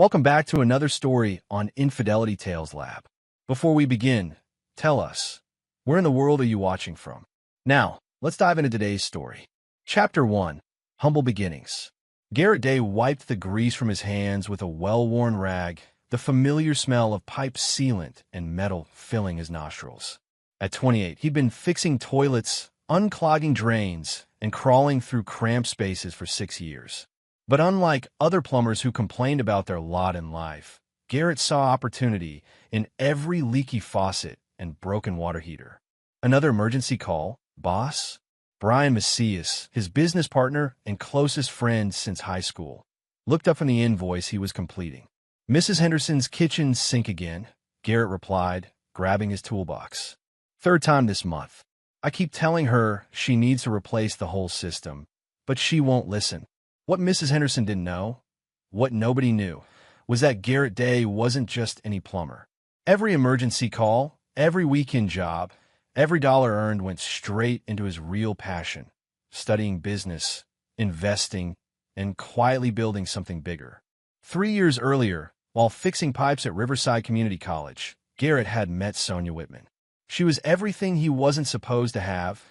Welcome back to another story on Infidelity Tales Lab. Before we begin, tell us, where in the world are you watching from? Now, let's dive into today's story. Chapter 1, Humble Beginnings. Garrett Day wiped the grease from his hands with a well-worn rag, the familiar smell of pipe sealant and metal filling his nostrils. At 28, he'd been fixing toilets, unclogging drains, and crawling through cramped spaces for 6 years. But unlike other plumbers who complained about their lot in life, Garrett saw opportunity in every leaky faucet and broken water heater. Another emergency call, boss? Brian Macias, his business partner and closest friend since high school, looked up from the invoice he was completing. "Mrs. Henderson's kitchen sink again," Garrett replied, grabbing his toolbox. "Third time this month. I keep telling her she needs to replace the whole system, but she won't listen." What Mrs. Henderson didn't know, what nobody knew, was that Garrett Day wasn't just any plumber. Every emergency call, every weekend job, every dollar earned went straight into his real passion, studying business, investing, and quietly building something bigger. 3 years earlier, while fixing pipes at Riverside Community College, Garrett had met Sonia Whitman. She was everything he wasn't supposed to have: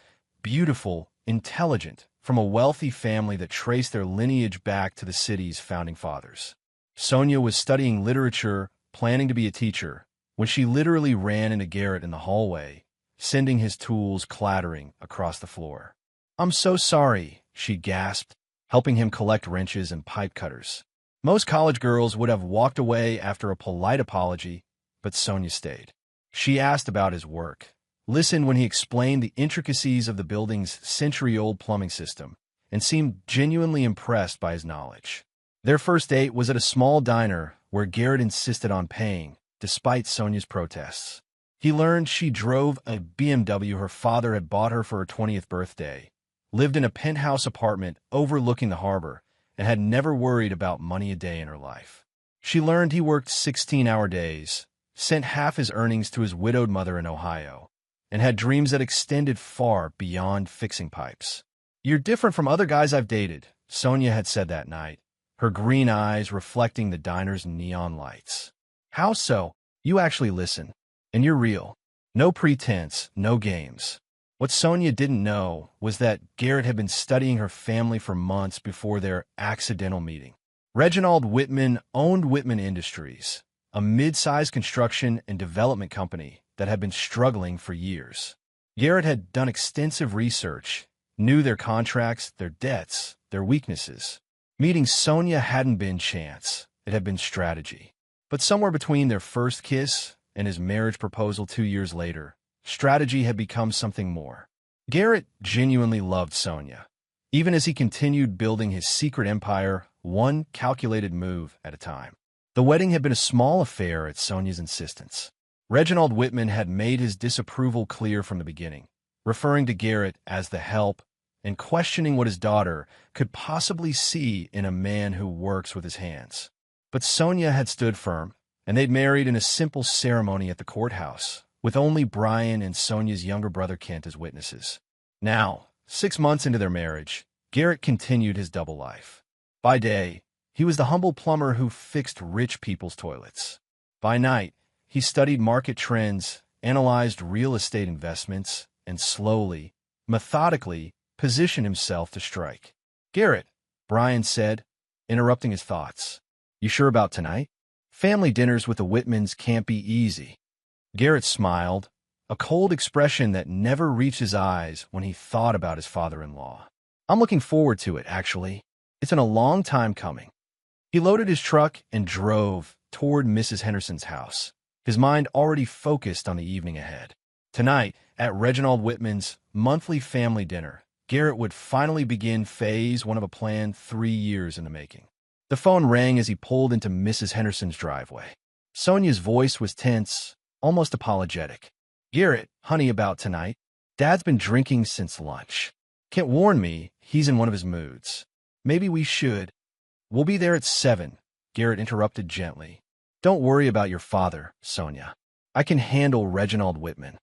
beautiful, intelligent, from a wealthy family that traced their lineage back to the city's founding fathers. Sonia was studying literature, planning to be a teacher, when she literally ran into Garrett in the hallway, sending his tools clattering across the floor. "I'm so sorry," she gasped, helping him collect wrenches and pipe cutters. Most college girls would have walked away after a polite apology, but Sonia stayed. She asked about his work, listened when he explained the intricacies of the building's century-old plumbing system, and seemed genuinely impressed by his knowledge. Their first date was at a small diner where Garrett insisted on paying, despite Sonia's protests. He learned she drove a BMW her father had bought her for her 20th birthday, lived in a penthouse apartment overlooking the harbor, and had never worried about money a day in her life. She learned he worked 16-hour days, sent half his earnings to his widowed mother in Ohio, and had dreams that extended far beyond fixing pipes. "You're different from other guys I've dated," Sonia had said that night, her green eyes reflecting the diner's neon lights. "How so?" "You actually listen. And you're real. No pretense, no games." What Sonia didn't know was that Garrett had been studying her family for months before their accidental meeting. Reginald Whitman owned Whitman Industries, a mid-sized construction and development company that had been struggling for years. Garrett had done extensive research, knew their contracts, their debts, their weaknesses. Meeting Sonia hadn't been chance, it had been strategy. But somewhere between their first kiss and his marriage proposal 2 years later, strategy had become something more. Garrett genuinely loved Sonia, even as he continued building his secret empire, one calculated move at a time. The wedding had been a small affair at Sonia's insistence. Reginald Whitman had made his disapproval clear from the beginning, referring to Garrett as the help and questioning what his daughter could possibly see in a man who works with his hands. But Sonia had stood firm, and they'd married in a simple ceremony at the courthouse, with only Brian and Sonia's younger brother Kent as witnesses. Now, 6 months into their marriage, Garrett continued his double life. By day, he was the humble plumber who fixed rich people's toilets. By night, he studied market trends, analyzed real estate investments, and slowly, methodically, positioned himself to strike. "Garrett," Brian said, interrupting his thoughts. "You sure about tonight? Family dinners with the Whitmans can't be easy." Garrett smiled, a cold expression that never reached his eyes when he thought about his father-in-law. "I'm looking forward to it, actually. It's been a long time coming." He loaded his truck and drove toward Mrs. Henderson's house, his mind already focused on the evening ahead. Tonight, at Reginald Whitman's monthly family dinner, Garrett would finally begin phase 1 of a plan 3 years in the making. The phone rang as he pulled into Mrs. Henderson's driveway. Sonia's voice was tense, almost apologetic. "Garrett, honey, about tonight. Dad's been drinking since lunch. Kent warned me he's in one of his moods. Maybe we should—" "We'll be there at 7, Garrett interrupted gently. "Don't worry about your father, Sonia. I can handle Reginald Whitman."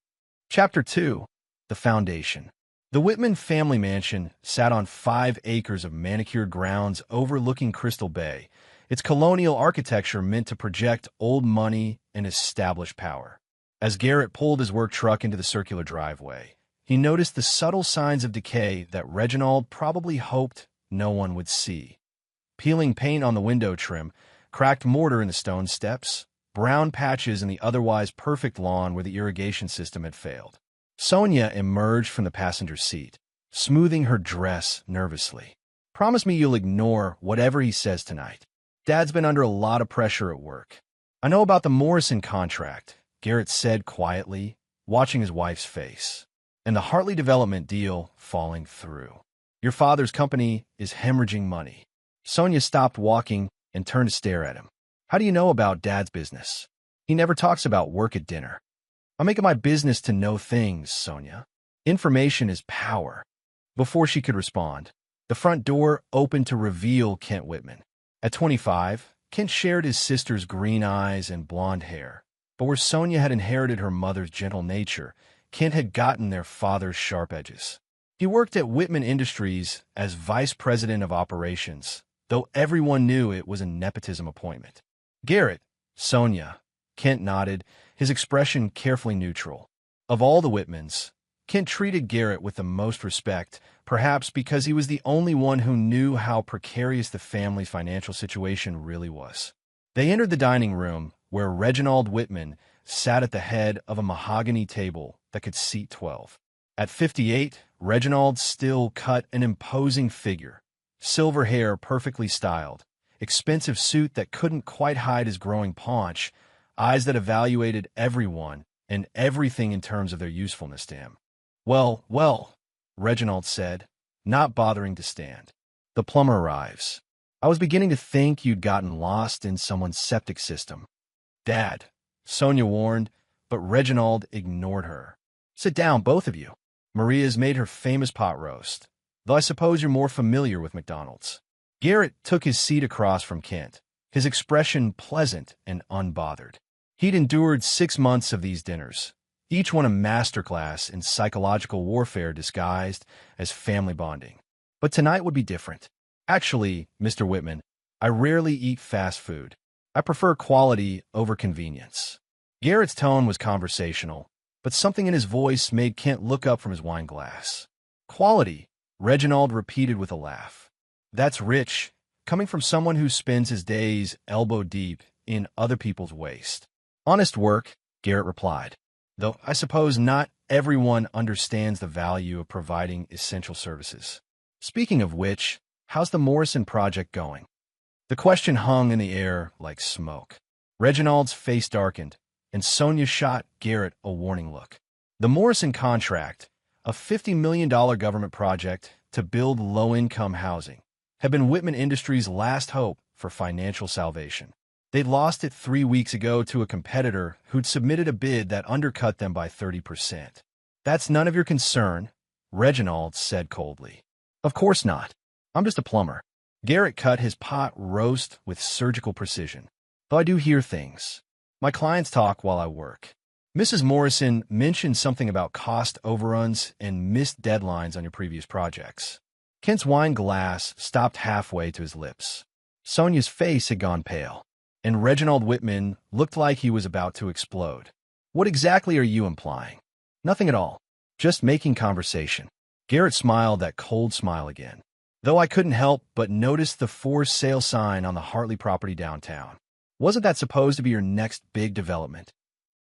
Chapter 2, The Foundation. The Whitman family mansion sat on 5 acres of manicured grounds overlooking Crystal Bay It's colonial architecture meant to project old money and establish power. As Garrett pulled his work truck into the circular driveway, he noticed the subtle signs of decay that Reginald probably hoped no one would see. Peeling paint on the window trim, cracked mortar in the stone steps, brown patches in the otherwise perfect lawn where the irrigation system had failed. Sonia emerged from the passenger seat, smoothing her dress nervously. "Promise me you'll ignore whatever he says tonight. Dad's been under a lot of pressure at work." "I know about the Morrison contract," Garrett said quietly, watching his wife's face. "And the Hartley development deal falling through. Your father's company is hemorrhaging money." Sonia stopped walking and turned to stare at him. "How do you know about Dad's business? He never talks about work at dinner." "I make it my business to know things, Sonia. Information is power." Before she could respond, the front door opened to reveal Kent Whitman. At 25, Kent shared his sister's green eyes and blonde hair. But where Sonia had inherited her mother's gentle nature, Kent had gotten their father's sharp edges. He worked at Whitman Industries as vice president of operations, though everyone knew it was a nepotism appointment. "Garrett, Sonia," Kent nodded, his expression carefully neutral. Of all the Whitmans, Kent treated Garrett with the most respect, perhaps because he was the only one who knew how precarious the family's financial situation really was. They entered the dining room, where Reginald Whitman sat at the head of a mahogany table that could seat 12. At 58, Reginald still cut an imposing figure. Silver hair perfectly styled, expensive suit that couldn't quite hide his growing paunch, eyes that evaluated everyone and everything in terms of their usefulness to him. Well, Reginald said, not bothering to stand. "The plumber arrives. I was beginning to think you'd gotten lost in someone's septic system." "Dad," Sonia warned, but Reginald ignored her. "Sit down, both of you. Maria's made her famous pot roast, though I suppose you're more familiar with McDonald's." Garrett took his seat across from Kent, his expression pleasant and unbothered. He'd endured 6 months of these dinners, each one a masterclass in psychological warfare disguised as family bonding. But tonight would be different. "Actually, Mr. Whitman, I rarely eat fast food. I prefer quality over convenience." Garrett's tone was conversational, but something in his voice made Kent look up from his wine glass. "Quality," Reginald repeated with a laugh. "That's rich, coming from someone who spends his days elbow deep in other people's waste." "Honest work," Garrett replied, "though I suppose not everyone understands the value of providing essential services. Speaking of which, how's the Morrison project going?" The question hung in the air like smoke. Reginald's face darkened, and Sonia shot Garrett a warning look. The Morrison contract, a $50 million government project to build low-income housing, had been Whitman Industries' last hope for financial salvation. They'd lost it 3 weeks ago to a competitor who'd submitted a bid that undercut them by 30%. "That's none of your concern," Reginald said coldly. "Of course not. I'm just a plumber." Garrett cut his pot roast with surgical precision. "Though I do hear things. My clients talk while I work. Mrs. Morrison mentioned something about cost overruns and missed deadlines on your previous projects." Kent's wine glass stopped halfway to his lips. Sonia's face had gone pale, and Reginald Whitman looked like he was about to explode. "What exactly are you implying?" "Nothing at all. Just making conversation." Garrett smiled that cold smile again, though I couldn't help but notice the for sale sign on the Hartley property downtown. Wasn't that supposed to be your next big development?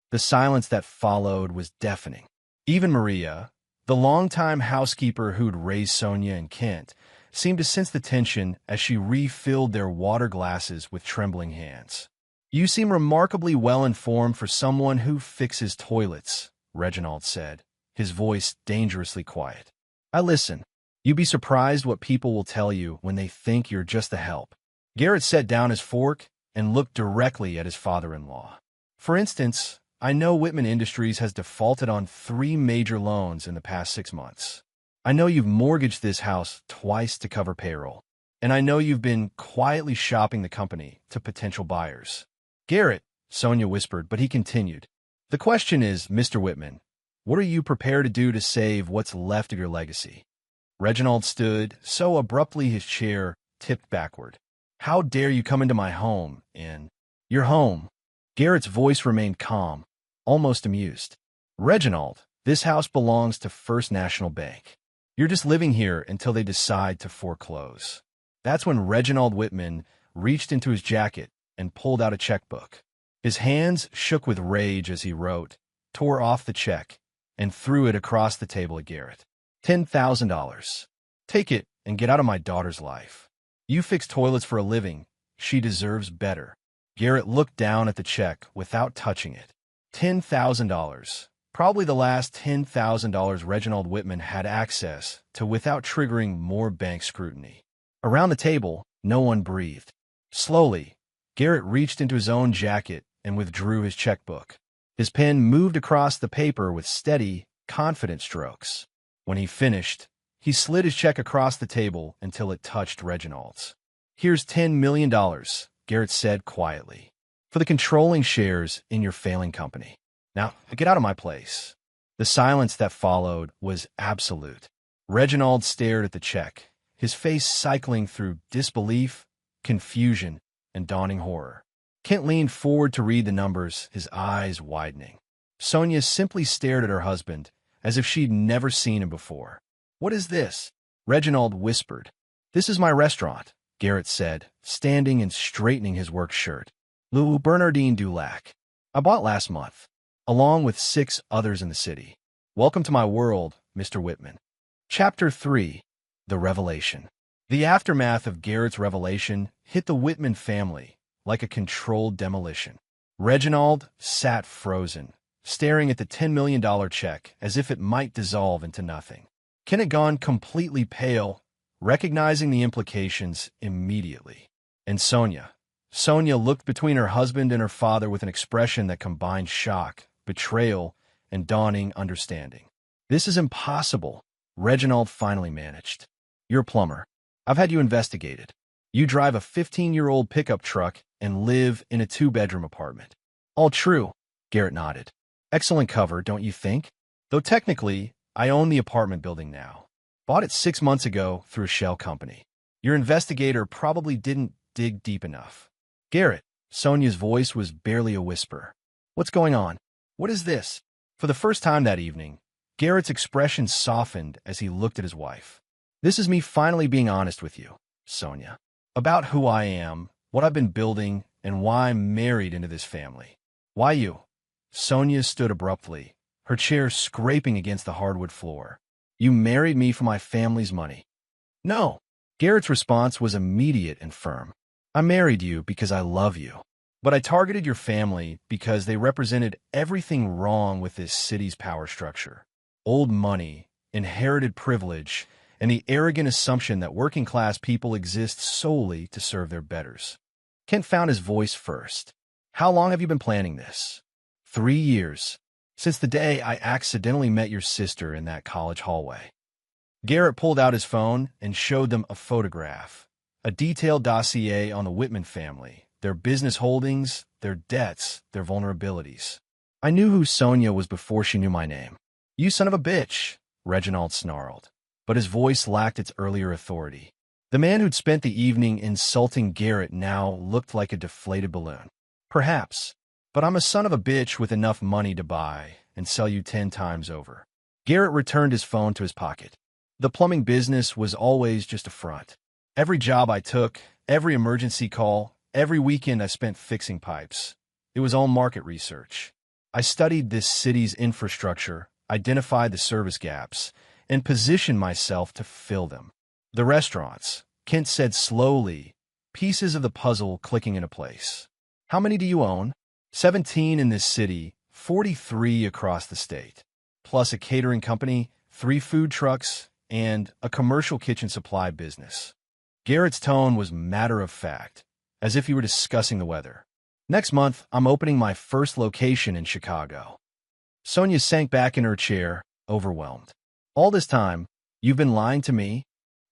The silence that followed was deafening. Even Maria, the longtime housekeeper who'd raised Sonia and Kent, seemed to sense the tension as she refilled their water glasses with trembling hands. "You seem remarkably well-informed for someone who fixes toilets," Reginald said, his voice dangerously quiet. "I listen. You'd be surprised what people will tell you when they think you're just a help." Garrett set down his fork and looked directly at his father-in-law. "For instance, I know Whitman Industries has defaulted on 3 major loans in the past 6 months. I know you've mortgaged this house twice to cover payroll, and I know you've been quietly shopping the company to potential buyers." "Garrett," Sonia whispered, but he continued. "The question is, Mr. Whitman, what are you prepared to do to save what's left of your legacy?" Reginald stood so abruptly his chair tipped backward. How dare you come into my home in your home? Garrett's voice remained calm, almost amused. Reginald, this house belongs to First National Bank. You're just living here until they decide to foreclose. That's when Reginald Whitman reached into his jacket and pulled out a checkbook. His hands shook with rage as he wrote, tore off the check, and threw it across the table at Garrett. $10,000. Take it and get out of my daughter's life. You fix toilets for a living. She deserves better. Garrett looked down at the check without touching it. $10,000. Probably the last $10,000 Reginald Whitman had access to without triggering more bank scrutiny. Around the table, no one breathed. Slowly, Garrett reached into his own jacket and withdrew his checkbook. His pen moved across the paper with steady, confident strokes. When he finished, he slid his check across the table until it touched Reginald's. Here's $10 million, Garrett said quietly, for the controlling shares in your failing company. Now, get out of my place. The silence that followed was absolute. Reginald stared at the check, his face cycling through disbelief, confusion, and dawning horror. Kent leaned forward to read the numbers, his eyes widening. Sonia simply stared at her husband, as if she'd never seen him before. What is this? Reginald whispered. This is my restaurant, Garrett said, standing and straightening his work shirt. Lou Bernardine Dulac. I bought last month, along with 6 others in the city. Welcome to my world, Mr. Whitman. Chapter 3. The Revelation. The aftermath of Garrett's revelation hit the Whitman family like a controlled demolition. Reginald sat frozen, staring at the $10 million check as if it might dissolve into nothing. Ken had gone completely pale, recognizing the implications immediately. And Sonia looked between her husband and her father with an expression that combined shock, betrayal, and dawning understanding. This is impossible, Reginald finally managed. You're a plumber. I've had you investigated. You drive a 15-year-old pickup truck and live in a 2-bedroom apartment. All true, Garrett nodded. Excellent cover, don't you think? Though technically, I own the apartment building now. Bought it 6 months ago through a shell company. Your investigator probably didn't dig deep enough. Garrett, Sonia's voice was barely a whisper. What's going on? What is this? For the first time that evening, Garrett's expression softened as he looked at his wife. This is me finally being honest with you, Sonia, about who I am, what I've been building, and why I'm married into this family. Why you? Sonia stood abruptly, her chair scraping against the hardwood floor. You married me for my family's money. No. Garrett's response was immediate and firm. I married you because I love you. But I targeted your family because they represented everything wrong with this city's power structure. Old money, inherited privilege, and the arrogant assumption that working-class people exist solely to serve their betters. Kent found his voice first. How long have you been planning this? 3 years. Since the day I accidentally met your sister in that college hallway. Garrett pulled out his phone and showed them a photograph, a detailed dossier on the Whitman family, their business holdings, their debts, their vulnerabilities. I knew who Sonia was before she knew my name. You son of a bitch, Reginald snarled, but his voice lacked its earlier authority. The man who'd spent the evening insulting Garrett now looked like a deflated balloon. Perhaps, but I'm a son of a bitch with enough money to buy and sell you 10 times over. Garrett returned his phone to his pocket. The plumbing business was always just a front. Every job I took, every emergency call, every weekend I spent fixing pipes. It was all market research. I studied this city's infrastructure, identified the service gaps, and positioned myself to fill them. The restaurants, Kent said slowly, pieces of the puzzle clicking into place. How many do you own? 17 in this city, 43 across the state, plus a catering company, 3 food trucks, and a commercial kitchen supply business. Garrett's tone was matter-of-fact, as if he were discussing the weather. Next month, I'm opening my first location in Chicago. Sonia sank back in her chair, overwhelmed. All this time, you've been lying to me?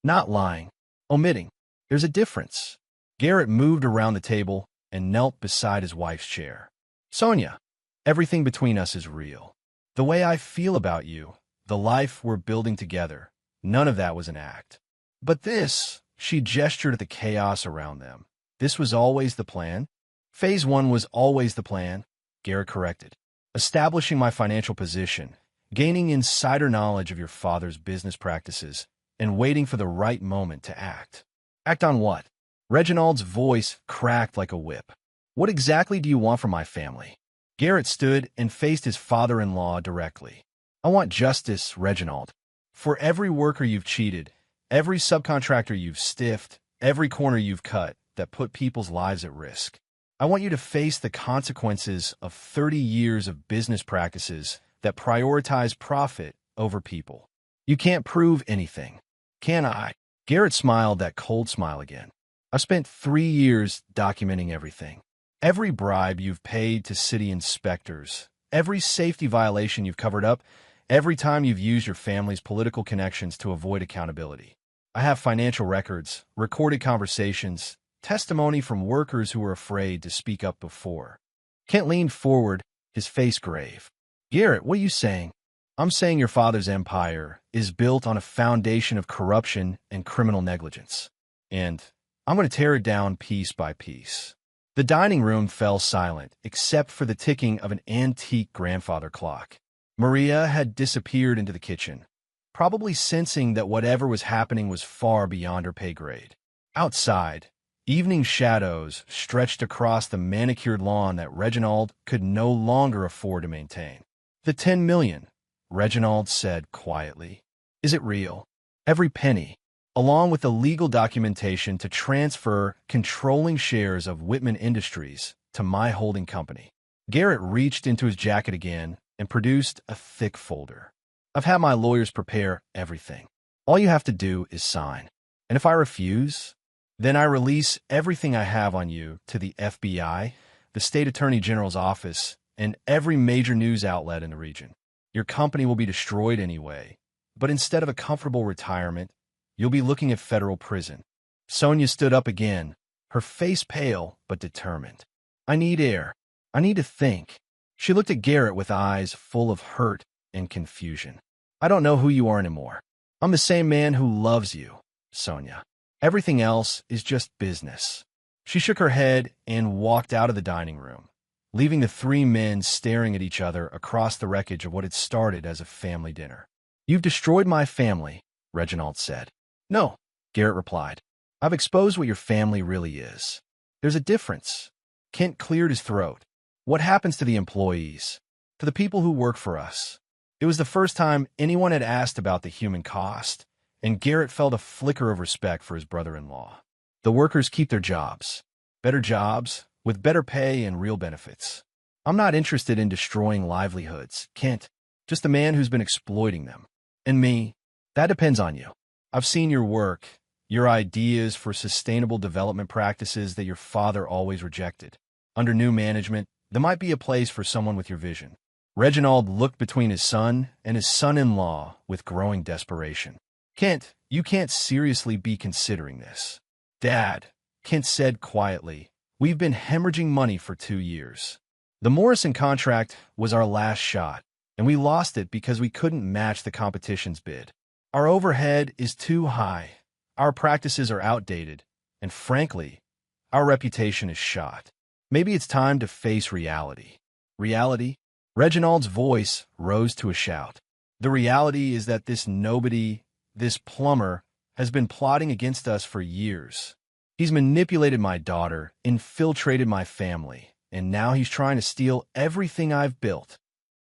Not lying, omitting. There's a difference. Garrett moved around the table and knelt beside his wife's chair. Sonia, everything between us is real. The way I feel about you, the life we're building together, none of that was an act. But this, she gestured at the chaos around them. This was always the plan? Phase 1 was always the plan, Garrett corrected. Establishing my financial position, gaining insider knowledge of your father's business practices, and waiting for the right moment to act. Act on what? Reginald's voice cracked like a whip. What exactly do you want from my family? Garrett stood and faced his father-in-law directly. I want justice, Reginald. For every worker you've cheated, every subcontractor you've stiffed, every corner you've cut that put people's lives at risk. I want you to face the consequences of 30 years of business practices that prioritize profit over people. You can't prove anything, can I? Garrett smiled that cold smile again. I've spent 3 years documenting everything. Every bribe you've paid to city inspectors, every safety violation you've covered up, every time you've used your family's political connections to avoid accountability. I have financial records, recorded conversations, testimony from workers who were afraid to speak up before. Kent leaned forward, his face grave. Garrett, what are you saying? I'm saying your father's empire is built on a foundation of corruption and criminal negligence. And I'm going to tear it down piece by piece. The dining room fell silent, except for the ticking of an antique grandfather clock. Maria had disappeared into the kitchen, probably sensing that whatever was happening was far beyond her pay grade. Outside, evening shadows stretched across the manicured lawn that Reginald could no longer afford to maintain. The 10 million, Reginald said quietly. Is it real? Every penny, along with the legal documentation to transfer controlling shares of Whitman Industries to my holding company. Garrett reached into his jacket again and produced a thick folder. I've had my lawyers prepare everything. All you have to do is sign. And if I refuse, then I release everything I have on you to the FBI, the State Attorney General's office, and every major news outlet in the region. Your company will be destroyed anyway, but instead of a comfortable retirement, you'll be looking at federal prison. Sonia stood up again, her face pale but determined. I need air. I need to think. She looked at Garrett with eyes full of hurt and confusion. I don't know who you are anymore. I'm the same man who loves you, Sonia. Everything else is just business. She shook her head and walked out of the dining room, leaving the 3 men staring at each other across the wreckage of what had started as a family dinner. You've destroyed my family, Reginald said. No, Garrett replied. I've exposed what your family really is. There's a difference. Kent cleared his throat. What happens to the employees? To the people who work for us? It was the first time anyone had asked about the human cost, and Garrett felt a flicker of respect for his brother-in-law. The workers keep their jobs. Better jobs, with better pay and real benefits. I'm not interested in destroying livelihoods, Kent. Just the man who's been exploiting them. And me, that depends on you. I've seen your work, your ideas for sustainable development practices that your father always rejected. Under new management, there might be a place for someone with your vision. Reginald looked between his son and his son-in-law with growing desperation. Kent, you can't seriously be considering this. Dad, Kent said quietly, we've been hemorrhaging money for 2 years. The Morrison contract was our last shot, and we lost it because we couldn't match the competition's bid. Our overhead is too high, our practices are outdated, and frankly, our reputation is shot. Maybe it's time to face reality. Reality? Reginald's voice rose to a shout. The reality is that this nobody, this plumber, has been plotting against us for years. He's manipulated my daughter, infiltrated my family, and now he's trying to steal everything I've built.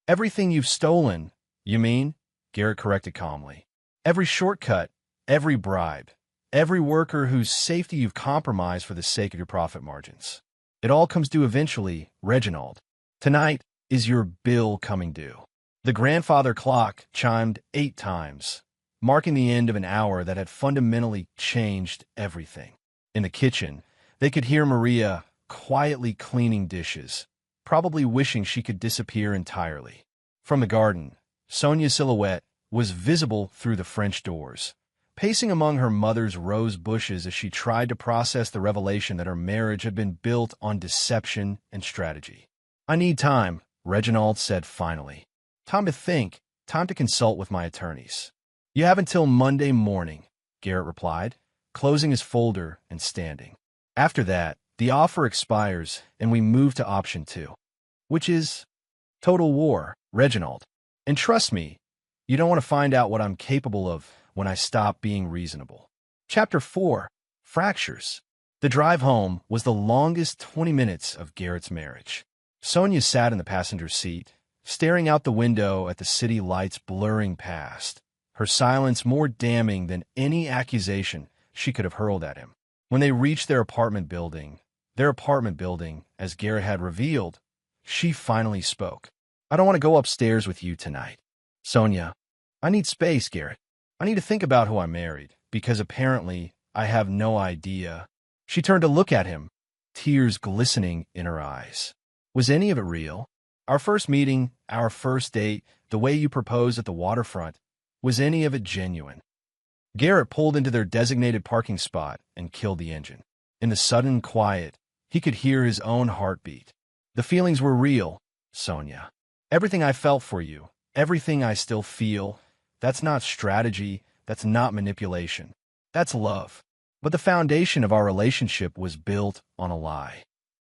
Everything you've stolen, you mean? Garrett corrected calmly. Every shortcut, every bribe, every worker whose safety you've compromised for the sake of your profit margins. It all comes due eventually, Reginald. Tonight is your bill coming due. The grandfather clock chimed 8 times, marking the end of an hour that had fundamentally changed everything. In the kitchen, they could hear Maria quietly cleaning dishes, probably wishing she could disappear entirely. From the garden, Sonia's silhouette was visible through the French doors, pacing among her mother's rose bushes as she tried to process the revelation that her marriage had been built on deception and strategy. I need time, Reginald said finally. Time to think, time to consult with my attorneys. You have until Monday morning, Garrett replied, closing his folder and standing. After that, the offer expires and we move to option 2, which is total war, Reginald. And trust me, you don't want to find out what I'm capable of when I stop being reasonable. Chapter 4, Fractures. The drive home was the longest 20 minutes of Garrett's marriage. Sonia sat in the passenger seat, staring out the window at the city lights blurring past, her silence more damning than any accusation she could have hurled at him. When they reached their apartment building, as Garrett had revealed, she finally spoke. I don't want to go upstairs with you tonight. Sonia, I need space, Garrett. I need to think about who I married, because apparently I have no idea. She turned to look at him, tears glistening in her eyes. Was any of it real? Our first meeting, our first date, the way you proposed at the waterfront, was any of it genuine? Garrett pulled into their designated parking spot and killed the engine. In the sudden quiet, he could hear his own heartbeat. The feelings were real, Sonia. Everything I felt for you, everything I still feel, that's not strategy, that's not manipulation. That's love. But the foundation of our relationship was built on a lie.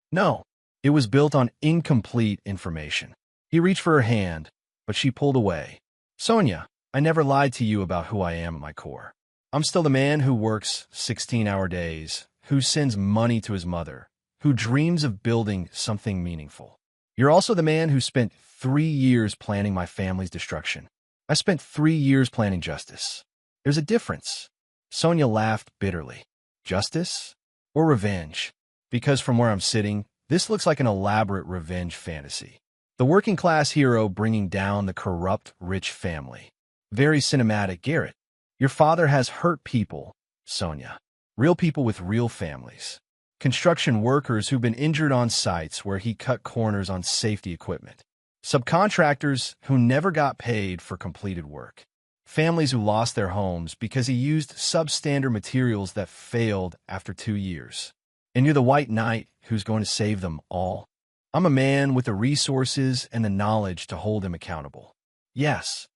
No, it was built on incomplete information. He reached for her hand, but she pulled away. Sonia, I never lied to you about who I am at my core. I'm still the man who works 16-hour days, who sends money to his mother, who dreams of building something meaningful. You're also the man who spent 3 years planning my family's destruction. I spent 3 years planning justice. There's a difference. Sonia laughed bitterly. Justice or revenge? Because from where I'm sitting, this looks like an elaborate revenge fantasy. The working-class hero bringing down the corrupt, rich family. Very cinematic, Garrett. Your father has hurt people, Sonia. Real people with real families. Construction workers who've been injured on sites where he cut corners on safety equipment. Subcontractors who never got paid for completed work. Families who lost their homes because he used substandard materials that failed after 2 years. And you're the white knight who's going to save them all. I'm a man with the resources and the knowledge to hold him accountable. Yes.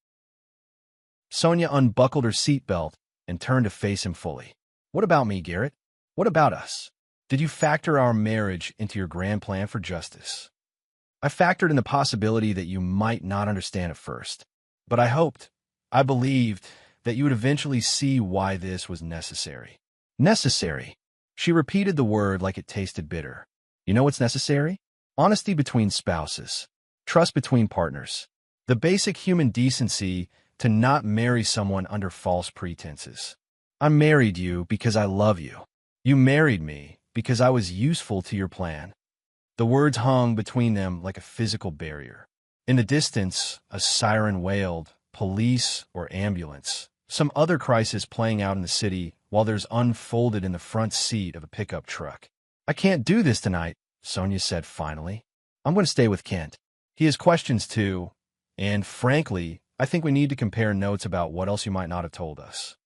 Sonia unbuckled her seatbelt and turned to face him fully. What about me, Garrett? What about us? Did you factor our marriage into your grand plan for justice? I factored in the possibility that you might not understand at first, but I believed that you would eventually see why this was necessary. Necessary. She repeated the word like it tasted bitter. You know what's necessary? Honesty between spouses. Trust between partners. The basic human decency to not marry someone under false pretenses. I married you because I love you. You married me because I was useful to your plan. The words hung between them like a physical barrier. In the distance, a siren wailed, police or ambulance, some other crisis playing out in the city while there's unfolded in the front seat of a pickup truck. I can't do this tonight, Sonia said finally. I'm going to stay with Kent. He has questions too, and frankly, I think we need to compare notes about what else you might not have told us.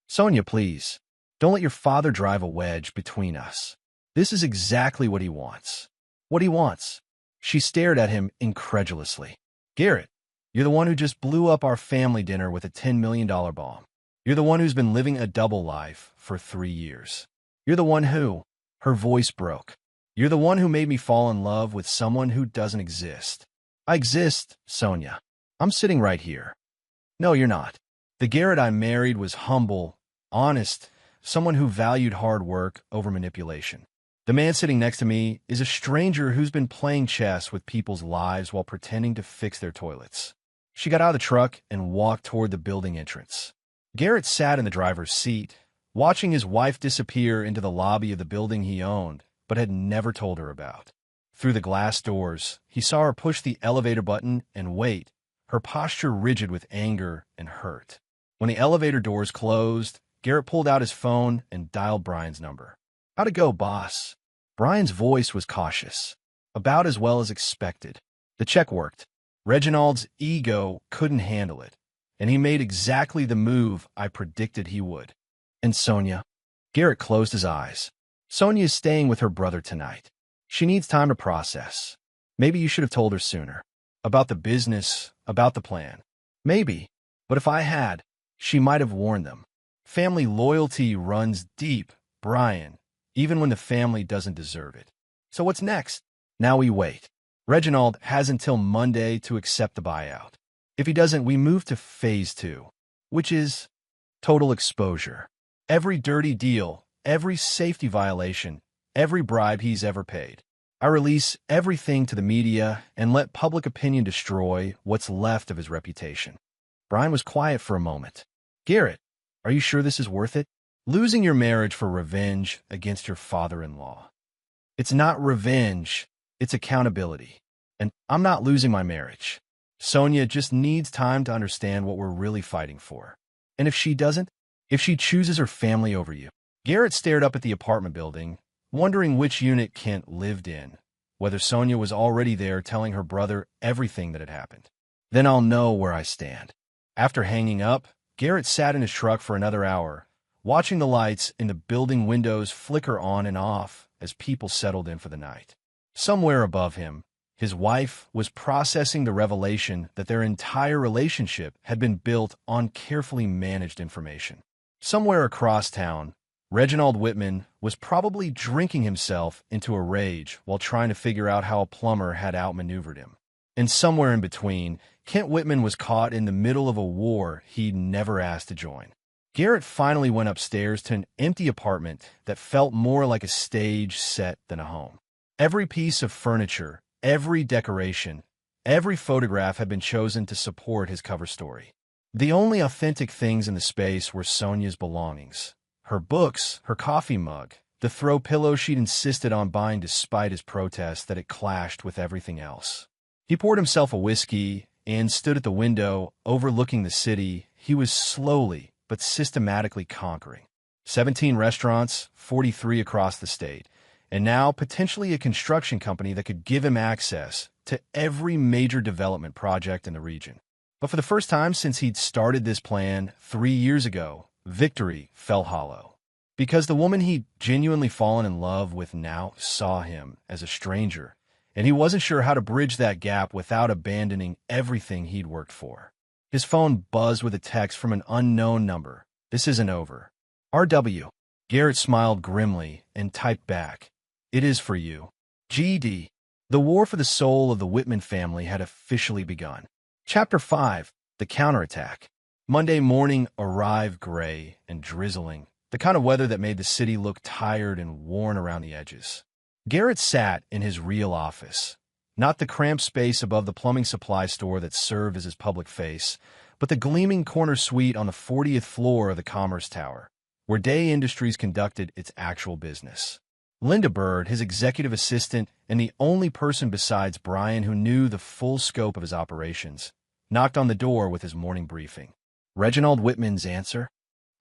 Sonia, please, don't let your father drive a wedge between us. This is exactly what he wants. What he wants. She stared at him incredulously. Garrett, you're the one who just blew up our family dinner with a $10 million bomb. You're the one who's been living a double life for 3 years. You're the one who, her voice broke. You're the one who made me fall in love with someone who doesn't exist. I exist, Sonia. I'm sitting right here. No, you're not. The Garrett I married was humble, honest, someone who valued hard work over manipulation. The man sitting next to me is a stranger who's been playing chess with people's lives while pretending to fix their toilets. She got out of the truck and walked toward the building entrance. Garrett sat in the driver's seat, watching his wife disappear into the lobby of the building he owned, but had never told her about. Through the glass doors, he saw her push the elevator button and wait, her posture rigid with anger and hurt. When the elevator doors closed, Garrett pulled out his phone and dialed Brian's number. How'd it go, boss? Brian's voice was cautious, about as well as expected. The check worked. Reginald's ego couldn't handle it, and he made exactly the move I predicted he would. And Sonia? Garrett closed his eyes. Sonia is staying with her brother tonight. She needs time to process. Maybe you should have told her sooner. About the business, about the plan. Maybe. But if I had, she might have warned them. Family loyalty runs deep, Brian. even when the family doesn't deserve it. So what's next? Now we wait. Reginald has until Monday to accept the buyout. If he doesn't, we move to phase 2, which is total exposure. Every dirty deal, every safety violation, every bribe he's ever paid. I release everything to the media and let public opinion destroy what's left of his reputation. Brian was quiet for a moment. Garrett, are you sure this is worth it? Losing your marriage for revenge against your father-in-law. It's not revenge, it's accountability. And I'm not losing my marriage. Sonia just needs time to understand what we're really fighting for. And if she doesn't, if she chooses her family over you. Garrett stared up at the apartment building, wondering which unit Kent lived in, whether Sonia was already there telling her brother everything that had happened. Then I'll know where I stand. After hanging up, Garrett sat in his truck for another hour, watching the lights in the building windows flicker on and off as people settled in for the night. Somewhere above him, his wife was processing the revelation that their entire relationship had been built on carefully managed information. Somewhere across town, Reginald Whitman was probably drinking himself into a rage while trying to figure out how a plumber had outmaneuvered him. And somewhere in between, Kent Whitman was caught in the middle of a war he'd never asked to join. Garrett finally went upstairs to an empty apartment that felt more like a stage set than a home. Every piece of furniture, every decoration, every photograph had been chosen to support his cover story. The only authentic things in the space were Sonia's belongings. Her books, her coffee mug, the throw pillow she'd insisted on buying despite his protest that it clashed with everything else. He poured himself a whiskey and stood at the window overlooking the city he was slowly but systematically conquering. 17 restaurants, 43 across the state, and now potentially a construction company that could give him access to every major development project in the region. But for the first time since he'd started this plan 3 years ago, victory fell hollow. Because the woman he'd genuinely fallen in love with now saw him as a stranger, and he wasn't sure how to bridge that gap without abandoning everything he'd worked for. His phone buzzed with a text from an unknown number. "This isn't over." "RW." Garrett smiled grimly and typed back, "It is for you. GD." The war for the soul of the Whitman family had officially begun. Chapter 5. The Counterattack. Monday morning arrived gray and drizzling, the kind of weather that made the city look tired and worn around the edges. Garrett sat in his real office, not the cramped space above the plumbing supply store that served as his public face, but the gleaming corner suite on the 40th floor of the Commerce Tower, where Day Industries conducted its actual business. Linda Bird, his executive assistant and the only person besides Brian who knew the full scope of his operations, knocked on the door with his morning briefing. "Reginald Whitman's answer?"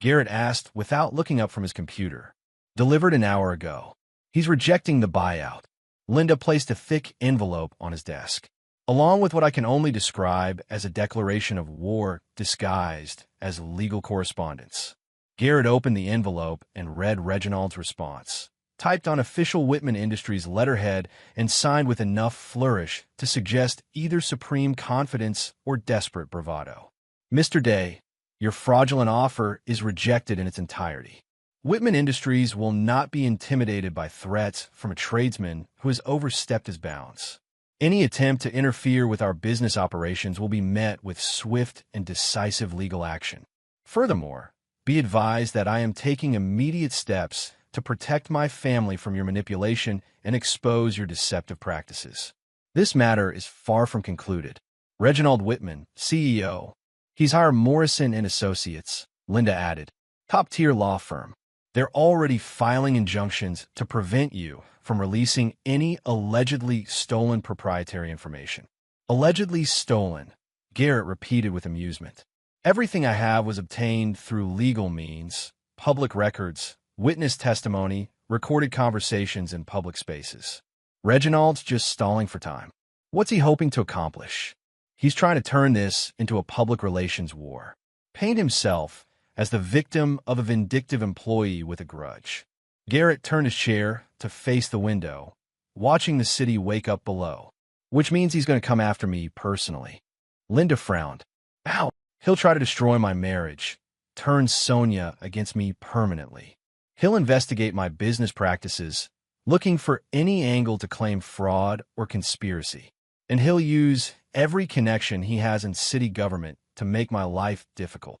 Garrett asked without looking up from his computer. "Delivered an hour ago. He's rejecting the buyout." Linda placed a thick envelope on his desk, along with what I can only describe as a declaration of war disguised as legal correspondence. Garrett opened the envelope and read Reginald's response, typed on official Whitman Industries letterhead and signed with enough flourish to suggest either supreme confidence or desperate bravado. "Mr. Day, your fraudulent offer is rejected in its entirety. Whitman Industries will not be intimidated by threats from a tradesman who has overstepped his bounds. Any attempt to interfere with our business operations will be met with swift and decisive legal action. Furthermore, be advised that I am taking immediate steps to protect my family from your manipulation and expose your deceptive practices. This matter is far from concluded. Reginald Whitman, CEO. He's hired Morrison and Associates," Linda added. "Top-tier law firm. They're already filing injunctions to prevent you from releasing any allegedly stolen proprietary information." "Allegedly stolen," Garrett repeated with amusement. "Everything I have was obtained through legal means, public records, witness testimony, recorded conversations in public spaces. Reginald's just stalling for time. What's he hoping to accomplish? He's trying to turn this into a public relations war, paint himself as the victim of a vindictive employee with a grudge." Garrett turned his chair to face the window, watching the city wake up below. "Which means he's going to come after me personally." Linda frowned. "Ow, he'll try to destroy my marriage, turn Sonia against me permanently." He'll investigate my business practices, looking for any angle to claim fraud or conspiracy. And he'll use every connection he has in city government to make my life difficult.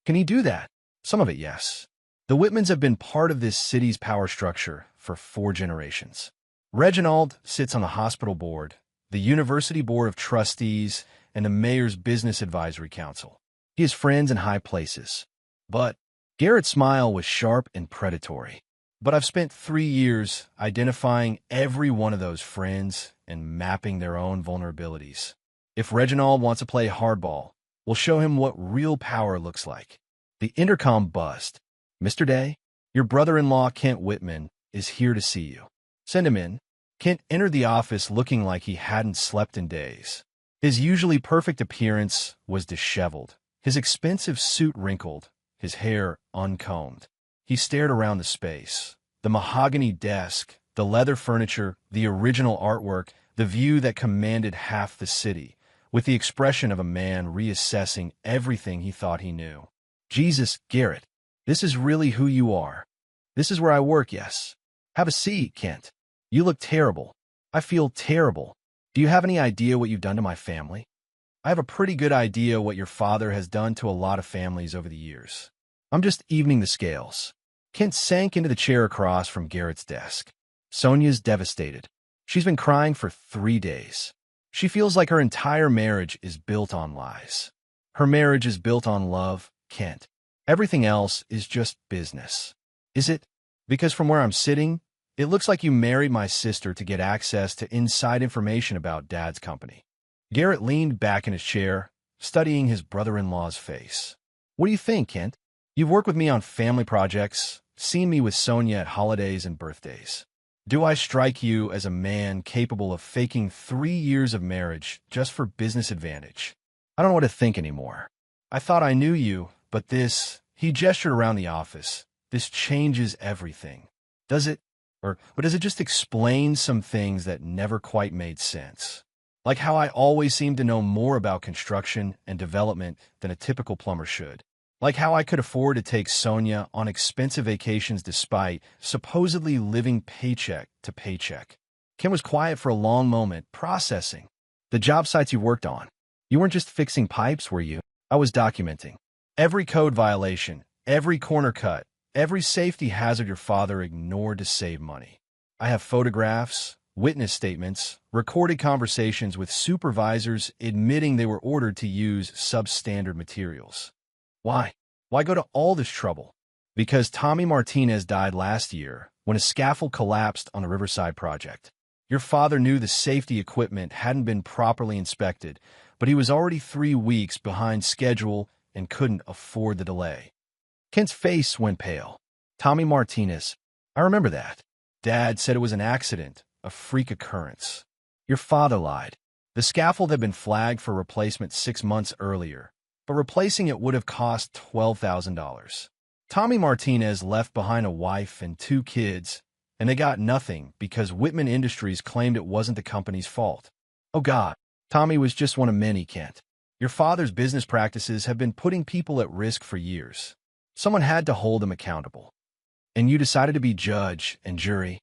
Can he do that? Some of it, yes. The Whitmans have been part of this city's power structure for 4 generations. Reginald sits on the hospital board, the university board of trustees, and the mayor's business advisory council. He has friends in high places. But Garrett's smile was sharp and predatory. But I've spent 3 years identifying every one of those friends and mapping their own vulnerabilities. If Reginald wants to play hardball, we'll show him what real power looks like. The intercom buzzed. "Mr. Day, your brother-in-law Kent Whitman is here to see you." "Send him in." Kent entered the office looking like he hadn't slept in days. His usually perfect appearance was disheveled, his expensive suit wrinkled, his hair uncombed. He stared around the space. The mahogany desk, the leather furniture, the original artwork, the view that commanded half the city, with the expression of a man reassessing everything he thought he knew. "Jesus, Garrett, this is really who you are. This is where I work, yes. Have a seat, Kent. You look terrible. I feel terrible. Do you have any idea what you've done to my family?" "I have a pretty good idea what your father has done to a lot of families over the years. I'm just evening the scales." Kent sank into the chair across from Garrett's desk. "Sonia's devastated. She's been crying for 3 days. She feels like her entire marriage is built on lies. Her marriage is built on love, Kent. Everything else is just business." "Is it? Because from where I'm sitting, it looks like you married my sister to get access to inside information about Dad's company." Garrett leaned back in his chair, studying his brother-in-law's face. "What do you think, Kent? You've worked with me on family projects, seen me with Sonia at holidays and birthdays. Do I strike you as a man capable of faking 3 years of marriage just for business advantage? I don't know what to think anymore. I thought I knew you, but this," he gestured around the office, "this changes everything. Does it? Or does it just explain some things that never quite made sense? Like how I always seem to know more about construction and development than a typical plumber should. Like how I could afford to take Sonia on expensive vacations despite supposedly living paycheck to paycheck." Ken was quiet for a long moment, processing. "The job sites you worked on. You weren't just fixing pipes, were you?" "I was documenting every code violation, every corner cut, every safety hazard your father ignored to save money. I have photographs, witness statements, recorded conversations with supervisors admitting they were ordered to use substandard materials." "Why? Why go to all this trouble?" "Because Tommy Martinez died last year when a scaffold collapsed on the Riverside project. Your father knew the safety equipment hadn't been properly inspected, but he was already 3 weeks behind schedule and couldn't afford the delay." Kent's face went pale. "Tommy Martinez. I remember that. Dad said it was an accident, a freak occurrence. Your father lied. The scaffold had been flagged for replacement 6 months earlier, but replacing it would have cost $12,000. Tommy Martinez left behind a wife and 2 kids, and they got nothing because Whitman Industries claimed it wasn't the company's fault." "Oh God, Tommy was just one of many, Kent. Your father's business practices have been putting people at risk for years. Someone had to hold him accountable. And you decided to be judge and jury."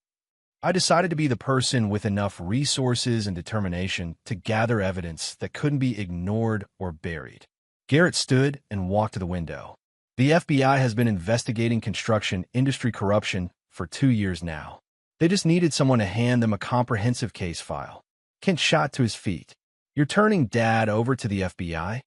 "I decided to be the person with enough resources and determination to gather evidence that couldn't be ignored or buried." Garrett stood and walked to the window. "The FBI has been investigating construction industry corruption for 2 years now. They just needed someone to hand them a comprehensive case file." Kent shot to his feet. "You're turning Dad over to the FBI?"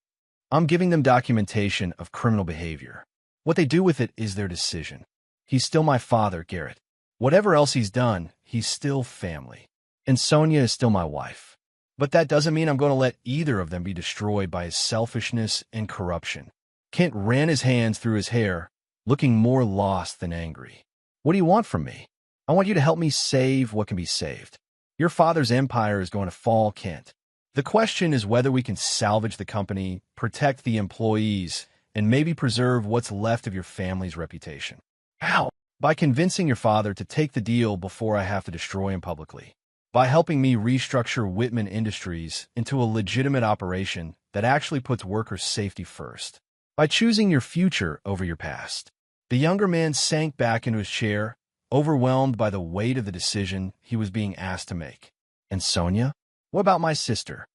"I'm giving them documentation of criminal behavior. What they do with it is their decision. He's still my father, Garrett. Whatever else he's done, he's still family. And Sonia is still my wife. But that doesn't mean I'm going to let either of them be destroyed by his selfishness and corruption." Kent ran his hands through his hair, looking more lost than angry. "What do you want from me?" "I want you to help me save what can be saved. Your father's empire is going to fall, Kent. The question is whether we can salvage the company, protect the employees, and maybe preserve what's left of your family's reputation." "How?" "By convincing your father to take the deal before I have to destroy him publicly. By helping me restructure Whitman Industries into a legitimate operation that actually puts workers' safety first. By choosing your future over your past." The younger man sank back into his chair, overwhelmed by the weight of the decision he was being asked to make. And Sonia? What about my sister?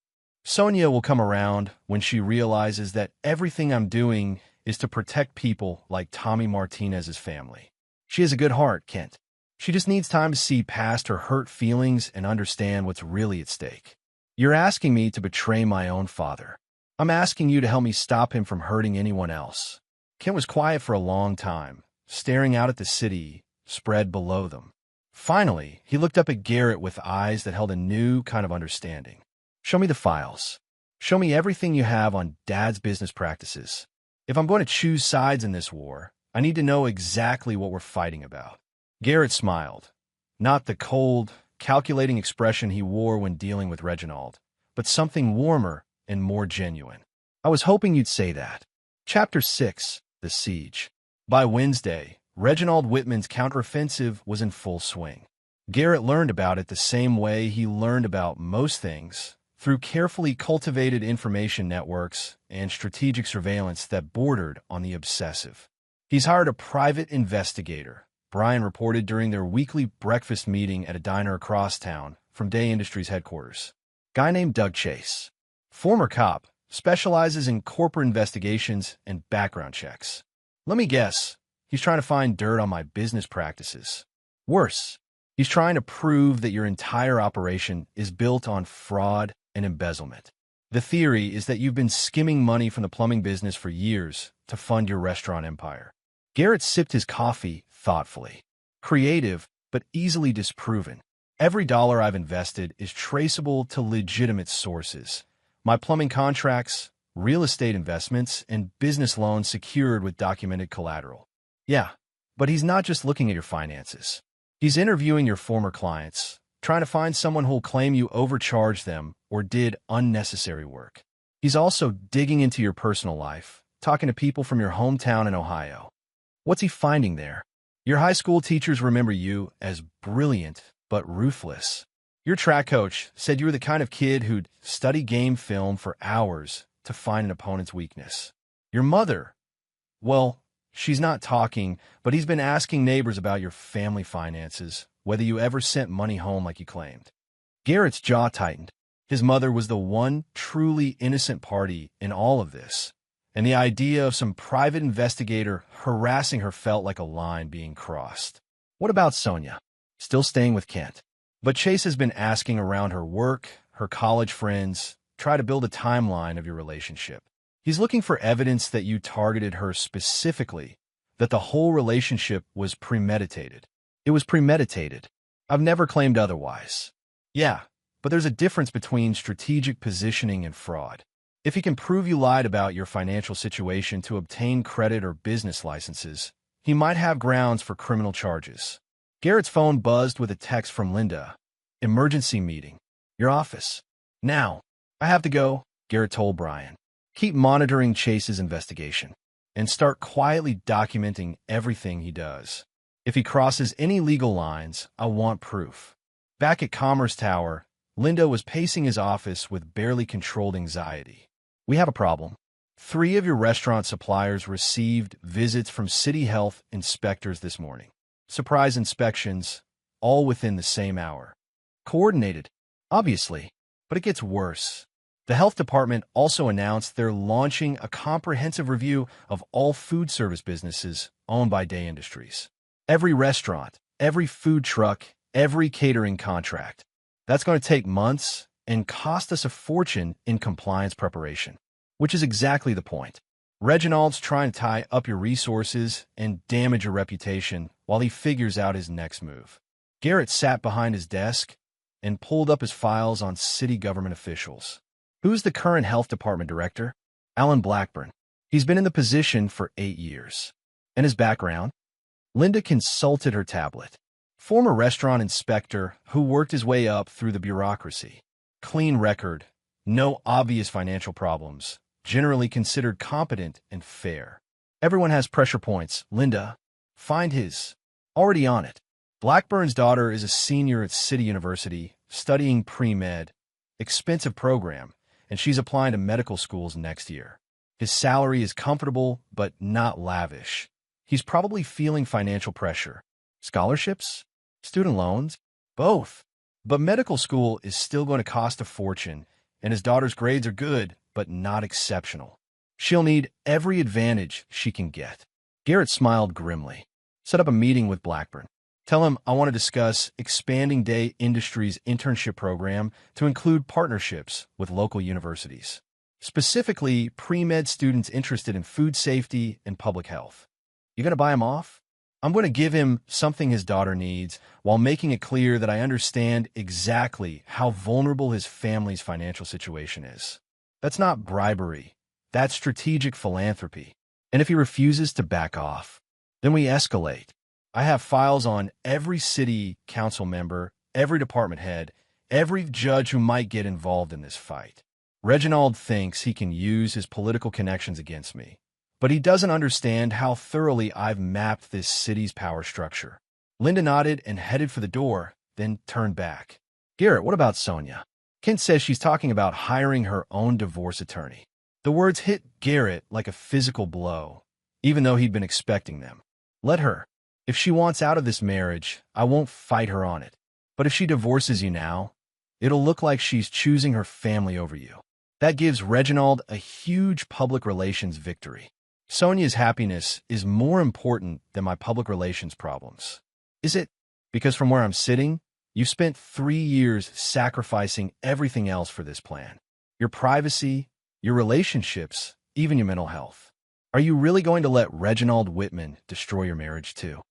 Sonia will come around when she realizes that everything I'm doing is to protect people like Tommy Martinez's family. She has a good heart, Kent. She just needs time to see past her hurt feelings and understand what's really at stake. You're asking me to betray my own father. I'm asking you to help me stop him from hurting anyone else. Kent was quiet for a long time, staring out at the city spread below them. Finally, he looked up at Garrett with eyes that held a new kind of understanding. Show me the files. Show me everything you have on Dad's business practices. If I'm going to choose sides in this war, I need to know exactly what we're fighting about. Garrett smiled. Not the cold, calculating expression he wore when dealing with Reginald, but something warmer and more genuine. I was hoping you'd say that. Chapter 6, The Siege. By Wednesday, Reginald Whitman's counteroffensive was in full swing. Garrett learned about it the same way he learned about most things, through carefully cultivated information networks and strategic surveillance that bordered on the obsessive. He's hired a private investigator, Brian reported during their weekly breakfast meeting at a diner across town from Day Industries headquarters. Guy named Doug Chase. Former cop, specializes in corporate investigations and background checks. Let me guess, he's trying to find dirt on my business practices. Worse, he's trying to prove that your entire operation is built on fraud and embezzlement. The theory is that you've been skimming money from the plumbing business for years to fund your restaurant empire. Garrett sipped his coffee thoughtfully. Creative, but easily disproven. Every dollar I've invested is traceable to legitimate sources. My plumbing contracts, real estate investments, and business loans secured with documented collateral. Yeah, but he's not just looking at your finances. He's interviewing your former clients, trying to find someone who'll claim you overcharged them or did unnecessary work. He's also digging into your personal life, talking to people from your hometown in Ohio. What's he finding there? Your high school teachers remember you as brilliant but ruthless. Your track coach said you were the kind of kid who'd study game film for hours to find an opponent's weakness. Your mother, well, she's not talking, but he's been asking neighbors about your family finances, whether you ever sent money home like you claimed. Garrett's jaw tightened. His mother was the one truly innocent party in all of this, and the idea of some private investigator harassing her felt like a line being crossed. What about Sonia? Still staying with Kent. But Chase has been asking around her work, her college friends, try to build a timeline of your relationship. He's looking for evidence that you targeted her specifically, that the whole relationship was premeditated. It was premeditated. I've never claimed otherwise. Yeah, but there's a difference between strategic positioning and fraud. If he can prove you lied about your financial situation to obtain credit or business licenses, he might have grounds for criminal charges. Garrett's phone buzzed with a text from Linda. Emergency meeting. Your office. Now. I have to go, Garrett told Brian. Keep monitoring Chase's investigation and start quietly documenting everything he does. If he crosses any legal lines, I want proof. Back at Commerce Tower, Linda was pacing his office with barely controlled anxiety. We have a problem. 3 of your restaurant suppliers received visits from city health inspectors this morning. Surprise inspections, all within the same hour. Coordinated, obviously, but it gets worse. The health department also announced they're launching a comprehensive review of all food service businesses owned by Day Industries. Every restaurant, every food truck, every catering contract. That's going to take months and cost us a fortune in compliance preparation, which is exactly the point. Reginald's trying to tie up your resources and damage your reputation while he figures out his next move. Garrett sat behind his desk and pulled up his files on city government officials. Who's the current health department director? Alan Blackburn. He's been in the position for 8 years. And his background? Linda consulted her tablet. Former restaurant inspector who worked his way up through the bureaucracy. Clean record, no obvious financial problems. Generally considered competent and fair. Everyone has pressure points. Linda, find his. Already on it. Blackburn's daughter is a senior at City University, studying pre-med. Expensive program, and she's applying to medical schools next year. His salary is comfortable, but not lavish. He's probably feeling financial pressure. Scholarships? Student loans? Both. But medical school is still going to cost a fortune, and his daughter's grades are good, but not exceptional. She'll need every advantage she can get. Garrett smiled grimly. Set up a meeting with Blackburn. Tell him I want to discuss expanding Day Industries' internship program to include partnerships with local universities, specifically pre-med students interested in food safety and public health. You going to buy him off? I'm going to give him something his daughter needs while making it clear that I understand exactly how vulnerable his family's financial situation is. That's not bribery. That's strategic philanthropy. And if he refuses to back off, then we escalate. I have files on every city council member, every department head, every judge who might get involved in this fight. Reginald thinks he can use his political connections against me, but he doesn't understand how thoroughly I've mapped this city's power structure. Linda nodded and headed for the door, then turned back. Garrett, what about Sonia? Kent says she's talking about hiring her own divorce attorney. The words hit Garrett like a physical blow, even though he'd been expecting them. Let her. If she wants out of this marriage, I won't fight her on it. But if she divorces you now, it'll look like she's choosing her family over you. That gives Reginald a huge public relations victory. Sonia's happiness is more important than my public relations problems. Is it? Because from where I'm sitting, you've spent 3 years sacrificing everything else for this plan. Your privacy, your relationships, even your mental health. Are you really going to let Reginald Whitman destroy your marriage too?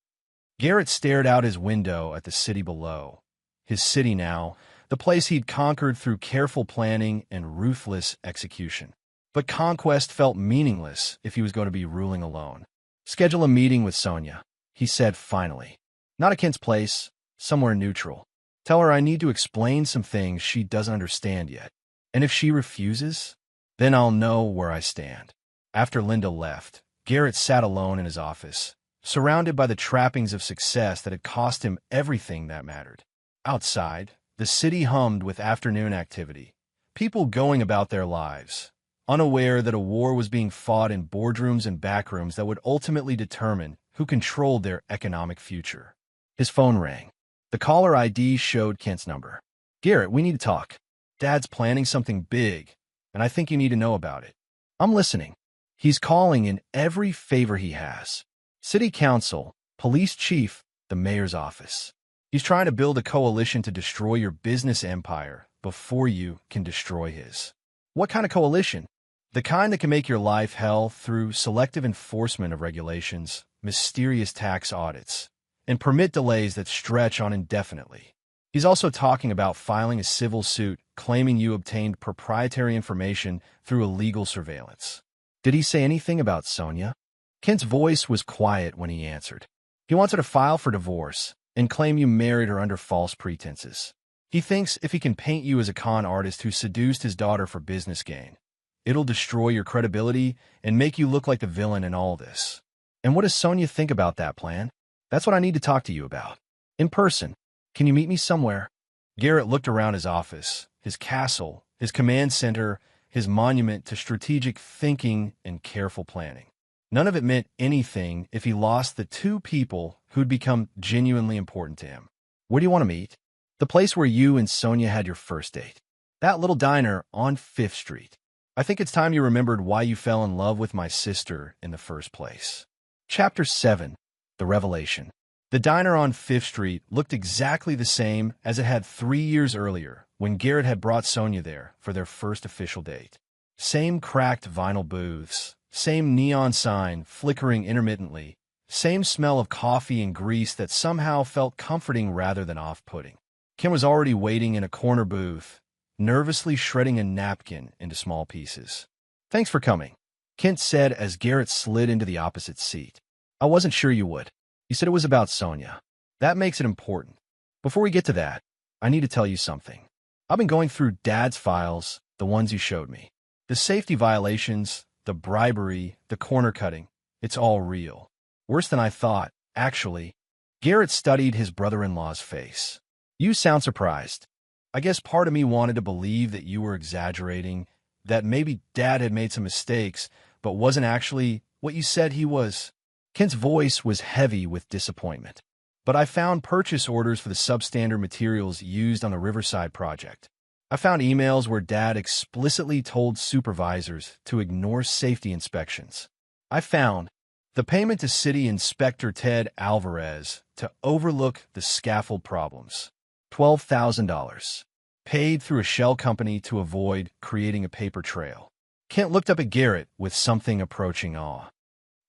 Garrett stared out his window at the city below. His city now, the place he'd conquered through careful planning and ruthless execution. But conquest felt meaningless if he was going to be ruling alone. Schedule a meeting with Sonia, he said finally. Not at Kent's place, somewhere neutral. Tell her I need to explain some things she doesn't understand yet. And if she refuses, then I'll know where I stand. After Linda left, Garrett sat alone in his office, surrounded by the trappings of success that had cost him everything that mattered. Outside, the city hummed with afternoon activity, people going about their lives, unaware that a war was being fought in boardrooms and backrooms that would ultimately determine who controlled their economic future. His phone rang. The caller ID showed Kent's number. Garrett, we need to talk. Dad's planning something big, and I think you need to know about it. I'm listening. He's calling in every favor he has. City council, police chief, the mayor's office. He's trying to build a coalition to destroy your business empire before you can destroy his. What kind of coalition? The kind that can make your life hell through selective enforcement of regulations, mysterious tax audits, and permit delays that stretch on indefinitely. He's also talking about filing a civil suit claiming you obtained proprietary information through illegal surveillance. Did he say anything about Sonia? Kent's voice was quiet when he answered. He wants her to file for divorce and claim you married her under false pretenses. He thinks if he can paint you as a con artist who seduced his daughter for business gain, it'll destroy your credibility and make you look like the villain in all this. And what does Sonia think about that plan? That's what I need to talk to you about. In person. Can you meet me somewhere? Garrett looked around his office, his castle, his command center, his monument to strategic thinking and careful planning. None of it meant anything if he lost the two people who'd become genuinely important to him. Where do you want to meet? The place where you and Sonia had your first date. That little diner on 5th Street. I think it's time you remembered why you fell in love with my sister in the first place. Chapter 7. The Revelation. The diner on 5th Street looked exactly the same as it had 3 years earlier when Garrett had brought Sonia there for their first official date. Same cracked vinyl booths, same neon sign flickering intermittently, same smell of coffee and grease that somehow felt comforting rather than off-putting. Kim was already waiting in a corner booth, nervously shredding a napkin into small pieces. Thanks for coming, Kent said as Garrett slid into the opposite seat. I wasn't sure you would. You said it was about Sonia. That makes it important. Before we get to that, I need to tell you something. I've been going through Dad's files, the ones you showed me. The safety violations, the bribery, the corner cutting, it's all real. Worse than I thought, actually. Garrett studied his brother-in-law's face. You sound surprised. I guess part of me wanted to believe that you were exaggerating, that maybe Dad had made some mistakes, but wasn't actually what you said he was. Kent's voice was heavy with disappointment. But I found purchase orders for the substandard materials used on the Riverside project. I found emails where Dad explicitly told supervisors to ignore safety inspections. I found the payment to City Inspector Ted Alvarez to overlook the scaffold problems. $12,000. Paid through a shell company to avoid creating a paper trail. Kent looked up at Garrett with something approaching awe.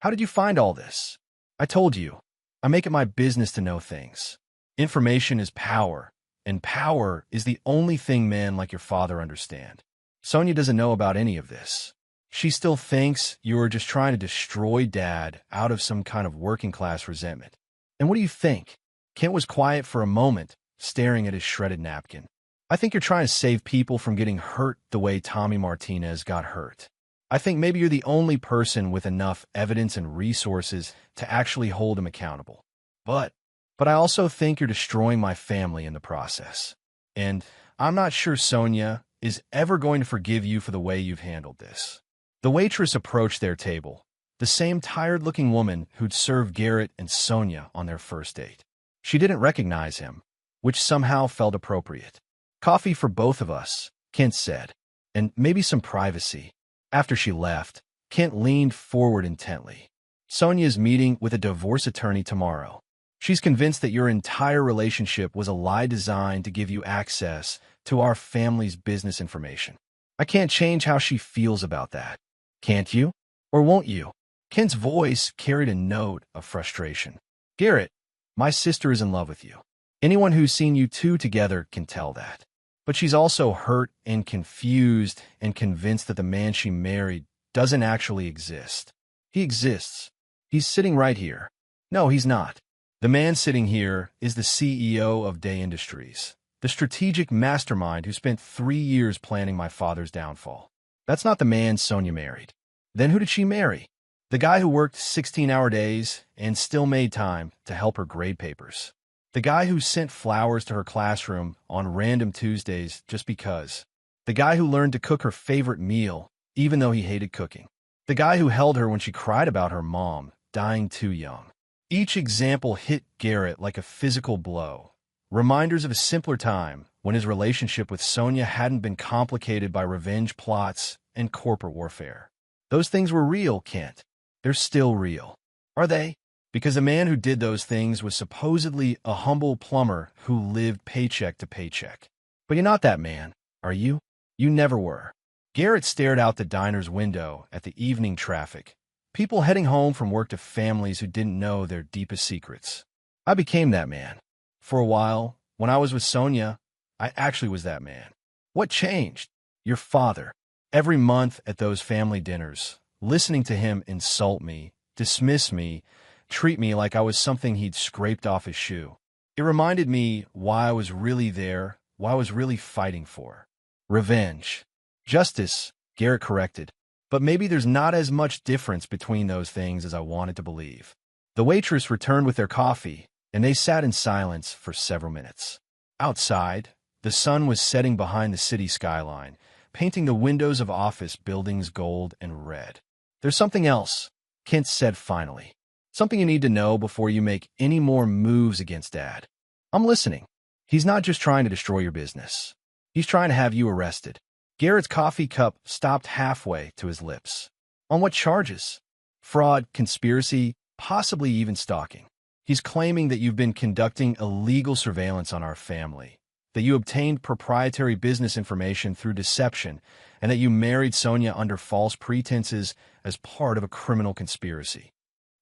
How did you find all this? I told you. I make it my business to know things. Information is power, and power is the only thing men like your father understand. Sonia doesn't know about any of this. She still thinks you are just trying to destroy Dad out of some kind of working-class resentment. And what do you think? Kent was quiet for a moment, staring at his shredded napkin. I think you're trying to save people from getting hurt the way Tommy Martinez got hurt. I think maybe you're the only person with enough evidence and resources to actually hold him accountable. But I also think you're destroying my family in the process. And I'm not sure Sonia is ever going to forgive you for the way you've handled this. The waitress approached their table, the same tired-looking woman who'd served Garrett and Sonia on their first date. She didn't recognize him, which somehow felt appropriate. Coffee for both of us, Kent said, and maybe some privacy. After she left, Kent leaned forward intently. Sonia's meeting with a divorce attorney tomorrow. She's convinced that your entire relationship was a lie designed to give you access to our family's business information. I can't change how she feels about that. Can't you? Or won't you? Kent's voice carried a note of frustration. Garrett, my sister is in love with you. Anyone who's seen you two together can tell that. But she's also hurt and confused and convinced that the man she married doesn't actually exist. He exists. He's sitting right here. No, he's not. The man sitting here is the CEO of Day Industries, the strategic mastermind who spent 3 years planning my father's downfall. That's not the man Sonia married. Then who did she marry? The guy who worked 16-hour days and still made time to help her grade papers. The guy who sent flowers to her classroom on random Tuesdays just because. The guy who learned to cook her favorite meal, even though he hated cooking. The guy who held her when she cried about her mom dying too young. Each example hit Garrett like a physical blow. Reminders of a simpler time when his relationship with Sonia hadn't been complicated by revenge plots and corporate warfare. Those things were real, Kent. They're still real. Are they? Because the man who did those things was supposedly a humble plumber who lived paycheck to paycheck. But you're not that man, are you? You never were. Garrett stared out the diner's window at the evening traffic, people heading home from work to families who didn't know their deepest secrets. I became that man. For a while, when I was with Sonia, I actually was that man. What changed? Your father. Every month at those family dinners, listening to him insult me, dismiss me, treat me like I was something he'd scraped off his shoe. It reminded me why I was really there, why I was really fighting for. Revenge. Justice, Garrett corrected. But maybe there's not as much difference between those things as I wanted to believe. The waitress returned with their coffee, and they sat in silence for several minutes. Outside, the sun was setting behind the city skyline, painting the windows of office buildings gold and red. There's something else, Kent said finally. Something you need to know before you make any more moves against Dad. I'm listening. He's not just trying to destroy your business. He's trying to have you arrested. Garrett's coffee cup stopped halfway to his lips. On what charges? Fraud, conspiracy, possibly even stalking. He's claiming that you've been conducting illegal surveillance on our family, that you obtained proprietary business information through deception, and that you married Sonia under false pretenses as part of a criminal conspiracy.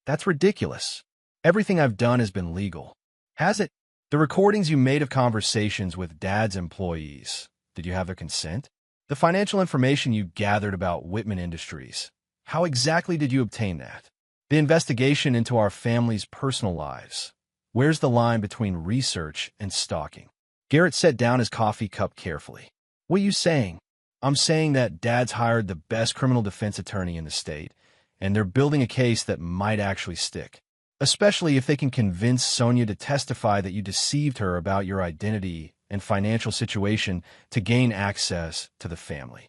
That's ridiculous. Everything I've done has been legal. Has it? The recordings you made of conversations with Dad's employees, did you have their consent? The financial information you gathered about Whitman Industries, how exactly did you obtain that? The investigation into our family's personal lives. Where's the line between research and stalking? Garrett set down his coffee cup carefully. What are you saying? I'm saying that Dad's hired the best criminal defense attorney in the state, and they're building a case that might actually stick. Especially if they can convince Sonia to testify that you deceived her about your identity and financial situation to gain access to the family.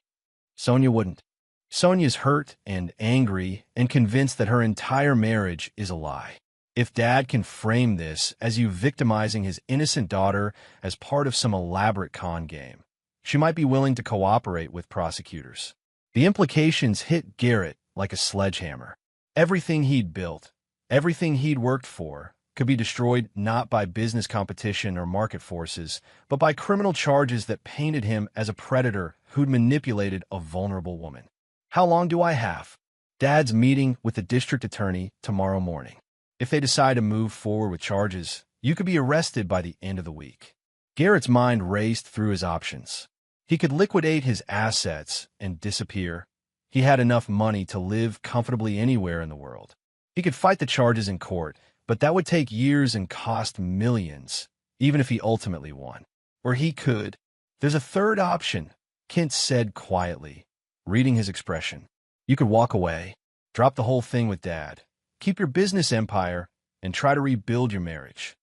Sonia wouldn't. Sonia's hurt and angry and convinced that her entire marriage is a lie. If Dad can frame this as you victimizing his innocent daughter as part of some elaborate con game, she might be willing to cooperate with prosecutors. The implications hit Garrett like a sledgehammer. Everything he'd built, everything he'd worked for, could be destroyed not by business competition or market forces, but by criminal charges that painted him as a predator who'd manipulated a vulnerable woman. How long do I have? Dad's meeting with the district attorney tomorrow morning. If they decide to move forward with charges, you could be arrested by the end of the week. Garrett's mind raced through his options. He could liquidate his assets and disappear. He had enough money to live comfortably anywhere in the world. He could fight the charges in court, but that would take years and cost millions, even if he ultimately won. Or he could. There's a third option, Kent said quietly, reading his expression. You could walk away, drop the whole thing with Dad, keep your business empire, and try to rebuild your marriage.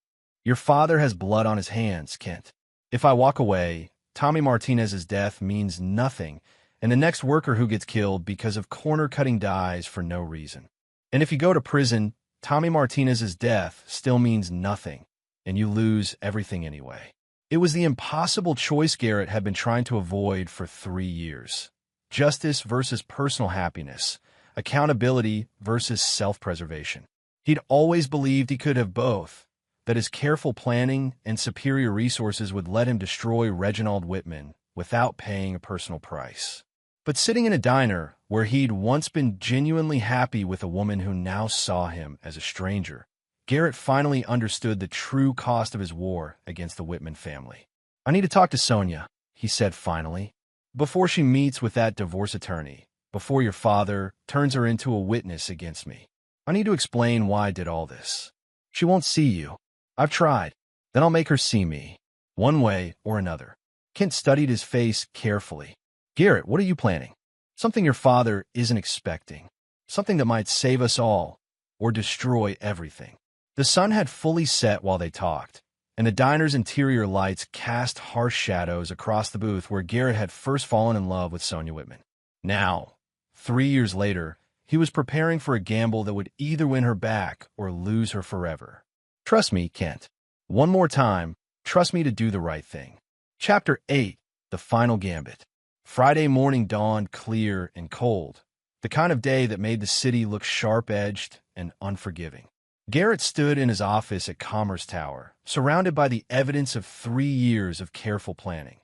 Your father has blood on his hands, Kent. If I walk away, Tommy Martinez's death means nothing, and the next worker who gets killed because of corner-cutting dies for no reason. And if you go to prison, Tommy Martinez's death still means nothing, and you lose everything anyway. It was the impossible choice Garrett had been trying to avoid for 3 years. Justice versus personal happiness, accountability versus self-preservation. He'd always believed he could have both, that his careful planning and superior resources would let him destroy Reginald Whitman without paying a personal price. But sitting in a diner where he'd once been genuinely happy with a woman who now saw him as a stranger, Garrett finally understood the true cost of his war against the Whitman family. I need to talk to Sonia, he said finally, before she meets with that divorce attorney, before your father turns her into a witness against me. I need to explain why I did all this. She won't see you. I've tried. Then I'll make her see me, one way or another. Kent studied his face carefully. Garrett, what are you planning? Something your father isn't expecting. Something that might save us all, or destroy everything. The sun had fully set while they talked, and the diner's interior lights cast harsh shadows across the booth where Garrett had first fallen in love with Sonia Whitman. Now, 3 years later, he was preparing for a gamble that would either win her back or lose her forever. Trust me, Kent. One more time, trust me to do the right thing. Chapter 8, The Final Gambit. Friday morning dawned clear and cold, the kind of day that made the city look sharp-edged and unforgiving. Garrett stood in his office at Commerce Tower, surrounded by the evidence of 3 years of careful planning.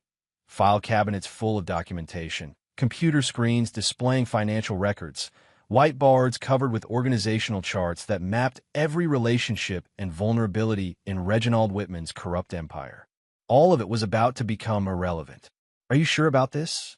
File cabinets full of documentation, computer screens displaying financial records, whiteboards covered with organizational charts that mapped every relationship and vulnerability in Reginald Whitman's corrupt empire. All of it was about to become irrelevant. Are you sure about this?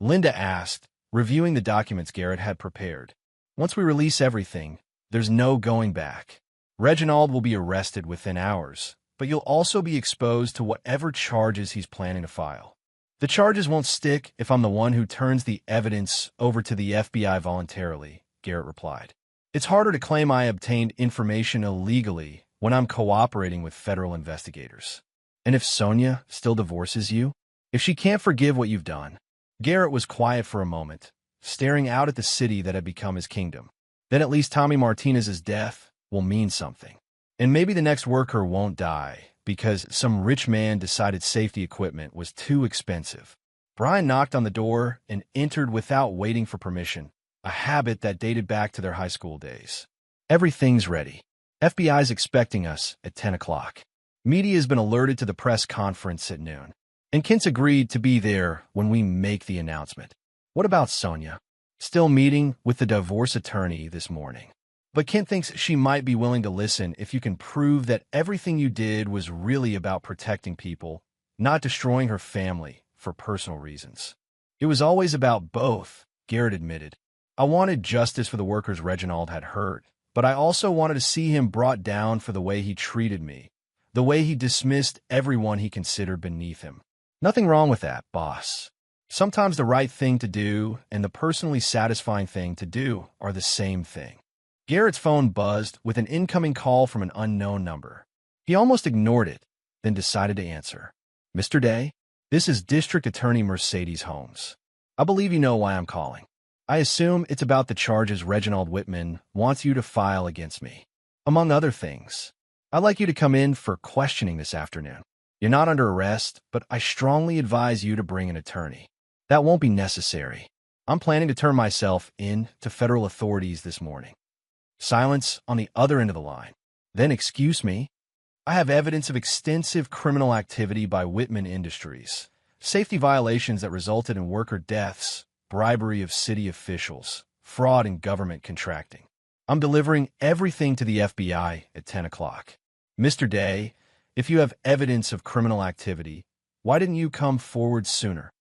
Linda asked, reviewing the documents Garrett had prepared. Once we release everything, there's no going back. Reginald will be arrested within hours, but you'll also be exposed to whatever charges he's planning to file. The charges won't stick if I'm the one who turns the evidence over to the FBI voluntarily, Garrett replied. It's harder to claim I obtained information illegally when I'm cooperating with federal investigators. And if Sonia still divorces you? If she can't forgive what you've done? Garrett was quiet for a moment, staring out at the city that had become his kingdom. Then at least Tommy Martinez's death will mean something. And maybe the next worker won't die because some rich man decided safety equipment was too expensive. Brian knocked on the door and entered without waiting for permission, a habit that dated back to their high school days. Everything's ready. FBI's expecting us at 10 o'clock. Media has been alerted to the press conference at noon, and Kent's agreed to be there when we make the announcement. What about Sonia? Still meeting with the divorce attorney this morning. But Kent thinks she might be willing to listen if you can prove that everything you did was really about protecting people, not destroying her family for personal reasons. It was always about both, Garrett admitted. I wanted justice for the workers Reginald had hurt, but I also wanted to see him brought down for the way he treated me, the way he dismissed everyone he considered beneath him. Nothing wrong with that, boss. Sometimes the right thing to do and the personally satisfying thing to do are the same thing. Garrett's phone buzzed with an incoming call from an unknown number. He almost ignored it, then decided to answer. Mr. Day, this is District Attorney Mercedes Holmes. I believe you know why I'm calling. I assume it's about the charges Reginald Whitman wants you to file against me. Among other things, I'd like you to come in for questioning this afternoon. You're not under arrest, but I strongly advise you to bring an attorney. That won't be necessary. I'm planning to turn myself in to federal authorities this morning. Silence on the other end of the line. Then, excuse me, I have evidence of extensive criminal activity by Whitman Industries, safety violations that resulted in worker deaths, bribery of city officials, fraud in government contracting. I'm delivering everything to the FBI at 10 o'clock. Mr. Day, if you have evidence of criminal activity, why didn't you come forward sooner?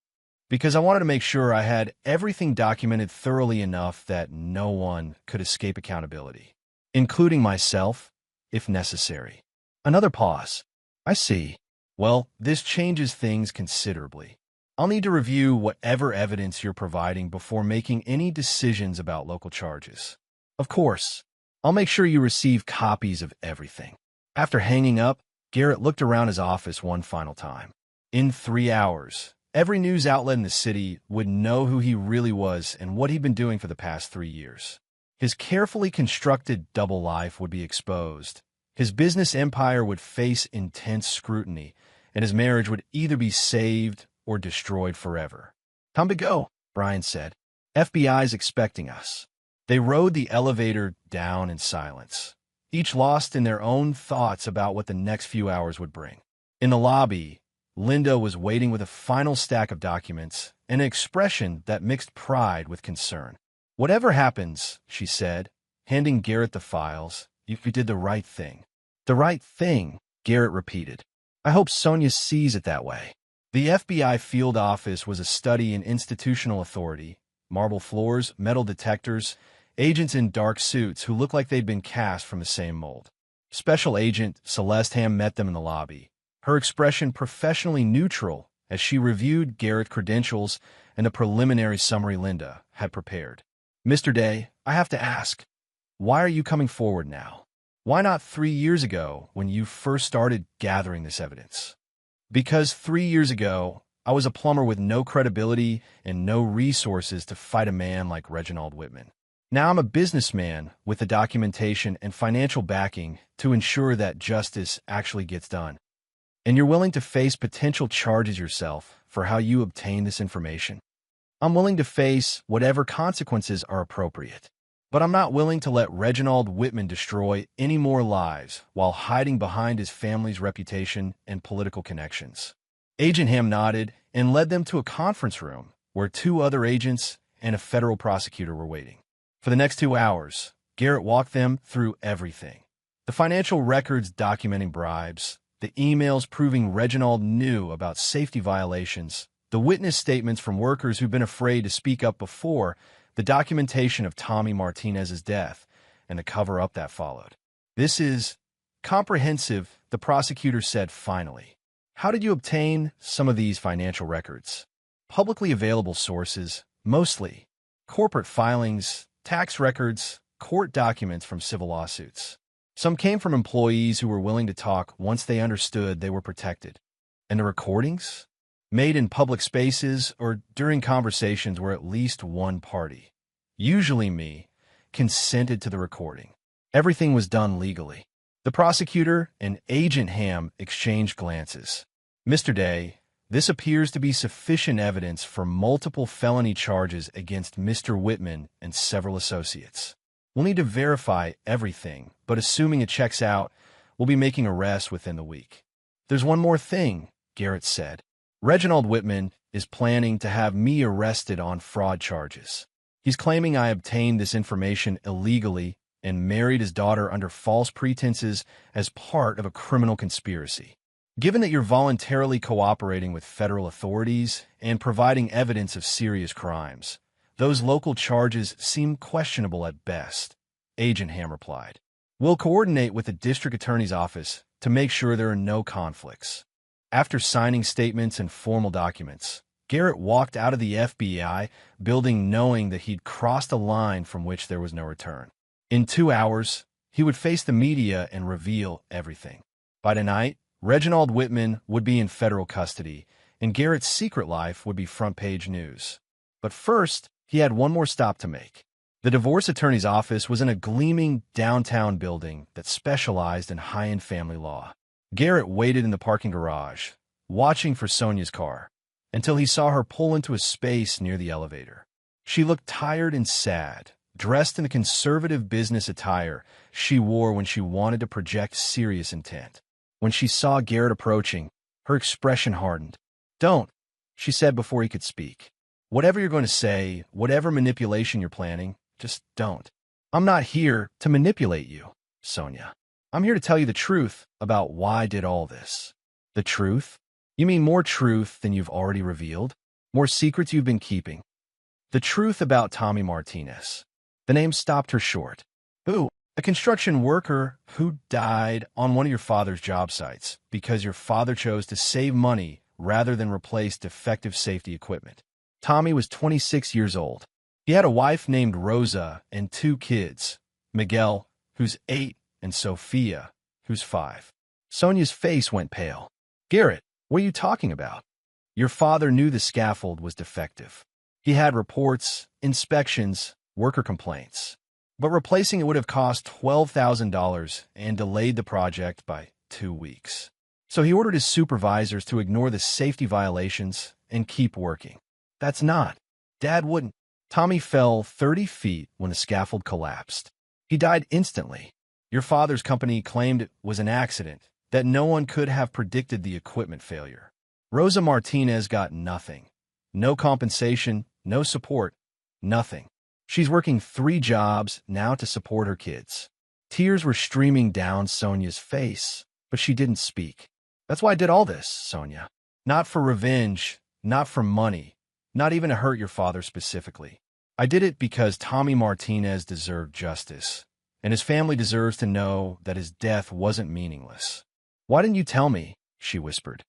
Because I wanted to make sure I had everything documented thoroughly enough that no one could escape accountability, including myself, if necessary. Another pause. I see. Well, this changes things considerably. I'll need to review whatever evidence you're providing before making any decisions about local charges. Of course, I'll make sure you receive copies of everything. After hanging up, Garrett looked around his office one final time. In 3 hours, every news outlet in the city would know who he really was and what he'd been doing for the past 3 years. His carefully constructed double life would be exposed. His business empire would face intense scrutiny, and his marriage would either be saved or destroyed forever. Time to go, Brian said. FBI's expecting us. They rode the elevator down in silence, each lost in their own thoughts about what the next few hours would bring. In the lobby, Linda was waiting with a final stack of documents and an expression that mixed pride with concern. Whatever happens, she said, handing Garrett the files, you did the right thing. The right thing, Garrett repeated. I hope Sonia sees it that way. The FBI field office was a study in institutional authority, marble floors, metal detectors, agents in dark suits who looked like they'd been cast from the same mold. Special Agent Celeste Ham met them in the lobby, her expression professionally neutral as she reviewed Garrett's credentials and the preliminary summary Linda had prepared. Mr. Day, I have to ask, why are you coming forward now? Why not 3 years ago when you first started gathering this evidence? Because 3 years ago, I was a plumber with no credibility and no resources to fight a man like Reginald Whitman. Now I'm a businessman with the documentation and financial backing to ensure that justice actually gets done. And you're willing to face potential charges yourself for how you obtain this information. I'm willing to face whatever consequences are appropriate. But I'm not willing to let Reginald Whitman destroy any more lives while hiding behind his family's reputation and political connections. Agent Ham nodded and led them to a conference room where 2 other agents and a federal prosecutor were waiting. For the next 2 hours, Garrett walked them through everything. The financial records documenting bribes, the emails proving Reginald knew about safety violations, the witness statements from workers who'd been afraid to speak up before, the documentation of Tommy Martinez's death, and the cover-up that followed. This is comprehensive, the prosecutor said finally. How did you obtain some of these financial records? Publicly available sources, mostly. Corporate filings, tax records, court documents from civil lawsuits. Some came from employees who were willing to talk once they understood they were protected. And the recordings? Made in public spaces or during conversations where at least one party, usually me, consented to the recording. Everything was done legally. The prosecutor and Agent Ham exchanged glances. Mr. Day, this appears to be sufficient evidence for multiple felony charges against Mr. Whitman and several associates. We'll need to verify everything, but assuming it checks out, we'll be making arrests within the week. There's one more thing, Garrett said. Reginald Whitman is planning to have me arrested on fraud charges. He's claiming I obtained this information illegally and married his daughter under false pretenses as part of a criminal conspiracy. Given that you're voluntarily cooperating with federal authorities and providing evidence of serious crimes, those local charges seem questionable at best, Agent Ham replied. We'll coordinate with the district attorney's office to make sure there are no conflicts. After signing statements and formal documents, Garrett walked out of the FBI building knowing that he'd crossed a line from which there was no return. In 2 hours, he would face the media and reveal everything. By tonight, Reginald Whitman would be in federal custody, and Garrett's secret life would be front-page news. But first, He had one more stop to make. The divorce attorney's office was in a gleaming downtown building that specialized in high-end family law. Garrett waited in the parking garage, watching for Sonia's car, until he saw her pull into a space near the elevator. She looked tired and sad, dressed in the conservative business attire she wore when she wanted to project serious intent. When she saw Garrett approaching, her expression hardened. "Don't," she said before he could speak. "Whatever you're going to say, whatever manipulation you're planning, just don't." "I'm not here to manipulate you, Sonia. I'm here to tell you the truth about why I did all this." "The truth? You mean more truth than you've already revealed? More secrets you've been keeping?" "The truth about Tommy Martinez." The name stopped her short. "Who?" "A construction worker who died on one of your father's job sites because your father chose to save money rather than replace defective safety equipment. Tommy was 26 years old. He had a wife named Rosa and 2 kids, Miguel, who's 8, and Sophia, who's 5. Sonia's face went pale. "Garrett, what are you talking about?" "Your father knew the scaffold was defective. He had reports, inspections, worker complaints. But replacing it would have cost $12,000 and delayed the project by 2 weeks. So he ordered his supervisors to ignore the safety violations and keep working. That's not. Dad wouldn't." "Tommy fell 30 feet when the scaffold collapsed. He died instantly. Your father's company claimed it was an accident, that no one could have predicted the equipment failure. Rosa Martinez got nothing. No compensation, no support, nothing. She's working 3 jobs now to support her kids." Tears were streaming down Sonia's face, but she didn't speak. "That's why I did all this, Sonia. Not for revenge, not for money, not even to hurt your father specifically. I did it because Tommy Martinez deserved justice, and his family deserves to know that his death wasn't meaningless." "Why didn't you tell me?" she whispered.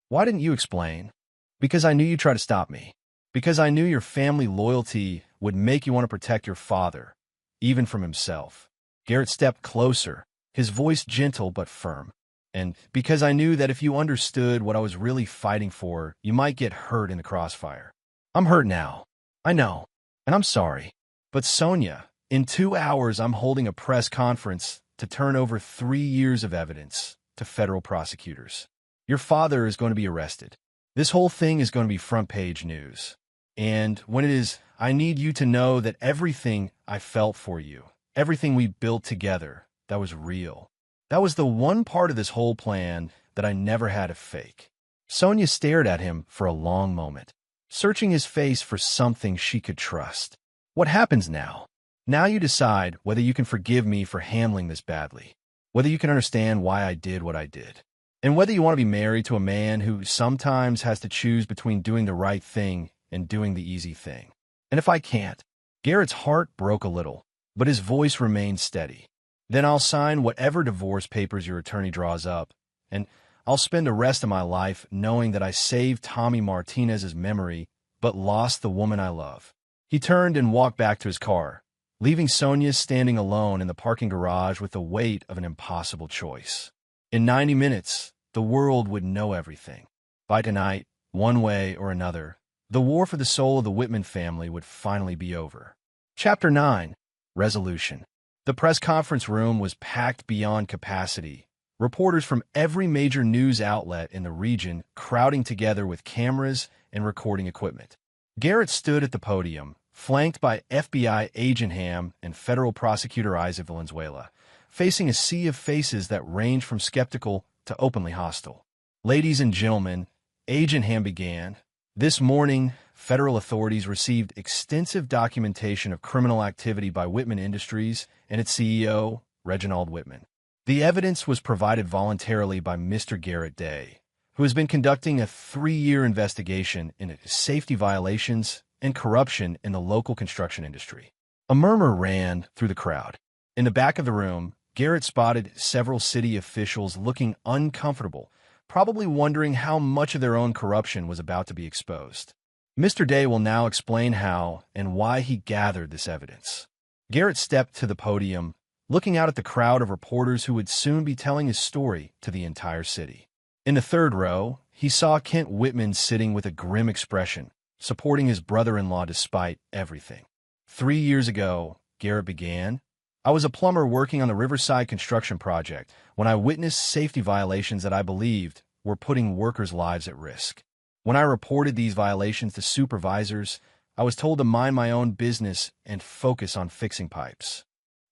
"Why didn't you explain?" "Because I knew you'd try to stop me. Because I knew your family loyalty would make you want to protect your father, even from himself." Garrett stepped closer, his voice gentle but firm. "And because I knew that if you understood what I was really fighting for, you might get hurt in the crossfire. I'm hurt now. I know. And I'm sorry. But Sonia, in 2 hours I'm holding a press conference to turn over 3 years of evidence to federal prosecutors. Your father is going to be arrested. This whole thing is going to be front-page news. And when it is, I need you to know that everything I felt for you, everything we built together, that was real. That was the one part of this whole plan that I never had to fake." Sonia stared at him for a long moment, searching his face for something she could trust. "What happens now? Now you decide whether you can forgive me for handling this badly, whether you can understand why I did what I did, and whether you want to be married to a man who sometimes has to choose between doing the right thing and doing the easy thing. And if I can't?" Garrett's heart broke a little, but his voice remained steady. "Then I'll sign whatever divorce papers your attorney draws up, and I'll spend the rest of my life knowing that I saved Tommy Martinez's memory but lost the woman I love." He turned and walked back to his car, leaving Sonia standing alone in the parking garage with the weight of an impossible choice. In 90 minutes, the world would know everything. By tonight, one way or another, the war for the soul of the Whitman family would finally be over. Chapter 9. Resolution. The press conference room was packed beyond capacity, reporters from every major news outlet in the region crowding together with cameras and recording equipment. Garrett stood at the podium, flanked by FBI Agent Ham and federal prosecutor Isaac Valenzuela, facing a sea of faces that ranged from skeptical to openly hostile. "Ladies and gentlemen," Agent Ham began, "this morning, federal authorities received extensive documentation of criminal activity by Whitman Industries and its CEO, Reginald Whitman. The evidence was provided voluntarily by Mr. Garrett Day, who has been conducting a 3-year investigation into safety violations and corruption in the local construction industry." A murmur ran through the crowd. In the back of the room, Garrett spotted several city officials looking uncomfortable, probably wondering how much of their own corruption was about to be exposed. Mr. Day will now explain how and why he gathered this evidence. Garrett stepped to the podium, looking out at the crowd of reporters who would soon be telling his story to the entire city. In the third row, he saw Kent Whitman sitting with a grim expression, supporting his brother-in-law despite everything. 3 years ago, Garrett began. I was a plumber working on the Riverside construction project when I witnessed safety violations that I believed were putting workers' lives at risk. When I reported these violations to supervisors, I was told to mind my own business and focus on fixing pipes.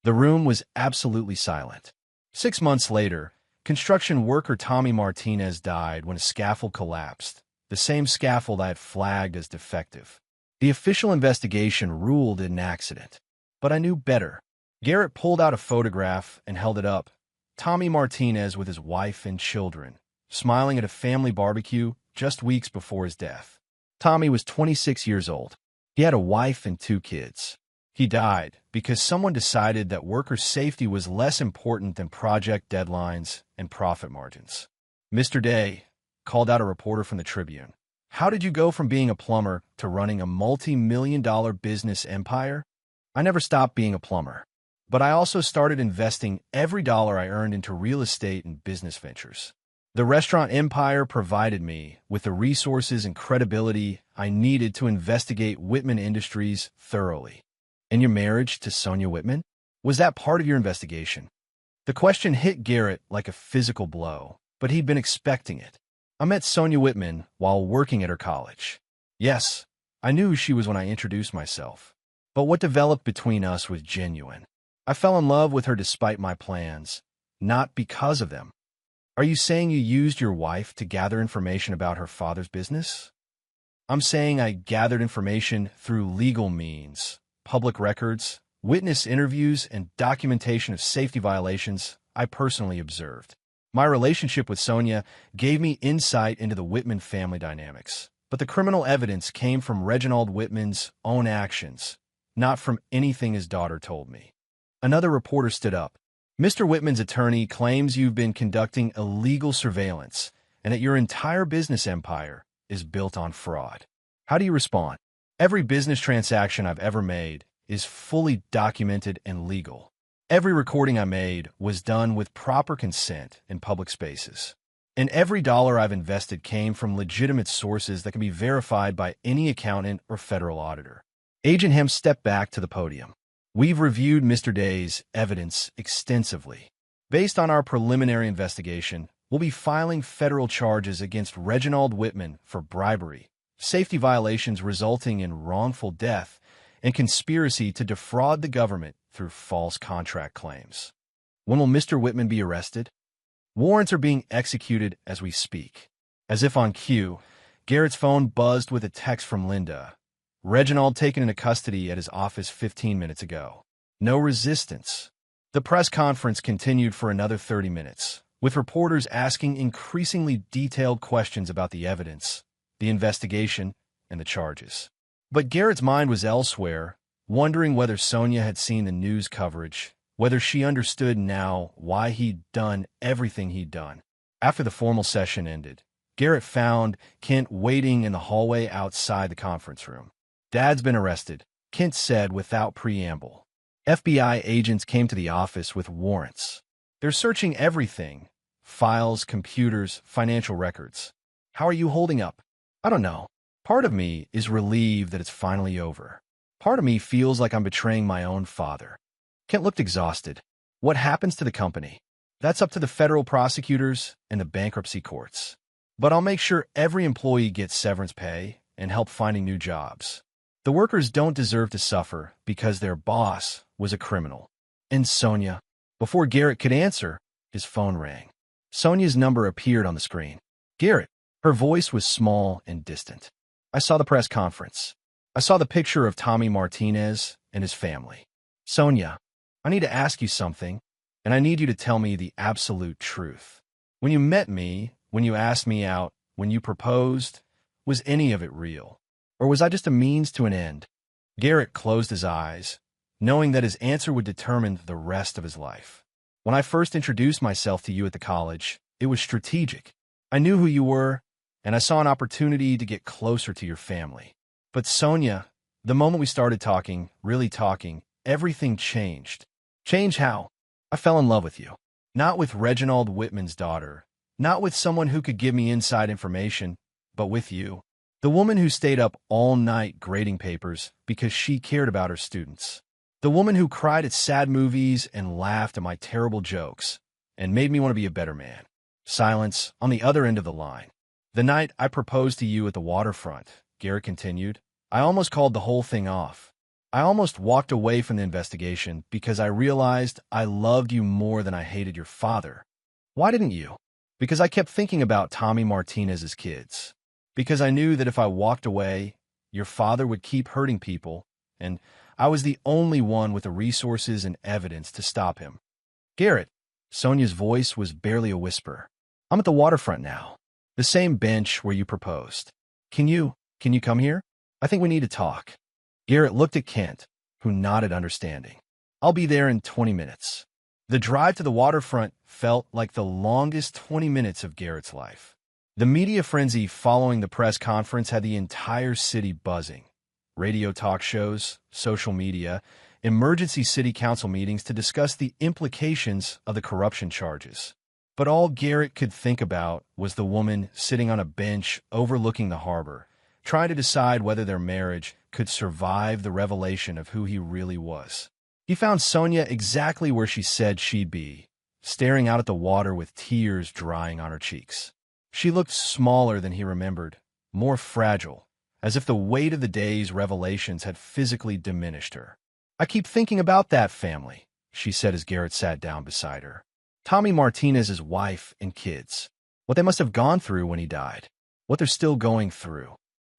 The room was absolutely silent. 6 months later, construction worker Tommy Martinez died when a scaffold collapsed, the same scaffold I had flagged as defective. The official investigation ruled it an accident, but I knew better. Garrett pulled out a photograph and held it up. Tommy Martinez with his wife and children, smiling at a family barbecue just weeks before his death. Tommy was 26 years old. He had a wife and 2 kids. He died because someone decided that worker safety was less important than project deadlines and profit margins. Mr. Day called out a reporter from the Tribune. How did you go from being a plumber to running a multi-million-dollar business empire? I never stopped being a plumber, but I also started investing every dollar I earned into real estate and business ventures. The restaurant empire provided me with the resources and credibility I needed to investigate Whitman Industries thoroughly. And your marriage to Sonia Whitman? Was that part of your investigation? The question hit Garrett like a physical blow, but he'd been expecting it. I met Sonia Whitman while working at her college. Yes, I knew who she was when I introduced myself. But what developed between us was genuine. I fell in love with her despite my plans, not because of them. Are you saying you used your wife to gather information about her father's business? I'm saying I gathered information through legal means, public records, witness interviews, and documentation of safety violations I personally observed. My relationship with Sonia gave me insight into the Whitman family dynamics, but the criminal evidence came from Reginald Whitman's own actions, not from anything his daughter told me. Another reporter stood up. Mr. Whitman's attorney claims you've been conducting illegal surveillance and that your entire business empire is built on fraud. How do you respond? Every business transaction I've ever made is fully documented and legal. Every recording I made was done with proper consent in public spaces. And every dollar I've invested came from legitimate sources that can be verified by any accountant or federal auditor. Agent Hem stepped back to the podium. We've reviewed Mr. Day's evidence extensively. Based on our preliminary investigation, we'll be filing federal charges against Reginald Whitman for bribery, safety violations resulting in wrongful death, and conspiracy to defraud the government through false contract claims. When will Mr. Whitman be arrested? Warrants are being executed as we speak. As if on cue, Garrett's phone buzzed with a text from Linda. Reginald taken into custody at his office 15 minutes ago. No resistance. The press conference continued for another 30 minutes, with reporters asking increasingly detailed questions about the evidence, the investigation, and the charges. But Garrett's mind was elsewhere, wondering whether Sonia had seen the news coverage, whether she understood now why he'd done everything he'd done. After the formal session ended, Garrett found Kent waiting in the hallway outside the conference room. Dad's been arrested, Kent said without preamble. FBI agents came to the office with warrants. They're searching everything: files, computers, financial records. How are you holding up? I don't know. Part of me is relieved that it's finally over. Part of me feels like I'm betraying my own father. Kent looked exhausted. What happens to the company? That's up to the federal prosecutors and the bankruptcy courts. But I'll make sure every employee gets severance pay and help finding new jobs. The workers don't deserve to suffer because their boss was a criminal. And Sonia. Before Garrett could answer, his phone rang. Sonia's number appeared on the screen. Garrett. Her voice was small and distant. I saw the press conference. I saw the picture of Tommy Martinez and his family. Sonia, I need to ask you something, and I need you to tell me the absolute truth. When you met me, when you asked me out, when you proposed, was any of it real? Or was I just a means to an end? Garrett closed his eyes, knowing that his answer would determine the rest of his life. When I first introduced myself to you at the college, it was strategic. I knew who you were, and I saw an opportunity to get closer to your family. But Sonia, the moment we started talking, really talking, everything changed. Change how? I fell in love with you. Not with Reginald Whitman's daughter, not with someone who could give me inside information, but with you. The woman who stayed up all night grading papers because she cared about her students. The woman who cried at sad movies and laughed at my terrible jokes and made me want to be a better man. Silence on the other end of the line. The night I proposed to you at the waterfront, Garrett continued, I almost called the whole thing off. I almost walked away from the investigation because I realized I loved you more than I hated your father. Why didn't you? Because I kept thinking about Tommy Martinez's kids. Because I knew that if I walked away, your father would keep hurting people, and I was the only one with the resources and evidence to stop him. Garrett, Sonia's voice was barely a whisper. I'm at the waterfront now, the same bench where you proposed. Can you come here? I think we need to talk. Garrett looked at Kent, who nodded understanding. I'll be there in 20 minutes. The drive to the waterfront felt like the longest 20 minutes of Garrett's life. The media frenzy following the press conference had the entire city buzzing. Radio talk shows, social media, emergency city council meetings to discuss the implications of the corruption charges. But all Garrett could think about was the woman sitting on a bench overlooking the harbor, trying to decide whether their marriage could survive the revelation of who he really was. He found Sonia exactly where she said she'd be, staring out at the water with tears drying on her cheeks. She looked smaller than he remembered, more fragile, as if the weight of the day's revelations had physically diminished her. I keep thinking about that family, she said as Garrett sat down beside her. Tommy Martinez's wife and kids. What they must have gone through when he died. What they're still going through.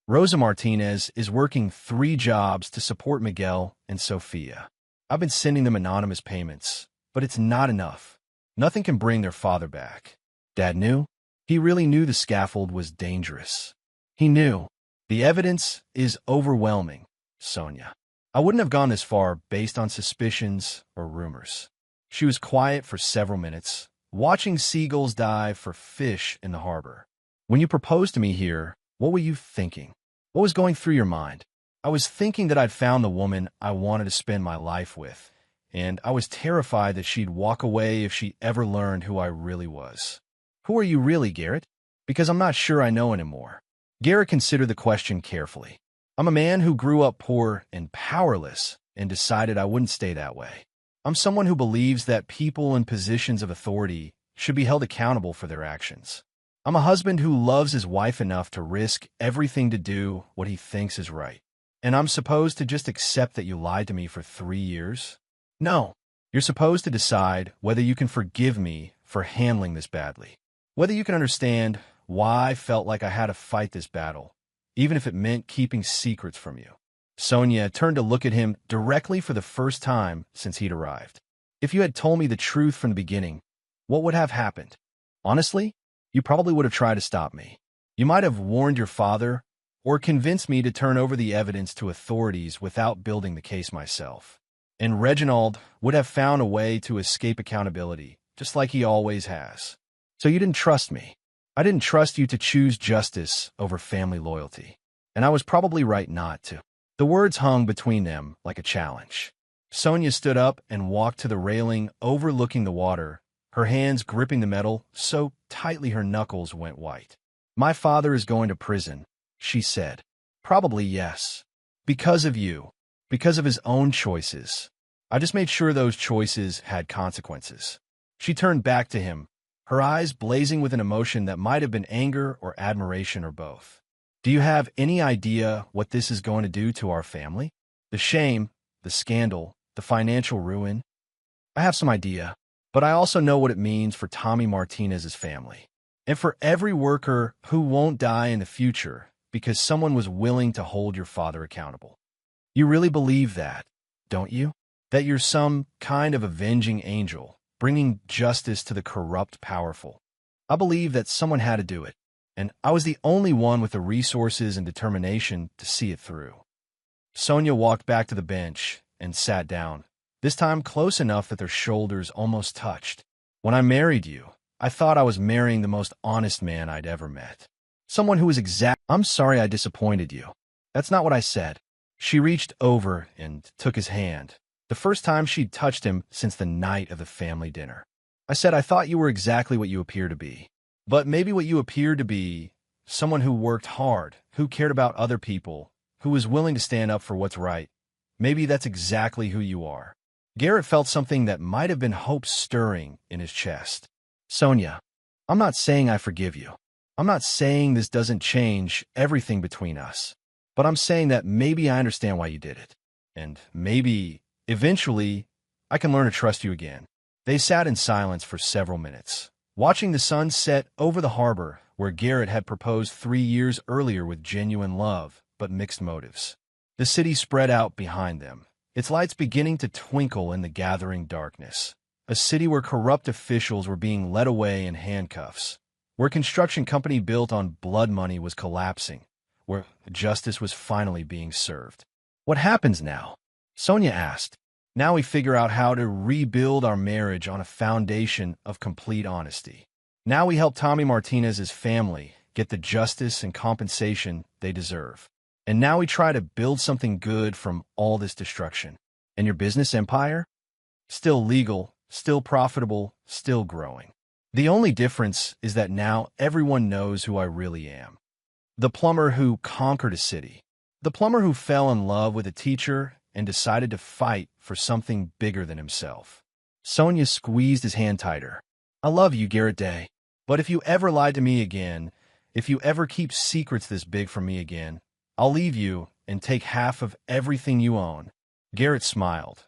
Rosa Martinez is working 3 jobs to support Miguel and Sophia. I've been sending them anonymous payments, but it's not enough. Nothing can bring their father back. Dad knew. He really knew the scaffold was dangerous. He knew. The evidence is overwhelming, Sonia. I wouldn't have gone this far based on suspicions or rumors. She was quiet for several minutes, watching seagulls dive for fish in the harbor. When you proposed to me here, what were you thinking? What was going through your mind? I was thinking that I'd found the woman I wanted to spend my life with, and I was terrified that she'd walk away if she ever learned who I really was. Who are you really, Garrett? Because I'm not sure I know anymore. Garrett considered the question carefully. I'm a man who grew up poor and powerless and decided I wouldn't stay that way. I'm someone who believes that people in positions of authority should be held accountable for their actions. I'm a husband who loves his wife enough to risk everything to do what he thinks is right. And I'm supposed to just accept that you lied to me for 3 years? No. You're supposed to decide whether you can forgive me for handling this badly. Whether you can understand why I felt like I had to fight this battle, even if it meant keeping secrets from you. Sonia turned to look at him directly for the first time since he'd arrived. If you had told me the truth from the beginning, what would have happened? Honestly, you probably would have tried to stop me. You might have warned your father or convinced me to turn over the evidence to authorities without building the case myself. And Reginald would have found a way to escape accountability, just like he always has. So you didn't trust me. I didn't trust you to choose justice over family loyalty. And I was probably right not to. The words hung between them like a challenge. Sonia stood up and walked to the railing overlooking the water, her hands gripping the metal so tightly her knuckles went white. My father is going to prison, she said. Probably yes. Because of you. Because of his own choices. I just made sure those choices had consequences. She turned back to him, her eyes blazing with an emotion that might have been anger or admiration or both. Do you have any idea what this is going to do to our family? The shame, the scandal, the financial ruin? I have some idea, but I also know what it means for Tommy Martinez's family, and for every worker who won't die in the future because someone was willing to hold your father accountable. You really believe that, don't you? That you're some kind of avenging angel, bringing justice to the corrupt powerful. I believe that someone had to do it, and I was the only one with the resources and determination to see it through. Sonia walked back to the bench and sat down, this time close enough that their shoulders almost touched. When I married you, I thought I was marrying the most honest man I'd ever met. Someone who was I'm sorry I disappointed you. That's not what I said. She reached over and took his hand, the first time she'd touched him since the night of the family dinner. I said I thought you were exactly what you appear to be. But maybe what you appear to be, someone who worked hard, who cared about other people, who was willing to stand up for what's right. Maybe that's exactly who you are. Garrett felt something that might have been hope stirring in his chest. Sonia, I'm not saying I forgive you. I'm not saying this doesn't change everything between us. But I'm saying that maybe I understand why you did it. And maybe, eventually, I can learn to trust you again. They sat in silence for several minutes, watching the sun set over the harbor where Garrett had proposed 3 years earlier with genuine love, but mixed motives. The city spread out behind them, its lights beginning to twinkle in the gathering darkness. A city where corrupt officials were being led away in handcuffs, where a construction company built on blood money was collapsing, where justice was finally being served. What happens now? Sonia asked. Now we figure out how to rebuild our marriage on a foundation of complete honesty. Now we help Tommy Martinez's family get the justice and compensation they deserve. And now we try to build something good from all this destruction. And your business empire? Still legal, still profitable, still growing. The only difference is that now everyone knows who I really am. The plumber who conquered a city. The plumber who fell in love with a teacher and decided to fight for something bigger than himself. Sonia squeezed his hand tighter. I love you, Garrett Day. But if you ever lie to me again, if you ever keep secrets this big from me again, I'll leave you and take half of everything you own. Garrett smiled.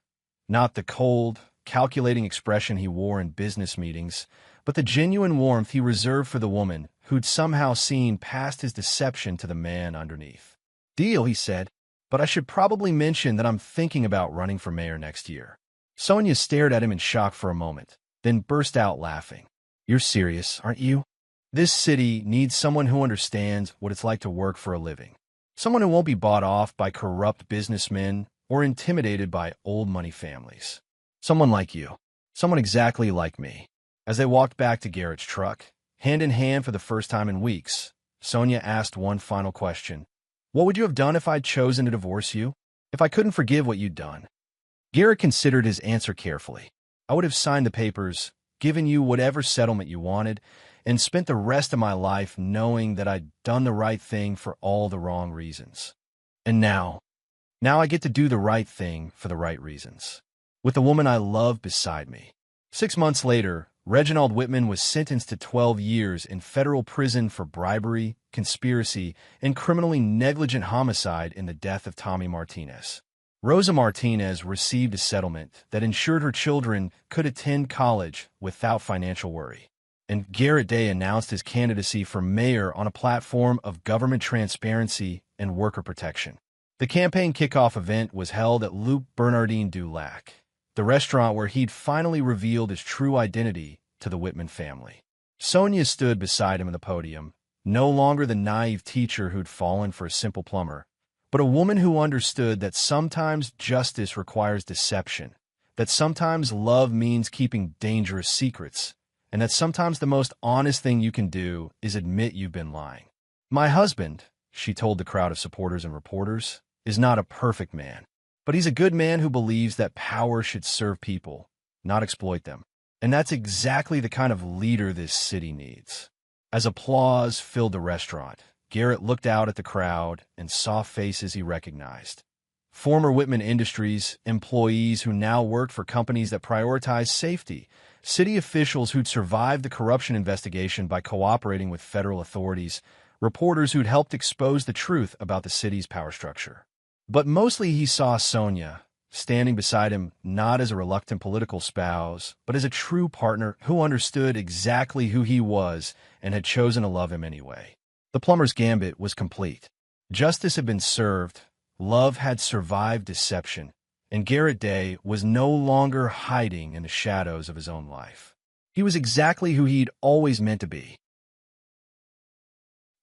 Not the cold, calculating expression he wore in business meetings, but the genuine warmth he reserved for the woman who'd somehow seen past his deception to the man underneath. Deal, he said, but I should probably mention that I'm thinking about running for mayor next year. Sonia stared at him in shock for a moment, then burst out laughing. You're serious, aren't you? This city needs someone who understands what it's like to work for a living. Someone who won't be bought off by corrupt businessmen or intimidated by old money families. Someone like you. Someone exactly like me. As they walked back to Garrett's truck, hand in hand for the first time in weeks, Sonia asked one final question. What would you have done if I'd chosen to divorce you? If I couldn't forgive what you'd done? Garrett considered his answer carefully. I would have signed the papers, given you whatever settlement you wanted, and spent the rest of my life knowing that I'd done the right thing for all the wrong reasons. And now I get to do the right thing for the right reasons, with the woman I love beside me. 6 months later, Reginald Whitman was sentenced to 12 years in federal prison for bribery, conspiracy, and criminally negligent homicide in the death of Tommy Martinez. Rosa Martinez received a settlement that ensured her children could attend college without financial worry. And Garrett Day announced his candidacy for mayor on a platform of government transparency and worker protection. The campaign kickoff event was held at Luke Bernardine du Lac, the restaurant where he'd finally revealed his true identity to the Whitman family. Sonia stood beside him on the podium, no longer the naive teacher who'd fallen for a simple plumber, but a woman who understood that sometimes justice requires deception, that sometimes love means keeping dangerous secrets, and that sometimes the most honest thing you can do is admit you've been lying. My husband, she told the crowd of supporters and reporters, is not a perfect man, but he's a good man who believes that power should serve people, not exploit them. And that's exactly the kind of leader this city needs. As applause filled the restaurant, Garrett looked out at the crowd and saw faces he recognized. Former Whitman Industries employees who now worked for companies that prioritize safety, city officials who'd survived the corruption investigation by cooperating with federal authorities, reporters who'd helped expose the truth about the city's power structure. But mostly he saw Sonia, standing beside him not as a reluctant political spouse, but as a true partner who understood exactly who he was and had chosen to love him anyway. The plumber's gambit was complete. Justice had been served, love had survived deception, and Garrett Day was no longer hiding in the shadows of his own life. He was exactly who he'd always meant to be.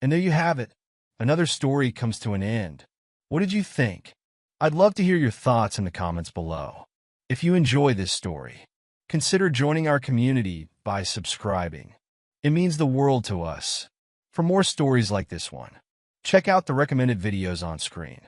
And there you have it. Another story comes to an end. What did you think? I'd love to hear your thoughts in the comments below. If you enjoy this story, consider joining our community by subscribing. It means the world to us. For more stories like this one, check out the recommended videos on screen.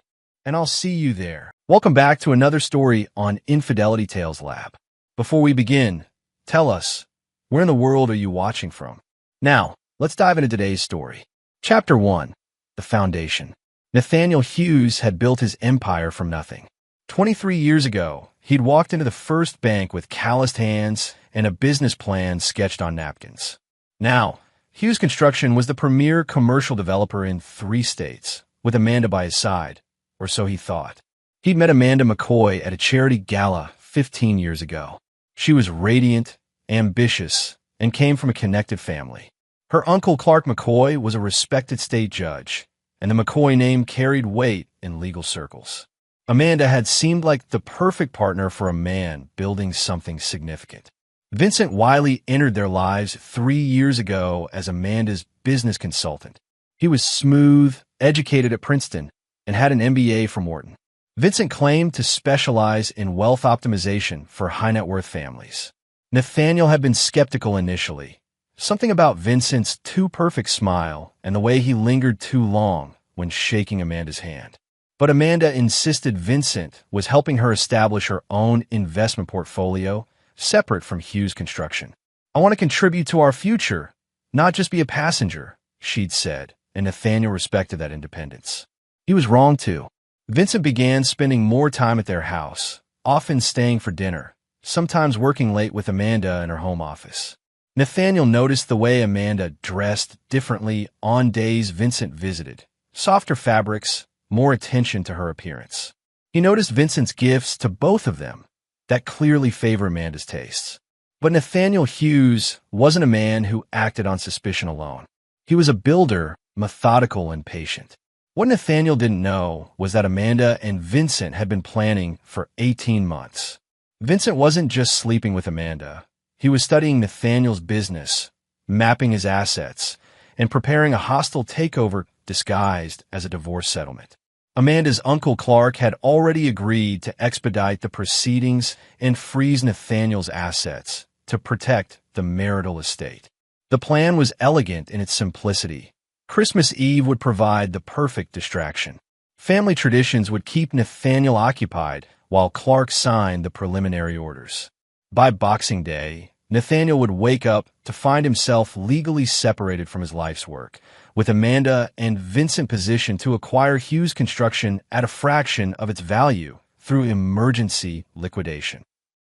And I'll see you there. Welcome back to another story on Infidelity Tales Lab. Before we begin, tell us, where in the world are you watching from? Now, let's dive into today's story. Chapter 1. the foundation. Nathaniel Hughes had built his empire from nothing. 23 years ago, he'd walked into the first bank with calloused hands and a business plan sketched on napkins. Now, Hughes Construction was the premier commercial developer in 3 states, with Amanda by his side, or so he thought. He'd met Amanda McCoy at a charity gala 15 years ago. She was radiant, ambitious, and came from a connected family. Her uncle Clark McCoy was a respected state judge, and the McCoy name carried weight in legal circles. Amanda had seemed like the perfect partner for a man building something significant. Vincent Wiley entered their lives 3 years ago as Amanda's business consultant. He was smooth, educated at Princeton, and had an MBA from Wharton. Vincent claimed to specialize in wealth optimization for high-net-worth families. Nathaniel had been skeptical initially. Something about Vincent's too-perfect smile and the way he lingered too long when shaking Amanda's hand. But Amanda insisted Vincent was helping her establish her own investment portfolio, separate from Hughes Construction. "I want to contribute to our future, not just be a passenger," she'd said, and Nathaniel respected that independence. He was wrong, too. Vincent began spending more time at their house, often staying for dinner, sometimes working late with Amanda in her home office. Nathaniel noticed the way Amanda dressed differently on days Vincent visited. Softer fabrics, more attention to her appearance. He noticed Vincent's gifts to both of them that clearly favor Amanda's tastes. But Nathaniel Hughes wasn't a man who acted on suspicion alone. He was a builder, methodical and patient. What Nathaniel didn't know was that Amanda and Vincent had been planning for 18 months. Vincent wasn't just sleeping with Amanda. He was studying Nathaniel's business, mapping his assets, and preparing a hostile takeover disguised as a divorce settlement. Amanda's uncle Clark had already agreed to expedite the proceedings and freeze Nathaniel's assets to protect the marital estate. The plan was elegant in its simplicity. Christmas Eve would provide the perfect distraction. Family traditions would keep Nathaniel occupied while Clark signed the preliminary orders. By Boxing Day, Nathaniel would wake up to find himself legally separated from his life's work, with Amanda and Vincent positioned to acquire Hughes Construction at a fraction of its value through emergency liquidation.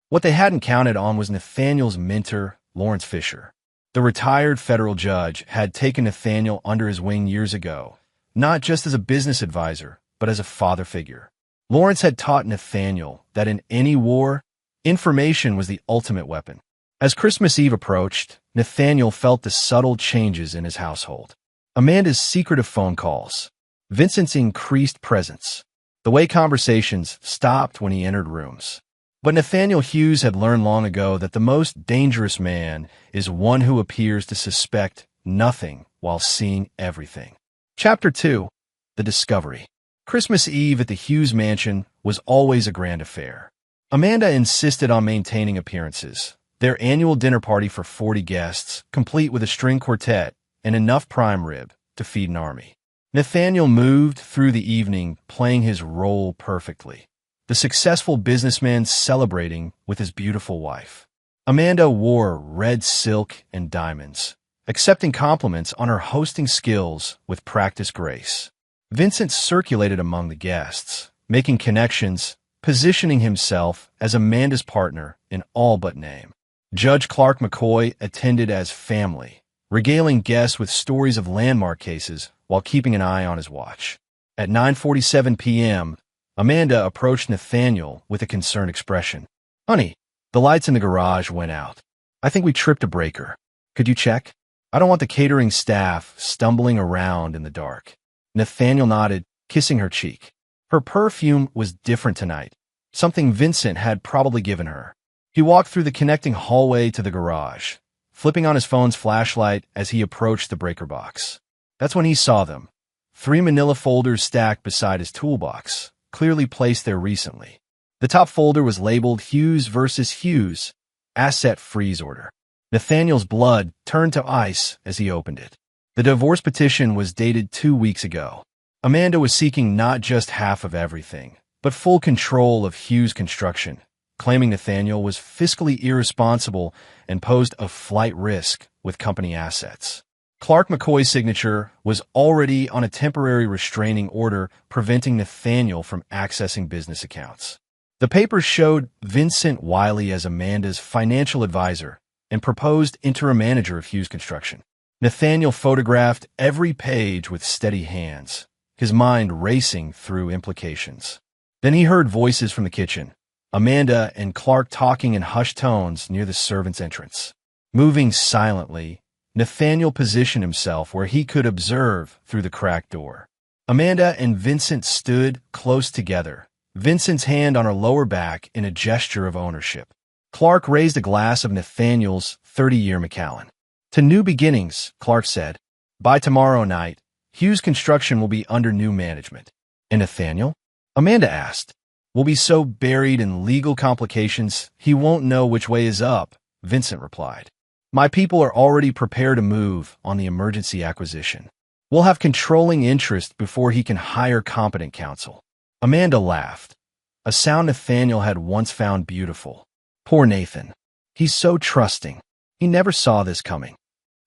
What they hadn't counted on was Nathaniel's mentor, Lawrence Fisher. The retired federal judge had taken Nathaniel under his wing years ago, not just as a business advisor, but as a father figure. Lawrence had taught Nathaniel that in any war, information was the ultimate weapon. As Christmas Eve approached, Nathaniel felt the subtle changes in his household. Amanda's secretive phone calls, Vincent's increased presence, the way conversations stopped when he entered rooms. But Nathaniel Hughes had learned long ago that the most dangerous man is one who appears to suspect nothing while seeing everything. Chapter 2. The Discovery. Christmas Eve at the Hughes mansion was always a grand affair. Amanda insisted on maintaining appearances. Their annual dinner party for 40 guests, complete with a string quartet and enough prime rib to feed an army. Nathaniel moved through the evening playing his role perfectly. The successful businessman celebrating with his beautiful wife. Amanda wore red silk and diamonds, accepting compliments on her hosting skills with practiced grace. Vincent circulated among the guests, making connections, positioning himself as Amanda's partner in all but name. Judge Clark McCoy attended as family, regaling guests with stories of landmark cases while keeping an eye on his watch. At 9:47 p.m., Amanda approached Nathaniel with a concerned expression. "Honey, the lights in the garage went out. I think we tripped a breaker. Could you check? I don't want the catering staff stumbling around in the dark." Nathaniel nodded, kissing her cheek. Her perfume was different tonight, something Vincent had probably given her. He walked through the connecting hallway to the garage, flipping on his phone's flashlight as he approached the breaker box. That's when he saw them. 3 manila folders stacked beside his toolbox, clearly placed there recently. The top folder was labeled Hughes versus Hughes, Asset Freeze Order. Nathaniel's blood turned to ice as he opened it. The divorce petition was dated 2 weeks ago. Amanda was seeking not just half of everything, but full control of Hughes Construction, claiming Nathaniel was fiscally irresponsible and posed a flight risk with company assets. Clark McCoy's signature was already on a temporary restraining order preventing Nathaniel from accessing business accounts. The papers showed Vincent Wiley as Amanda's financial advisor and proposed interim manager of Hughes Construction. Nathaniel photographed every page with steady hands, his mind racing through implications. Then he heard voices from the kitchen, Amanda and Clark talking in hushed tones near the servants' entrance. Moving silently, Nathaniel positioned himself where he could observe through the cracked door. Amanda and Vincent stood close together, Vincent's hand on her lower back in a gesture of ownership. Clark raised a glass of Nathaniel's 30-year Macallan. "To new beginnings," Clark said. "By tomorrow night, Hughes Construction will be under new management." "And Nathaniel?" Amanda asked. "Will be so buried in legal complications he won't know which way is up," Vincent replied. "My people are already prepared to move on the emergency acquisition. We'll have controlling interest before he can hire competent counsel." Amanda laughed, a sound Nathaniel had once found beautiful. "Poor Nathan. He's so trusting. He never saw this coming."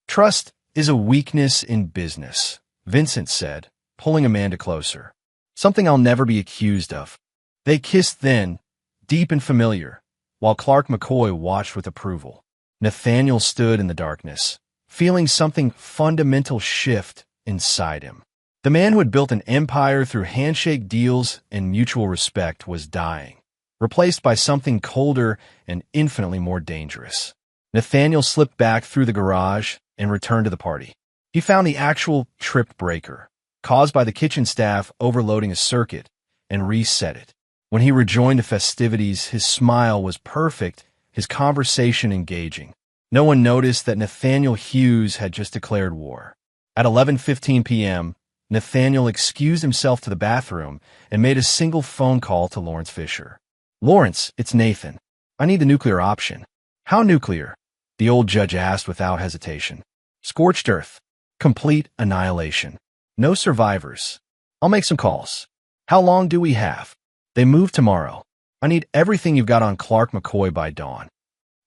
"Trust is a weakness in business," Vincent said, pulling Amanda closer. "Something I'll never be accused of." They kissed then, deep and familiar, while Clark McCoy watched with approval. Nathaniel stood in the darkness, feeling something fundamental shift inside him. The man who had built an empire through handshake deals and mutual respect was dying, replaced by something colder and infinitely more dangerous. Nathaniel slipped back through the garage and returned to the party. He found the actual trip breaker, caused by the kitchen staff overloading a circuit, and reset it. When he rejoined the festivities, his smile was perfect, his conversation engaging. No one noticed that Nathaniel Hughes had just declared war. At 11:15 p.m., Nathaniel excused himself to the bathroom and made a single phone call to Lawrence Fisher. "Lawrence, it's Nathan. I need the nuclear option." "How nuclear?" the old judge asked without hesitation. "Scorched earth. Complete annihilation. No survivors. I'll make some calls." "How long do we have?" "They move tomorrow. I need everything you've got on Clark McCoy by dawn."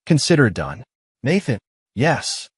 "Consider it done." "Nathan, yes.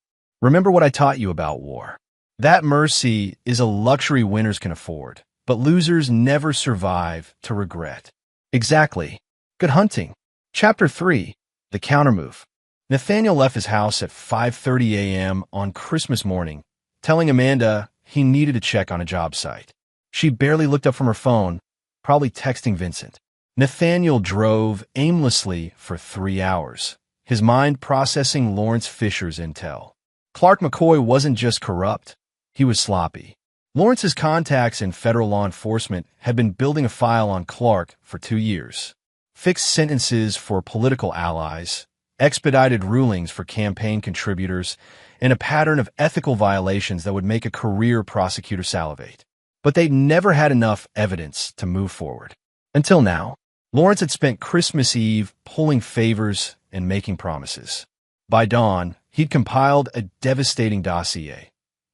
Remember what I taught you about war. That mercy is a luxury winners can afford, but losers never survive to regret." "Exactly. Good hunting." Chapter 3. The Countermove. Nathaniel left his house at 5:30 a.m. on Christmas morning, telling Amanda he needed to check on a job site. She barely looked up from her phone, probably texting Vincent. Nathaniel drove aimlessly for 3 hours, his mind processing Lawrence Fisher's intel. Clark McCoy wasn't just corrupt, he was sloppy. Lawrence's contacts in federal law enforcement had been building a file on Clark for 2 years. Fixed sentences for political allies, expedited rulings for campaign contributors, and a pattern of ethical violations that would make a career prosecutor salivate. But they'd never had enough evidence to move forward. Until now, Lawrence had spent Christmas Eve pulling favors and making promises. By dawn, he'd compiled a devastating dossier.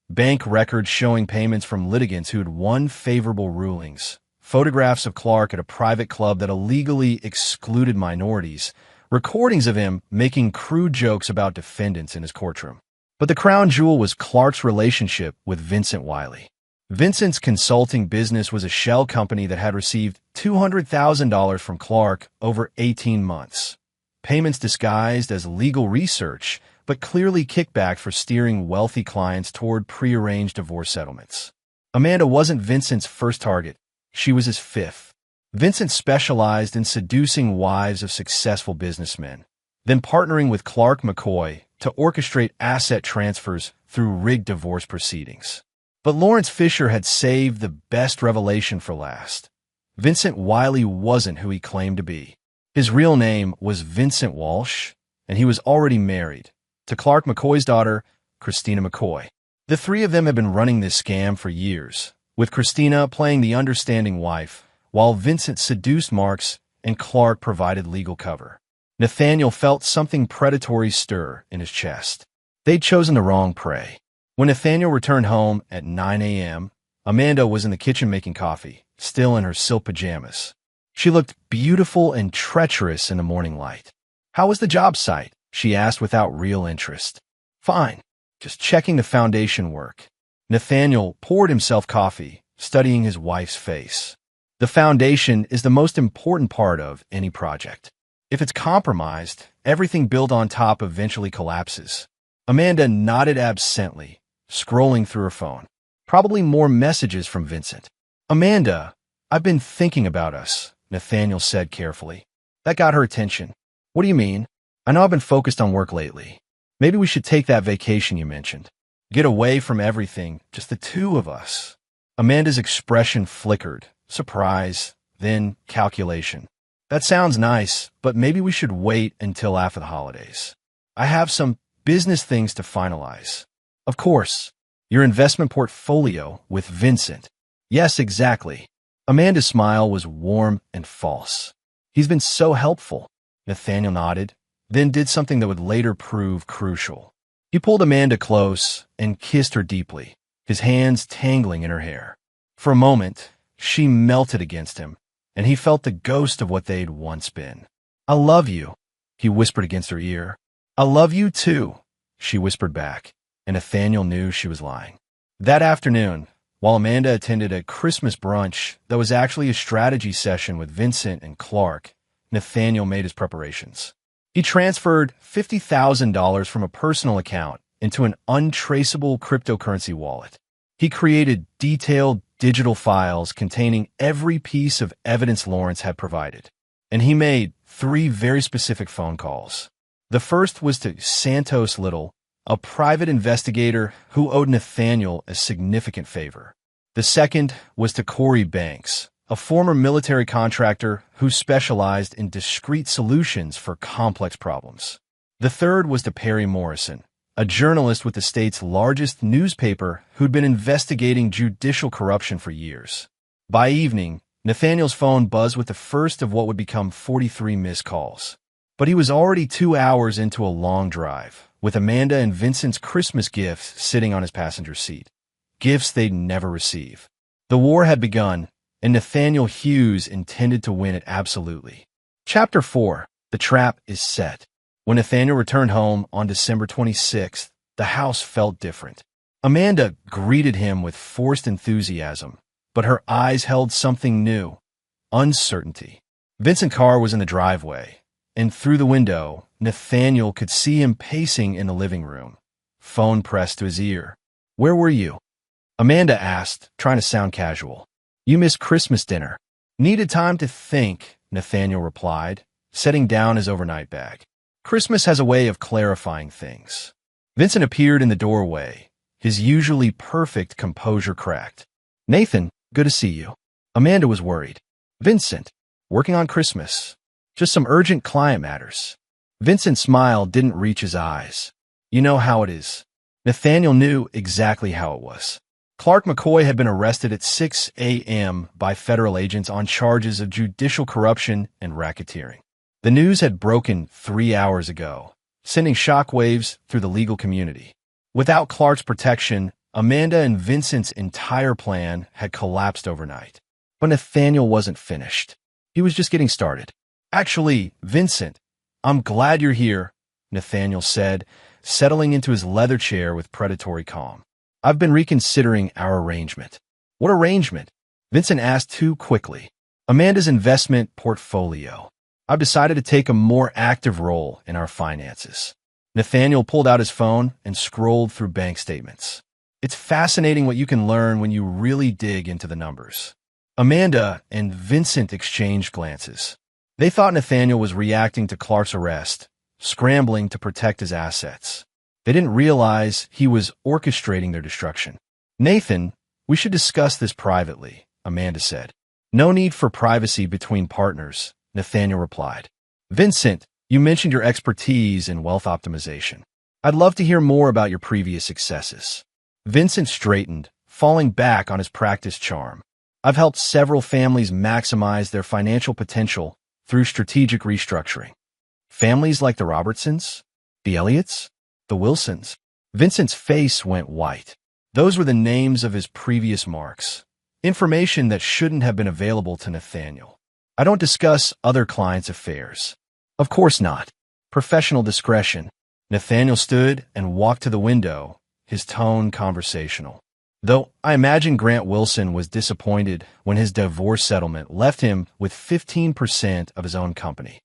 Bank records showing payments from litigants who had won favorable rulings, photographs of Clark at a private club that illegally excluded minorities, recordings of him making crude jokes about defendants in his courtroom. But the crown jewel was Clark's relationship with Vincent Wiley. Vincent's consulting business was a shell company that had received $200,000 from Clark over 18 months. Payments disguised as legal research, but clearly kickback for steering wealthy clients toward prearranged divorce settlements. Amanda wasn't Vincent's first target. She was his fifth. Vincent specialized in seducing wives of successful businessmen, then partnering with Clark McCoy to orchestrate asset transfers through rigged divorce proceedings. But Lawrence Fisher had saved the best revelation for last. Vincent Wiley wasn't who he claimed to be. His real name was Vincent Walsh, and he was already married to Clark McCoy's daughter, Christina McCoy. The three of them had been running this scam for years, with Christina playing the understanding wife, while Vincent seduced Marks and Clark provided legal cover. Nathaniel felt something predatory stir in his chest. They'd chosen the wrong prey. When Nathaniel returned home at 9 a.m., Amanda was in the kitchen making coffee, still in her silk pajamas. She looked beautiful and treacherous in the morning light. "How was the job site?" she asked without real interest. "Fine. just checking the foundation work. Nathaniel poured himself coffee, studying his wife's face. The foundation is the most important part of any project. If it's compromised, everything built on top eventually collapses. Amanda nodded absently, scrolling through her phone. Probably more messages from Vincent. Amanda, I've been thinking about us, Nathaniel said carefully. That got her attention. What do you mean? I know I've been focused on work lately. Maybe we should take that vacation you mentioned. Get away from everything, just the two of us. Amanda's expression flickered, surprise, then calculation. That sounds nice, but maybe we should wait until after the holidays. I have some business things to finalize. Of course, your investment portfolio with Vincent. Yes, exactly. Amanda's smile was warm and false. He's been so helpful. Nathaniel nodded, then did something that would later prove crucial. He pulled Amanda close and kissed her deeply, his hands tangling in her hair. For a moment, she melted against him, and he felt the ghost of what they'd once been. I love you, he whispered against her ear. I love you too, she whispered back, and Nathaniel knew she was lying. That afternoon, while Amanda attended a Christmas brunch that was actually a strategy session with Vincent and Clark, Nathaniel made his preparations. He transferred $50,000 from a personal account into an untraceable cryptocurrency wallet. He created detailed digital files containing every piece of evidence Lawrence had provided. And he made 3 very specific phone calls. The first was to Santos Little, a private investigator who owed Nathaniel a significant favor. The second was to Corey Banks, a former military contractor who specialized in discrete solutions for complex problems. The third was to Perry Morrison, a journalist with the state's largest newspaper who'd been investigating judicial corruption for years. By evening, Nathaniel's phone buzzed with the first of what would become 43 missed calls. But he was already 2 hours into a long drive, with Amanda and Vincent's Christmas gifts sitting on his passenger seat. Gifts they'd never receive. The war had begun, and Nathaniel Hughes intended to win it absolutely. Chapter 4. The Trap is Set. When Nathaniel returned home on December 26th, the house felt different. Amanda greeted him with forced enthusiasm, but her eyes held something new: uncertainty. Vincent Carr was in the driveway, and through the window, Nathaniel could see him pacing in the living room, phone pressed to his ear. Where were you? Amanda asked, trying to sound casual. You missed Christmas dinner. Needed time to think, Nathaniel replied, setting down his overnight bag. Christmas has a way of clarifying things. Vincent appeared in the doorway, his usually perfect composure cracked. Nathan, good to see you. Amanda was worried. Vincent, working on Christmas. Just some urgent client matters. Vincent's smile didn't reach his eyes. You know how it is. Nathaniel knew exactly how it was. Clark McCoy had been arrested at 6 a.m. by federal agents on charges of judicial corruption and racketeering. The news had broken 3 hours ago, sending shockwaves through the legal community. Without Clark's protection, Amanda and Vincent's entire plan had collapsed overnight. But Nathaniel wasn't finished. He was just getting started. Actually, Vincent, I'm glad you're here, Nathaniel said, settling into his leather chair with predatory calm. I've been reconsidering our arrangement. What arrangement? Vincent asked too quickly. Amanda's investment portfolio. I've decided to take a more active role in our finances. Nathaniel pulled out his phone and scrolled through bank statements. It's fascinating what you can learn when you really dig into the numbers. Amanda and Vincent exchanged glances. They thought Nathaniel was reacting to Clark's arrest, scrambling to protect his assets. They didn't realize he was orchestrating their destruction. Nathan, we should discuss this privately, Amanda said. No need for privacy between partners, Nathaniel replied. Vincent, you mentioned your expertise in wealth optimization. I'd love to hear more about your previous successes. Vincent straightened, falling back on his practiced charm. I've helped several families maximize their financial potential through strategic restructuring. Families like the Robertsons, the Elliots, the Wilsons. Vincent's face went white. Those were the names of his previous marks, information that shouldn't have been available to Nathaniel. I don't discuss other clients' affairs. Of course not. Professional discretion. Nathaniel stood and walked to the window, his tone conversational. Though I imagine Grant Wilson was disappointed when his divorce settlement left him with 15% of his own company.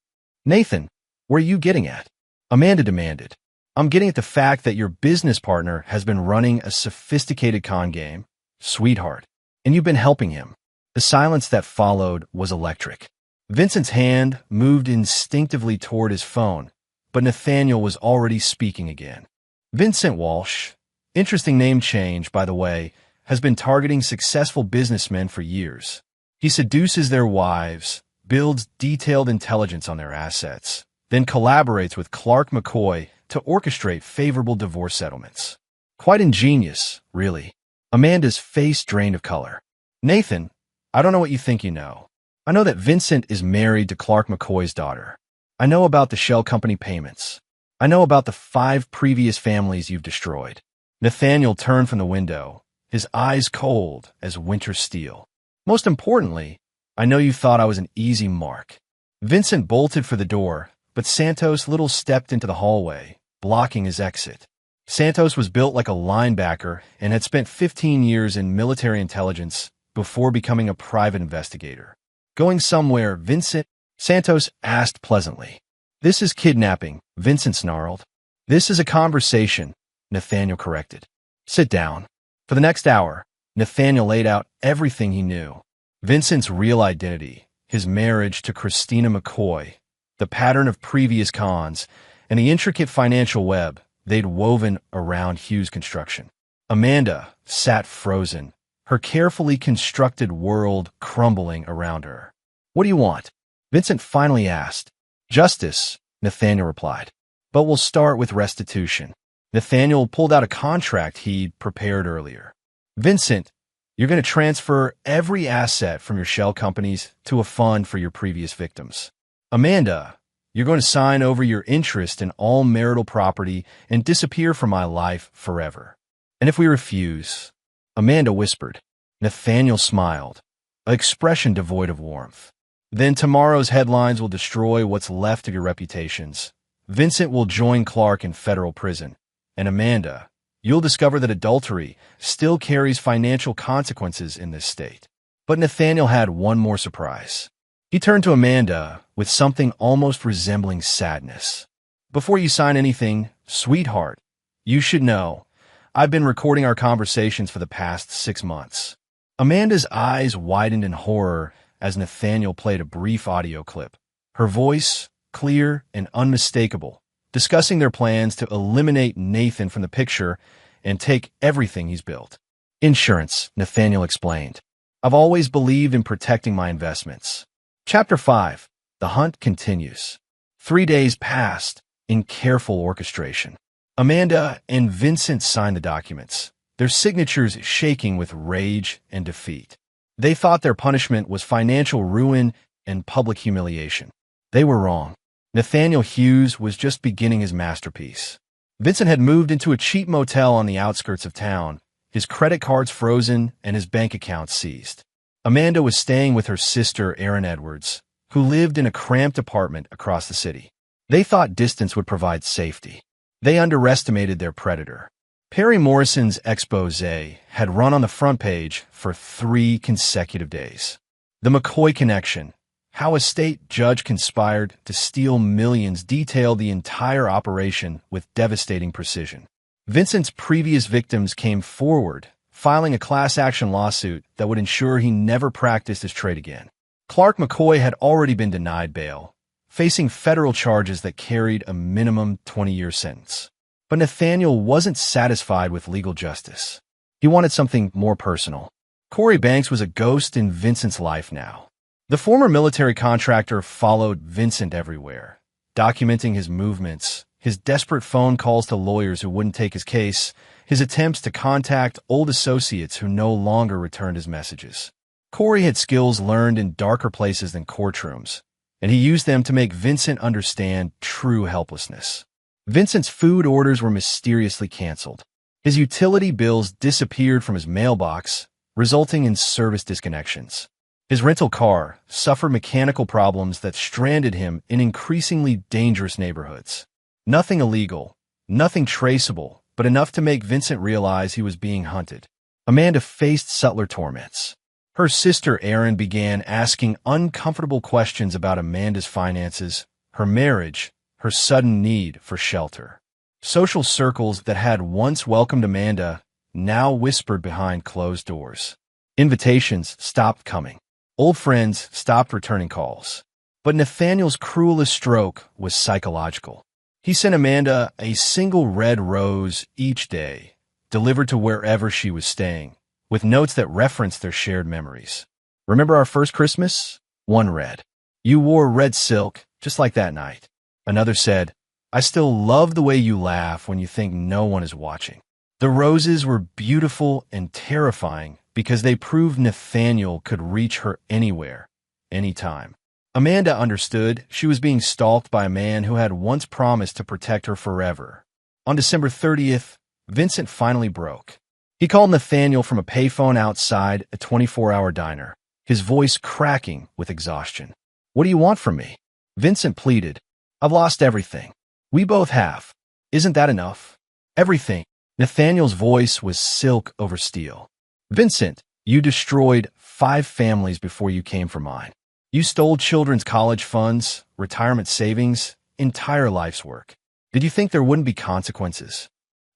Nathan, where are you getting at? Amanda demanded. I'm getting at the fact that your business partner has been running a sophisticated con game, sweetheart, and you've been helping him. The silence that followed was electric. Vincent's hand moved instinctively toward his phone, but Nathaniel was already speaking again. Vincent Walsh, interesting name change, by the way, has been targeting successful businessmen for years. He seduces their wives, builds detailed intelligence on their assets, then collaborates with Clark McCoy to orchestrate favorable divorce settlements. Quite ingenious, really. Amanda's face drained of color. Nathan, I don't know what you think you know. I know that Vincent is married to Clark McCoy's daughter. I know about the shell company payments. I know about the 5 previous families you've destroyed. Nathaniel turned from the window, his eyes cold as winter steel. Most importantly, I know you thought I was an easy mark. Vincent bolted for the door, but Santos Little stepped into the hallway, blocking his exit. Santos was built like a linebacker and had spent 15 years in military intelligence before becoming a private investigator. Going somewhere, Santos asked pleasantly. This is kidnapping, Vincent snarled. This is a conversation, Nathaniel corrected. Sit down. For the next hour, Nathaniel laid out everything he knew. Vincent's real identity, his marriage to Christina McCoy, the pattern of previous cons, and the intricate financial web they'd woven around Hughes Construction. Amanda sat frozen, her carefully constructed world crumbling around her. What do you want? Vincent finally asked. Justice, Nathaniel replied. But we'll start with restitution. Nathaniel pulled out a contract he'd prepared earlier. Vincent, you're going to transfer every asset from your shell companies to a fund for your previous victims. Amanda, you're going to sign over your interest in all marital property and disappear from my life forever. And if we refuse, Amanda whispered. Nathaniel smiled, an expression devoid of warmth. Then tomorrow's headlines will destroy what's left of your reputations. Vincent will join Clark in federal prison. And Amanda, you'll discover that adultery still carries financial consequences in this state. But Nathaniel had one more surprise. He turned to Amanda with something almost resembling sadness. Before you sign anything, sweetheart, you should know, I've been recording our conversations for the past 6 months. Amanda's eyes widened in horror as Nathaniel played a brief audio clip. Her voice, clear and unmistakable, discussing their plans to eliminate Nathan from the picture and take everything he's built. Insurance, Nathaniel explained. I've always believed in protecting my investments. Chapter 5. The hunt continues. 3 days passed in careful orchestration. Amanda and Vincent signed the documents, their signatures shaking with rage and defeat. They thought their punishment was financial ruin and public humiliation. They were wrong. Nathaniel Hughes was just beginning his masterpiece. Vincent had moved into a cheap motel on the outskirts of town, his credit cards frozen and his bank accounts seized. Amanda was staying with her sister, Erin Edwards, who lived in a cramped apartment across the city. They thought distance would provide safety. They underestimated their predator. Perry Morrison's expose had run on the front page for 3 consecutive days. The McCoy connection, how a state judge conspired to steal millions, detailed the entire operation with devastating precision. Vincent's previous victims came forward, filing a class-action lawsuit that would ensure he never practiced his trade again. Clark McCoy had already been denied bail, facing federal charges that carried a minimum 20-year sentence. But Nathaniel wasn't satisfied with legal justice. He wanted something more personal. Corey Banks was a ghost in Vincent's life now. The former military contractor followed Vincent everywhere, documenting his movements, his desperate phone calls to lawyers who wouldn't take his case, his attempts to contact old associates who no longer returned his messages. Corey had skills learned in darker places than courtrooms, and he used them to make Vincent understand true helplessness. Vincent's food orders were mysteriously canceled. His utility bills disappeared from his mailbox, resulting in service disconnections. His rental car suffered mechanical problems that stranded him in increasingly dangerous neighborhoods. Nothing illegal, nothing traceable, but enough to make Vincent realize he was being hunted. Amanda faced subtler torments. Her sister Erin began asking uncomfortable questions about Amanda's finances, her marriage, her sudden need for shelter. Social circles that had once welcomed Amanda now whispered behind closed doors. Invitations stopped coming. Old friends stopped returning calls. But Nathaniel's cruelest stroke was psychological. He sent Amanda a single red rose each day, delivered to wherever she was staying, with notes that referenced their shared memories. "Remember our first Christmas?" One read, "You wore red silk, just like that night." Another said, "I still love the way you laugh when you think no one is watching." The roses were beautiful and terrifying because they proved Nathaniel could reach her anywhere, anytime. Amanda understood she was being stalked by a man who had once promised to protect her forever. On December 30th, Vincent finally broke. He called Nathaniel from a payphone outside a 24-hour diner, his voice cracking with exhaustion. "What do you want from me?" Vincent pleaded. "I've lost everything. We both have. Isn't that enough?" "Everything." Nathaniel's voice was silk over steel. "Vincent, you destroyed 5 families before you came for mine. You stole children's college funds, retirement savings, entire life's work. Did you think there wouldn't be consequences?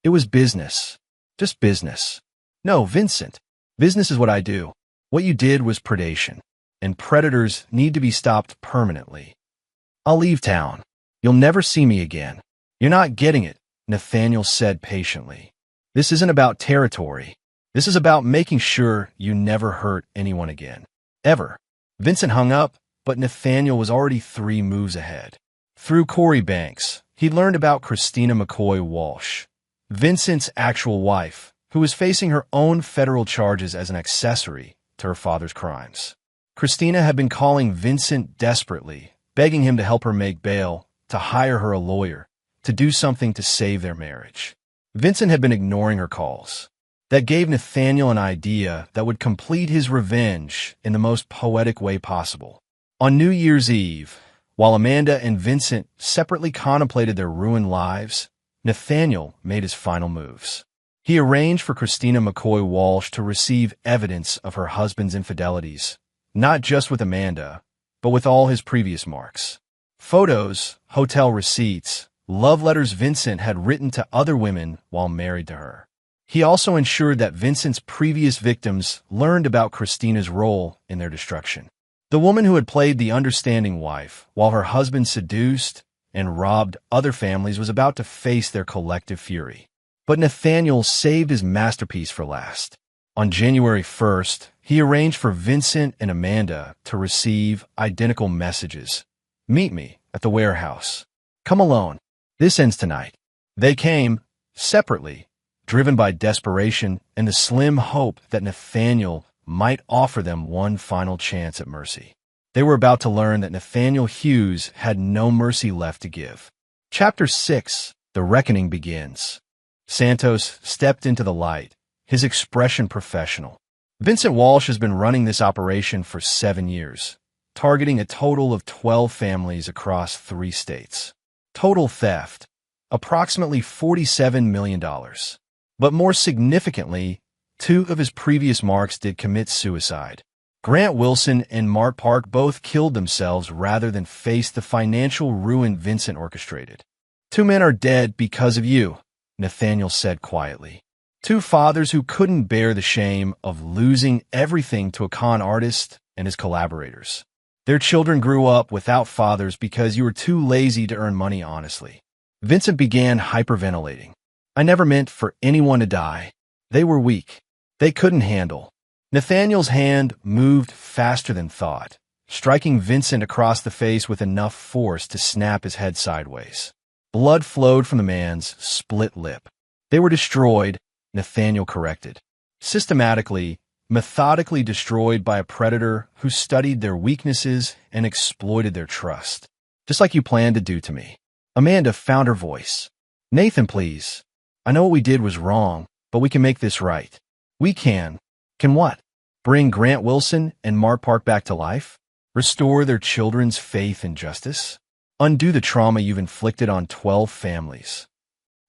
It was business. Just business." "No, Vincent. Business is what I do. What you did was predation, and predators need to be stopped permanently. I'll leave town. You'll never see me again." "You're not getting it," Nathaniel said patiently. "This isn't about territory. This is about making sure you never hurt anyone again. Ever." Vincent hung up, but Nathaniel was already 3 moves ahead. Through Corey Banks, he learned about Christina McCoy Walsh, Vincent's actual wife, who was facing her own federal charges as an accessory to her father's crimes. Christina had been calling Vincent desperately, begging him to help her make bail, to hire her a lawyer, to do something to save their marriage. Vincent had been ignoring her calls. That gave Nathaniel an idea that would complete his revenge in the most poetic way possible. On New Year's Eve, while Amanda and Vincent separately contemplated their ruined lives, Nathaniel made his final moves. He arranged for Christina McCoy Walsh to receive evidence of her husband's infidelities, not just with Amanda, but with all his previous marks. Photos, hotel receipts, love letters Vincent had written to other women while married to her. He also ensured that Vincent's previous victims learned about Christina's role in their destruction. The woman who had played the understanding wife while her husband seduced and robbed other families was about to face their collective fury. But Nathaniel saved his masterpiece for last. On January 1st, he arranged for Vincent and Amanda to receive identical messages. "Meet me at the warehouse. Come alone. This ends tonight." They came, separately, driven by desperation and the slim hope that Nathaniel might offer them one final chance at mercy. They were about to learn that Nathaniel Hughes had no mercy left to give. Chapter 6, The Reckoning begins. Santos stepped into the light, his expression professional. Vincent Walsh has been running this operation for 7 years, targeting a total of 12 families across 3 states. Total theft, approximately $47 million. But more significantly, 2 of his previous marks did commit suicide. Grant Wilson and Mark Park both killed themselves rather than face the financial ruin Vincent orchestrated. 2 men are dead because of you, Nathaniel said quietly. 2 fathers who couldn't bear the shame of losing everything to a con artist and his collaborators. Their children grew up without fathers because you were too lazy to earn money honestly. Vincent began hyperventilating. "I never meant for anyone to die. They were weak. They couldn't handle." Nathaniel's hand moved faster than thought, striking Vincent across the face with enough force to snap his head sideways. Blood flowed from the man's split lip. "They were destroyed," Nathaniel corrected. "Systematically, methodically destroyed by a predator who studied their weaknesses and exploited their trust. Just like you planned to do to me." Amanda found her voice. "Nathan, please. I know what we did was wrong, but we can make this right. We can. Can what? Bring Grant Wilson and Mark Park back to life? Restore their children's faith in justice? Undo the trauma you've inflicted on 12 families?"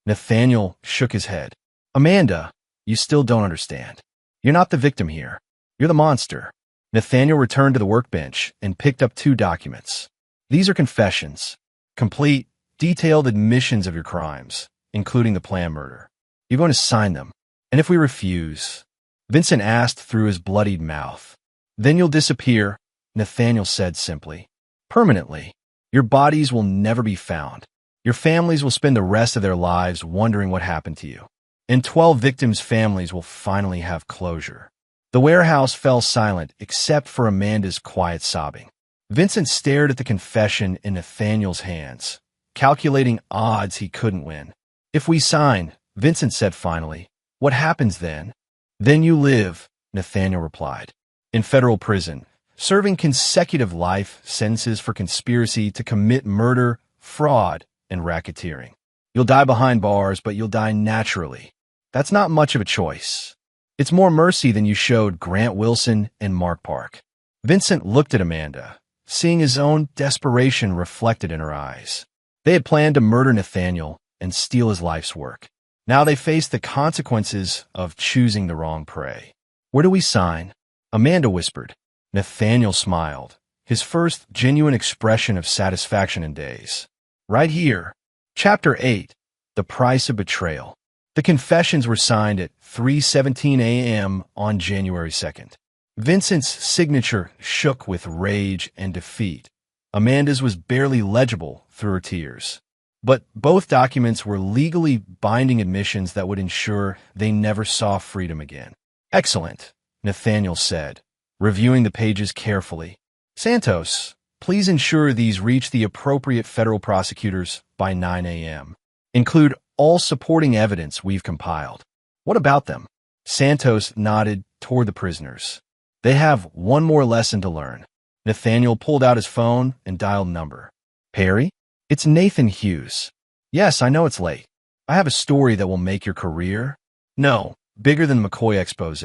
Nathaniel shook his head. Amanda, you still don't understand. You're not the victim here. You're the monster. Nathaniel returned to the workbench and picked up 2 documents. These are confessions. Complete, detailed admissions of your crimes, including the planned murder. You're going to sign them. And if we refuse, Vincent asked through his bloodied mouth. Then you'll disappear, Nathaniel said simply. Permanently. Your bodies will never be found. Your families will spend the rest of their lives wondering what happened to you. And 12 victims' families will finally have closure. The warehouse fell silent except for Amanda's quiet sobbing. Vincent stared at the confession in Nathaniel's hands, calculating odds he couldn't win. If we sign, Vincent said finally, what happens then? Then you live, Nathaniel replied, in federal prison, serving consecutive life sentences for conspiracy to commit murder, fraud, and racketeering. You'll die behind bars, but you'll die naturally. That's not much of a choice. It's more mercy than you showed Grant Wilson and Mark Park. Vincent looked at Amanda, seeing his own desperation reflected in her eyes. They had planned to murder Nathaniel and steal his life's work. Now they faced the consequences of choosing the wrong prey. Where do we sign? Amanda whispered. Nathaniel smiled, his first genuine expression of satisfaction in days. Right here. Chapter 8. The Price of Betrayal. The confessions were signed at 3:17 a.m. on January 2nd. Vincent's signature shook with rage and defeat. Amanda's was barely legible through her tears. But both documents were legally binding admissions that would ensure they never saw freedom again. Excellent, Nathaniel said, reviewing the pages carefully. Santos, please ensure these reach the appropriate federal prosecutors by 9 a.m. Include all supporting evidence we've compiled. What about them? Santos nodded toward the prisoners. They have one more lesson to learn. Nathaniel pulled out his phone and dialed number. Perry? It's Nathan Hughes. Yes, I know it's late. I have a story that will make your career. No, bigger than McCoy expose.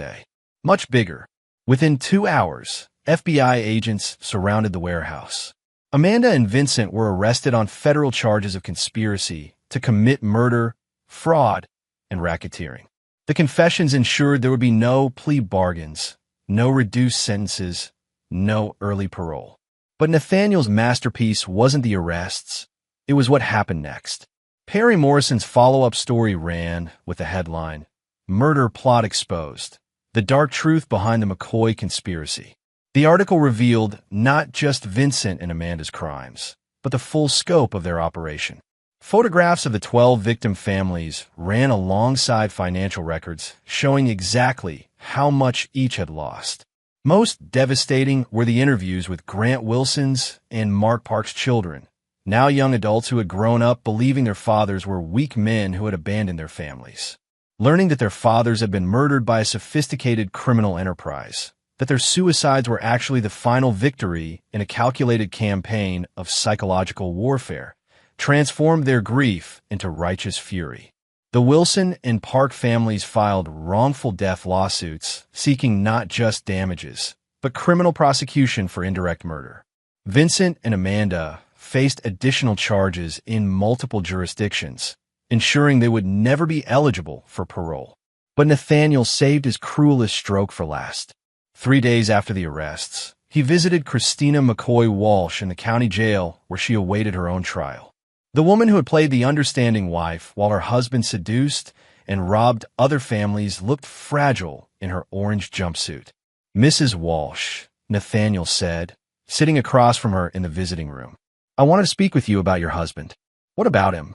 Much bigger. Within 2 hours, FBI agents surrounded the warehouse. Amanda and Vincent were arrested on federal charges of conspiracy to commit murder, fraud, and racketeering. The confessions ensured there would be no plea bargains, no reduced sentences, no early parole. But Nathaniel's masterpiece wasn't the arrests. It was what happened next. Perry Morrison's follow-up story ran with the headline, Murder Plot Exposed, the dark truth behind the McCoy conspiracy. The article revealed not just Vincent and Amanda's crimes, but the full scope of their operation. Photographs of the 12 victim families ran alongside financial records showing exactly how much each had lost. Most devastating were the interviews with Grant Wilson's and Mark Park's children, now young adults who had grown up believing their fathers were weak men who had abandoned their families. Learning that their fathers had been murdered by a sophisticated criminal enterprise, that their suicides were actually the final victory in a calculated campaign of psychological warfare, transformed their grief into righteous fury. The Wilson and Park families filed wrongful death lawsuits seeking not just damages, but criminal prosecution for indirect murder. Vincent and Amanda faced additional charges in multiple jurisdictions, ensuring they would never be eligible for parole. But Nathaniel saved his cruelest stroke for last. 3 days after the arrests, he visited Christina McCoy Walsh in the county jail where she awaited her own trial. The woman who had played the understanding wife while her husband seduced and robbed other families looked fragile in her orange jumpsuit. Mrs. Walsh, Nathaniel said, sitting across from her in the visiting room. I wanted to speak with you about your husband. What about him?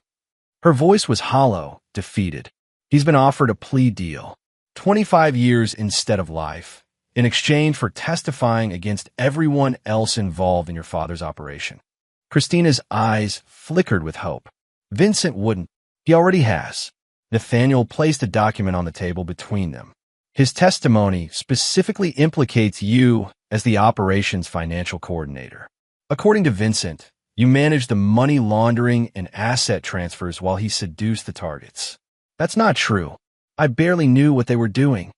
Her voice was hollow, defeated. He's been offered a plea deal, 25 years instead of life, in exchange for testifying against everyone else involved in your father's operation. Christina's eyes flickered with hope. Vincent wouldn't. He already has. Nathaniel placed a document on the table between them. His testimony specifically implicates you as the operation's financial coordinator. According to Vincent, you managed the money laundering and asset transfers while he seduced the targets. That's not true. I barely knew what they were doing.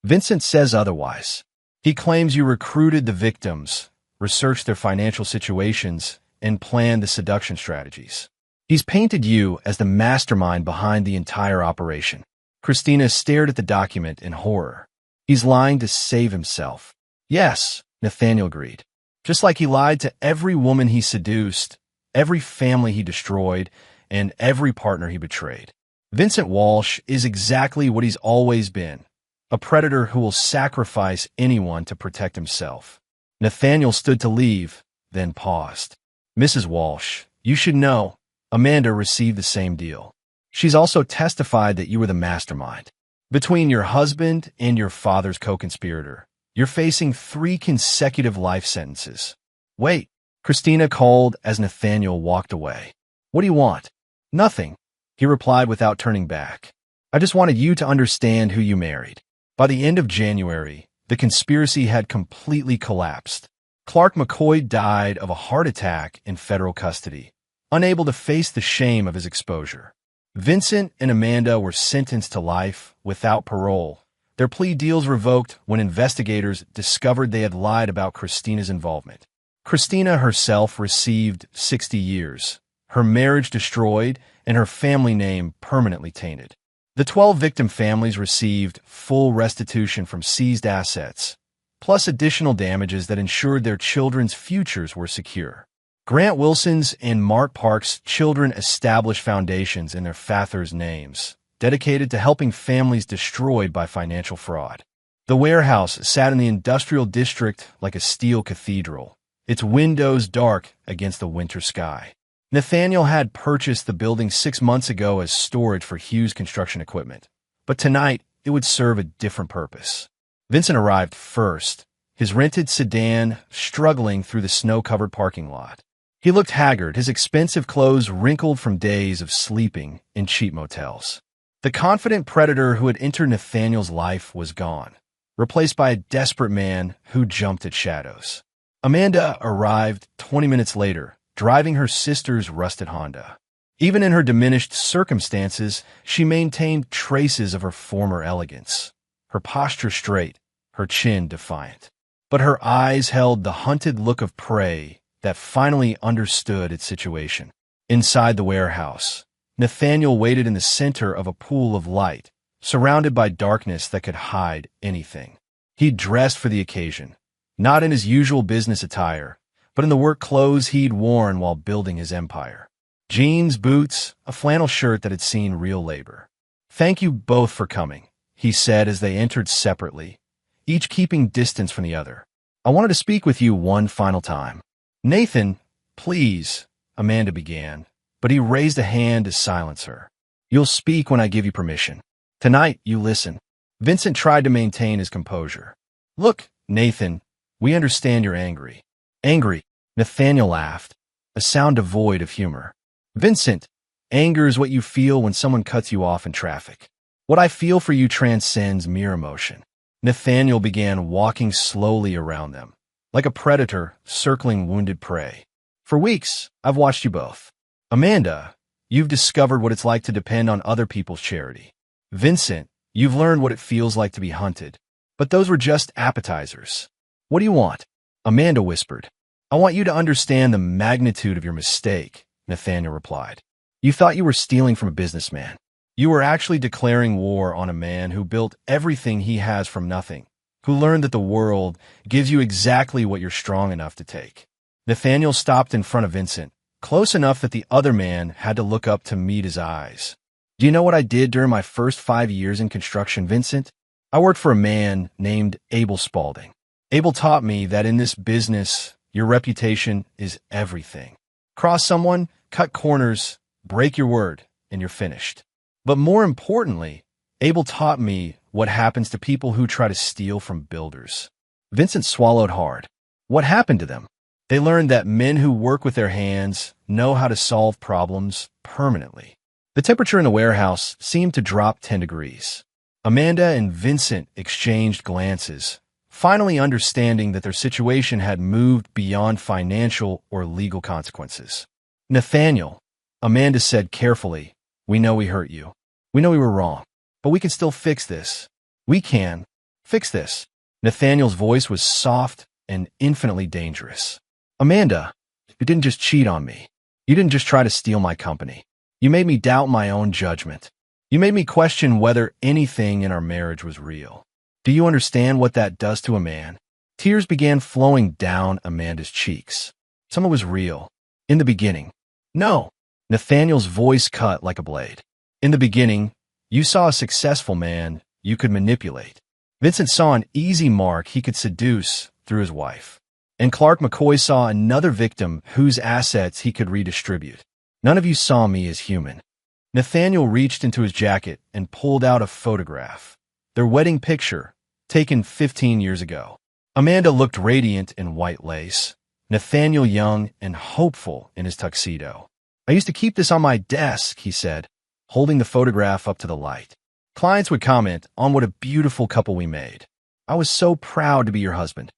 Vincent says otherwise. He claims you recruited the victims, researched their financial situations, and planned the seduction strategies. He's painted you as the mastermind behind the entire operation. Christina stared at the document in horror. He's lying to save himself. Yes, Nathaniel agreed. Just like he lied to every woman he seduced, every family he destroyed, and every partner he betrayed. Vincent Walsh is exactly what he's always been, a predator who will sacrifice anyone to protect himself. Nathaniel stood to leave, then paused. Mrs. Walsh, you should know, Amanda received the same deal. She's also testified that you were the mastermind. Between your husband and your father's co-conspirator, you're facing 3 consecutive life sentences. Wait, Christina called as Nathaniel walked away. What do you want? Nothing, he replied without turning back. I just wanted you to understand who you married. By the end of January, the conspiracy had completely collapsed. Clark McCoy died of a heart attack in federal custody, unable to face the shame of his exposure. Vincent and Amanda were sentenced to life without parole, their plea deals revoked when investigators discovered they had lied about Christina's involvement. Christina herself received 60 years, her marriage destroyed, and her family name permanently tainted. The 12 victim families received full restitution from seized assets, plus additional damages that ensured their children's futures were secure. Grant Wilson's and Mark Park's children established foundations in their fathers' names, dedicated to helping families destroyed by financial fraud. The warehouse sat in the industrial district like a steel cathedral, its windows dark against the winter sky. Nathaniel had purchased the building 6 months ago as storage for Hughes construction equipment, but tonight it would serve a different purpose. Vincent arrived first, his rented sedan struggling through the snow-covered parking lot. He looked haggard, his expensive clothes wrinkled from days of sleeping in cheap motels. The confident predator who had entered Nathaniel's life was gone, replaced by a desperate man who jumped at shadows. Amanda arrived 20 minutes later, driving her sister's rusted Honda. Even in her diminished circumstances, she maintained traces of her former elegance, her posture straight, her chin defiant. But her eyes held the hunted look of prey that finally understood its situation. Inside the warehouse, Nathaniel waited in the center of a pool of light, surrounded by darkness that could hide anything. He dressed for the occasion, not in his usual business attire, but in the work clothes he'd worn while building his empire. Jeans, boots, a flannel shirt that had seen real labor. "Thank you both for coming," he said as they entered separately, each keeping distance from the other. "I wanted to speak with you one final time." "Nathan, please," Amanda began, but he raised a hand to silence her. "You'll speak when I give you permission. Tonight, you listen." Vincent tried to maintain his composure. "Look, Nathan, we understand you're angry." "Angry?" Nathaniel laughed, a sound devoid of humor. "Vincent, anger is what you feel when someone cuts you off in traffic. What I feel for you transcends mere emotion." Nathaniel began walking slowly around them, like a predator circling wounded prey. "For weeks, I've watched you both. Amanda, you've discovered what it's like to depend on other people's charity. Vincent, you've learned what it feels like to be hunted. But those were just appetizers. What do you want?" Amanda whispered. "I want you to understand the magnitude of your mistake," Nathaniel replied. "You thought you were stealing from a businessman. You were actually declaring war on a man who built everything he has from nothing, who learned that the world gives you exactly what you're strong enough to take." Nathaniel stopped in front of Vincent, close enough that the other man had to look up to meet his eyes. "Do you know what I did during my first 5 years in construction, Vincent? I worked for a man named Abel Spaulding. Abel taught me that in this business, your reputation is everything. Cross someone, cut corners, break your word, and you're finished. But more importantly, Abel taught me what happens to people who try to steal from builders." Vincent swallowed hard. What happened to them? They learned that men who work with their hands know how to solve problems permanently. The temperature in the warehouse seemed to drop 10 degrees. Amanda and Vincent exchanged glances, finally understanding that their situation had moved beyond financial or legal consequences. "Nathaniel," Amanda said carefully, "we know we hurt you. We know we were wrong. But we can still fix this. We can fix this." Nathaniel's voice was soft and infinitely dangerous. "Amanda, you didn't just cheat on me. You didn't just try to steal my company. You made me doubt my own judgment. You made me question whether anything in our marriage was real. Do you understand what that does to a man? Tears began flowing down Amanda's cheeks. Some of it was real. In the beginning. No. Nathaniel's voice cut like a blade. In the beginning, you saw a successful man you could manipulate. Vincent saw an easy mark he could seduce through his wife. And Clark McCoy saw another victim whose assets he could redistribute. None of you saw me as human. Nathaniel reached into his jacket and pulled out a photograph. Their wedding picture, taken 15 years ago. Amanda looked radiant in white lace. Nathaniel young and hopeful in his tuxedo. I used to keep this on my desk, he said, holding the photograph up to the light. Clients would comment on what a beautiful couple we made. I was so proud to be your husband.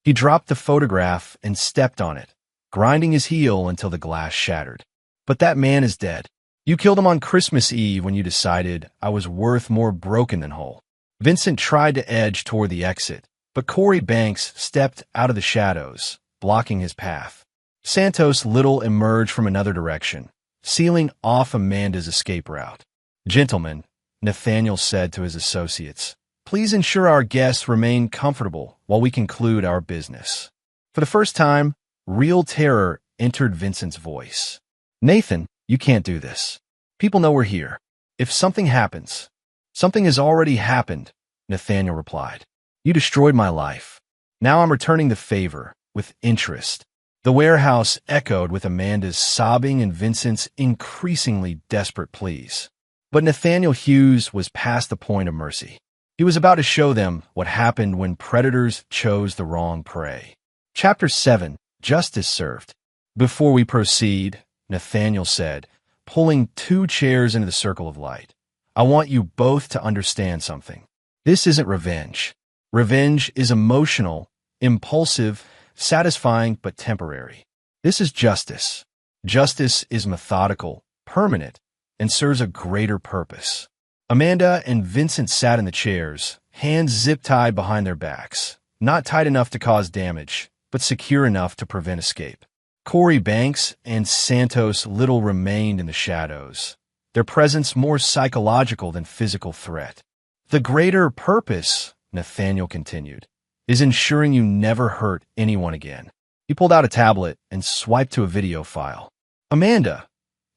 He dropped the photograph and stepped on it, grinding his heel until the glass shattered. But that man is dead. You killed him on Christmas Eve when you decided I was worth more broken than whole. Vincent tried to edge toward the exit, but Corey Banks stepped out of the shadows, blocking his path. Santos Little emerged from another direction, sealing off Amanda's escape route. Gentlemen, Nathaniel said to his associates, please ensure our guests remain comfortable while we conclude our business. For the first time, real terror entered Vincent's voice. Nathan, you can't do this. People know we're here. If something happens, something has already happened, Nathaniel replied. You destroyed my life. Now I'm returning the favor with interest. The warehouse echoed with Amanda's sobbing and Vincent's increasingly desperate pleas. But Nathaniel Hughes was past the point of mercy. He was about to show them what happened when predators chose the wrong prey. Chapter 7, Justice Served. Before we proceed, Nathaniel said, pulling 2 chairs into the circle of light, I want you both to understand something. This isn't revenge. Revenge is emotional, impulsive, satisfying, but temporary. This is justice. Justice is methodical, permanent, and serves a greater purpose. Amanda and Vincent sat in the chairs, hands zip-tied behind their backs, not tight enough to cause damage, but secure enough to prevent escape. Corey Banks and Santos Little remained in the shadows, their presence more psychological than physical threat. The greater purpose, Nathaniel continued, is ensuring you never hurt anyone again. He pulled out a tablet and swiped to a video file. Amanda,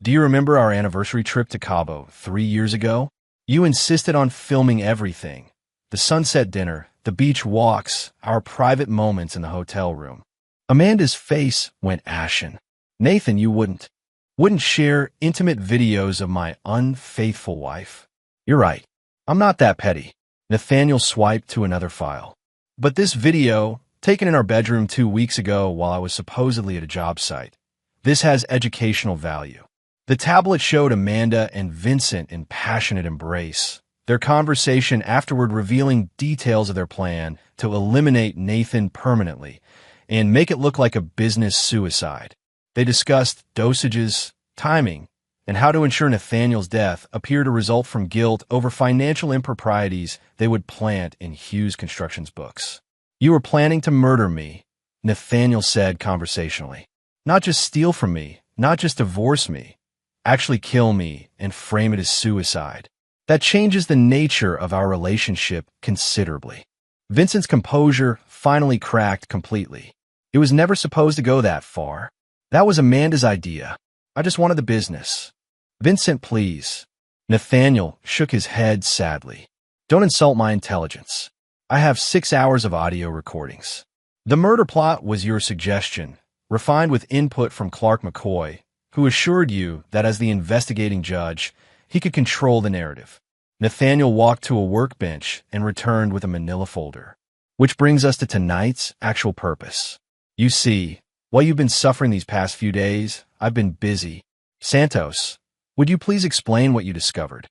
do you remember our anniversary trip to Cabo 3 years ago? You insisted on filming everything. The sunset dinner, the beach walks, our private moments in the hotel room. Amanda's face went ashen. Nathan, you wouldn't share intimate videos of my unfaithful wife. You're right. I'm not that petty. Nathaniel swiped to another file. But this video, taken in our bedroom 2 weeks ago while I was supposedly at a job site, this has educational value. The tablet showed Amanda and Vincent in passionate embrace, their conversation afterward revealing details of their plan to eliminate Nathan permanently and make it look like a business suicide. They discussed dosages, timing, and how to ensure Nathaniel's death appeared to result from guilt over financial improprieties they would plant in Hughes Construction's books. You were planning to murder me, Nathaniel said conversationally. Not just steal from me, not just divorce me, actually kill me and frame it as suicide. That changes the nature of our relationship considerably. Vincent's composure finally cracked completely. It was never supposed to go that far. That was Amanda's idea. I just wanted the business. Vincent, please. Nathaniel shook his head sadly. Don't insult my intelligence. I have 6 hours of audio recordings. The murder plot was your suggestion, refined with input from Clark McCoy, who assured you that as the investigating judge, he could control the narrative. Nathaniel walked to a workbench and returned with a manila folder. Which brings us to tonight's actual purpose. You see, while you've been suffering these past few days, I've been busy. Santos, would you please explain what you discovered?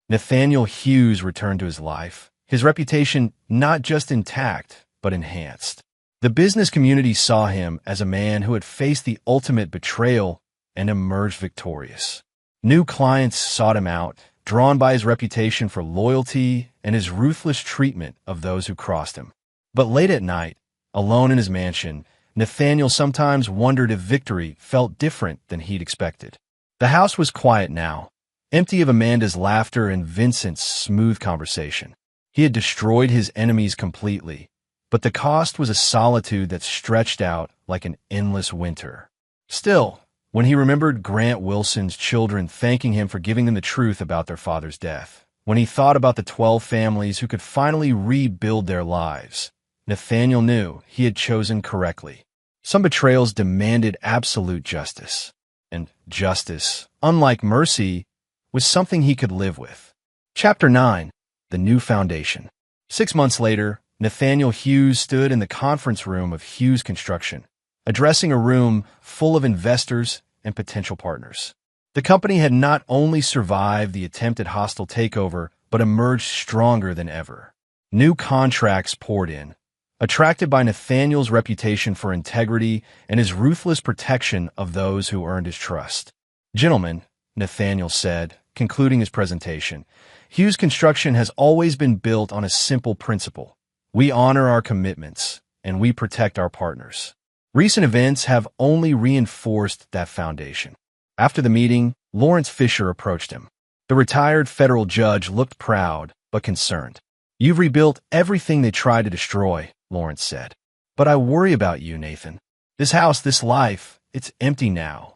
Nathaniel Hughes returned to his life, his reputation not just intact, but enhanced. The business community saw him as a man who had faced the ultimate betrayal and emerged victorious. New clients sought him out, drawn by his reputation for loyalty and his ruthless treatment of those who crossed him. But late at night, alone in his mansion, Nathaniel sometimes wondered if victory felt different than he'd expected. The house was quiet now, empty of Amanda's laughter and Vincent's smooth conversation. He had destroyed his enemies completely, but the cost was a solitude that stretched out like an endless winter. Still, when he remembered Grant Wilson's children thanking him for giving them the truth about their father's death, when he thought about the 12 families who could finally rebuild their lives, Nathaniel knew he had chosen correctly. Some betrayals demanded absolute justice, and justice, unlike mercy, was something he could live with. Chapter 9. The New Foundation. 6 months later, Nathaniel Hughes stood in the conference room of Hughes Construction, addressing a room full of investors and potential partners. The company had not only survived the attempted hostile takeover, but emerged stronger than ever. New contracts poured in, attracted by Nathaniel's reputation for integrity and his ruthless protection of those who earned his trust. "Gentlemen," Nathaniel said, concluding his presentation, "Hughes Construction has always been built on a simple principle. We honor our commitments, and we protect our partners." Recent events have only reinforced that foundation. After the meeting, Lawrence Fisher approached him. The retired federal judge looked proud, but concerned. "You've rebuilt everything they tried to destroy," Lawrence said. "But I worry about you, Nathan. This house, this life, it's empty now."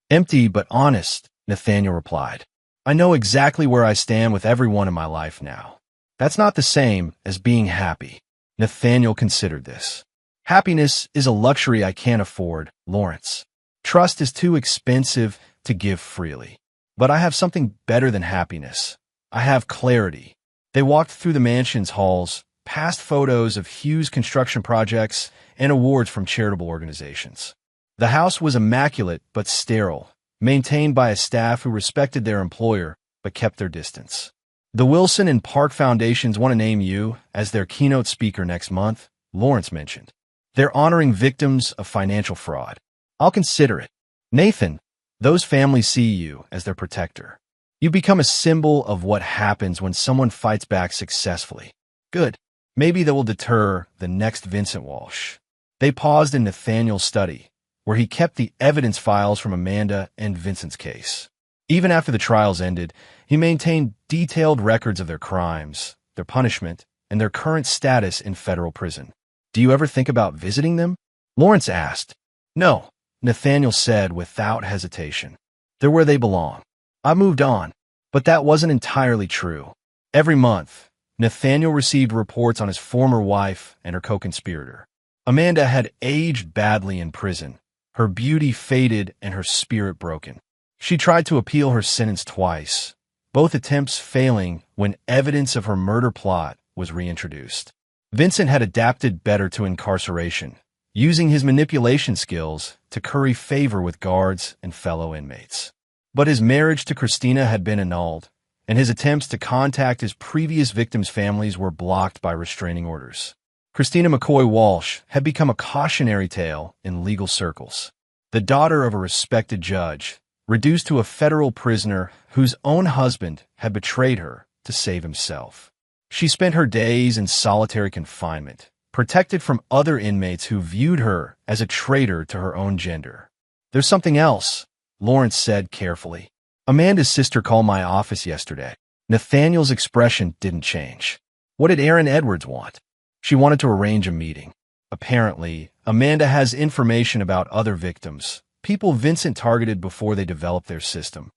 "Empty but honest," Nathaniel replied. "I know exactly where I stand with everyone in my life now. That's not the same as being happy." Nathaniel considered this. "Happiness is a luxury I can't afford, Lawrence. Trust is too expensive to give freely. But I have something better than happiness. I have clarity." They walked through the mansion's halls, past photos of Hughes Construction projects and awards from charitable organizations. The house was immaculate but sterile, maintained by a staff who respected their employer but kept their distance. "The Wilson and Park Foundations want to name you as their keynote speaker next month," Lawrence mentioned. "They're honoring victims of financial fraud. I'll consider it. Nathan, those families see you as their protector. You become a symbol of what happens when someone fights back successfully. Good. Maybe that will deter the next Vincent Walsh." They paused in Nathaniel's study, where he kept the evidence files from Amanda and Vincent's case. Even after the trials ended, he maintained detailed records of their crimes, their punishment, and their current status in federal prison. "Do you ever think about visiting them?" Lawrence asked. "No," Nathaniel said without hesitation. "They're where they belong. I moved on." But that wasn't entirely true. Every month, Nathaniel received reports on his former wife and her co-conspirator. Amanda had aged badly in prison, her beauty faded and her spirit broken. She tried to appeal her sentence twice, both attempts failing when evidence of her murder plot was reintroduced. Vincent had adapted better to incarceration, using his manipulation skills to curry favor with guards and fellow inmates. But his marriage to Christina had been annulled, and his attempts to contact his previous victims' families were blocked by restraining orders. Christina McCoy Walsh had become a cautionary tale in legal circles. The daughter of a respected judge, reduced to a federal prisoner whose own husband had betrayed her to save himself. She spent her days in solitary confinement, protected from other inmates who viewed her as a traitor to her own gender. "There's something else," Lawrence said carefully. "Amanda's sister called my office yesterday." Nathaniel's expression didn't change. "What did Erin Edwards want?" "She wanted to arrange a meeting. Apparently, Amanda has information about other victims, people Vincent targeted before they developed their system.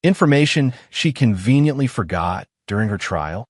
Information she conveniently forgot during her trial.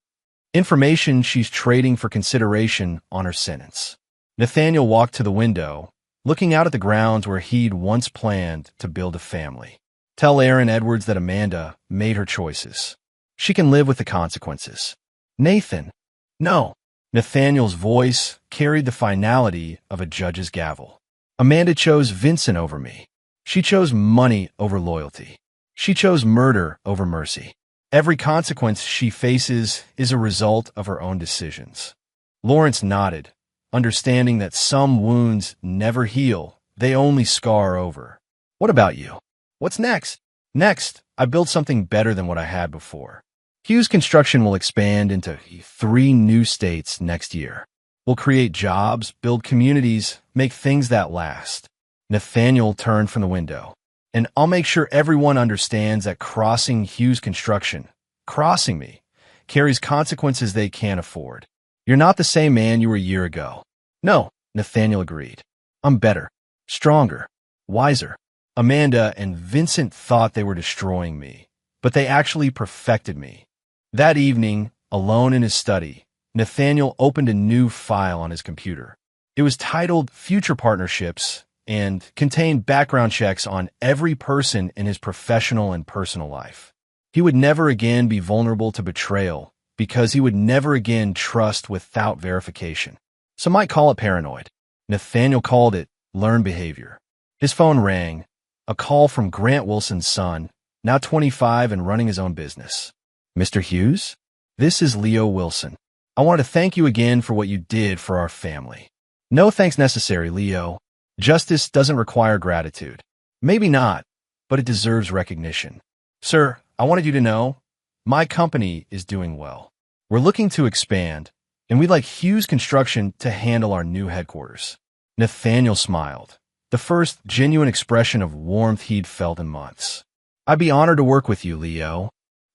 Information she's trading for consideration on her sentence." Nathaniel walked to the window, looking out at the grounds where he'd once planned to build a family. "Tell Erin Edwards that Amanda made her choices. She can live with the consequences." "Nathan." "No." Nathaniel's voice carried the finality of a judge's gavel. "Amanda chose Vincent over me. She chose money over loyalty. She chose murder over mercy. Every consequence she faces is a result of her own decisions." Lawrence nodded, understanding that some wounds never heal, they only scar over. "What about you? What's next?" "Next, I built something better than what I had before. Hughes Construction will expand into 3 new states next year. We'll We'll create jobs, build communities, make things that last. Nathaniel turned from the window. And I'll make sure everyone understands that crossing Hughes Construction, crossing me, carries consequences they can't afford. You're not the same man you were a year ago. No, Nathaniel agreed. I'm better, stronger, wiser. Amanda and Vincent thought they were destroying me, but they actually perfected me. That evening, alone in his study, Nathaniel opened a new file on his computer. It was titled Future Partnerships and contained background checks on every person in his professional and personal life. He would never again be vulnerable to betrayal because he would never again trust without verification. Some might call it paranoid. Nathaniel called it learned behavior. His phone rang, a call from Grant Wilson's son, now 25 and running his own business. Mr. Hughes, this is Leo Wilson. I want to thank you again for what you did for our family. No thanks necessary, Leo. Justice doesn't require gratitude. Maybe not, but it deserves recognition. Sir, I wanted you to know, my company is doing well. We're looking to expand, and we'd like Hughes Construction to handle our new headquarters. Nathaniel smiled, the first genuine expression of warmth he'd felt in months. I'd be honored to work with you, Leo.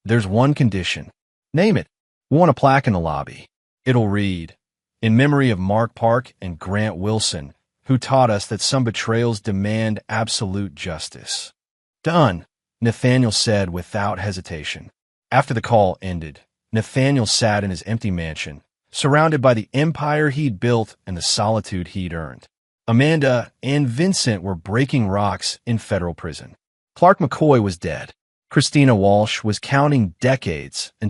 There's one condition. Name it. We want a plaque in the lobby. It'll read, in memory of Mark Park and Grant Wilson, who taught us that some betrayals demand absolute justice. Done, Nathaniel said without hesitation. After the call ended, Nathaniel sat in his empty mansion, surrounded by the empire he'd built and the solitude he'd earned. Amanda and Vincent were breaking rocks in federal prison. Clark McCoy was dead. Christina Walsh was counting decades until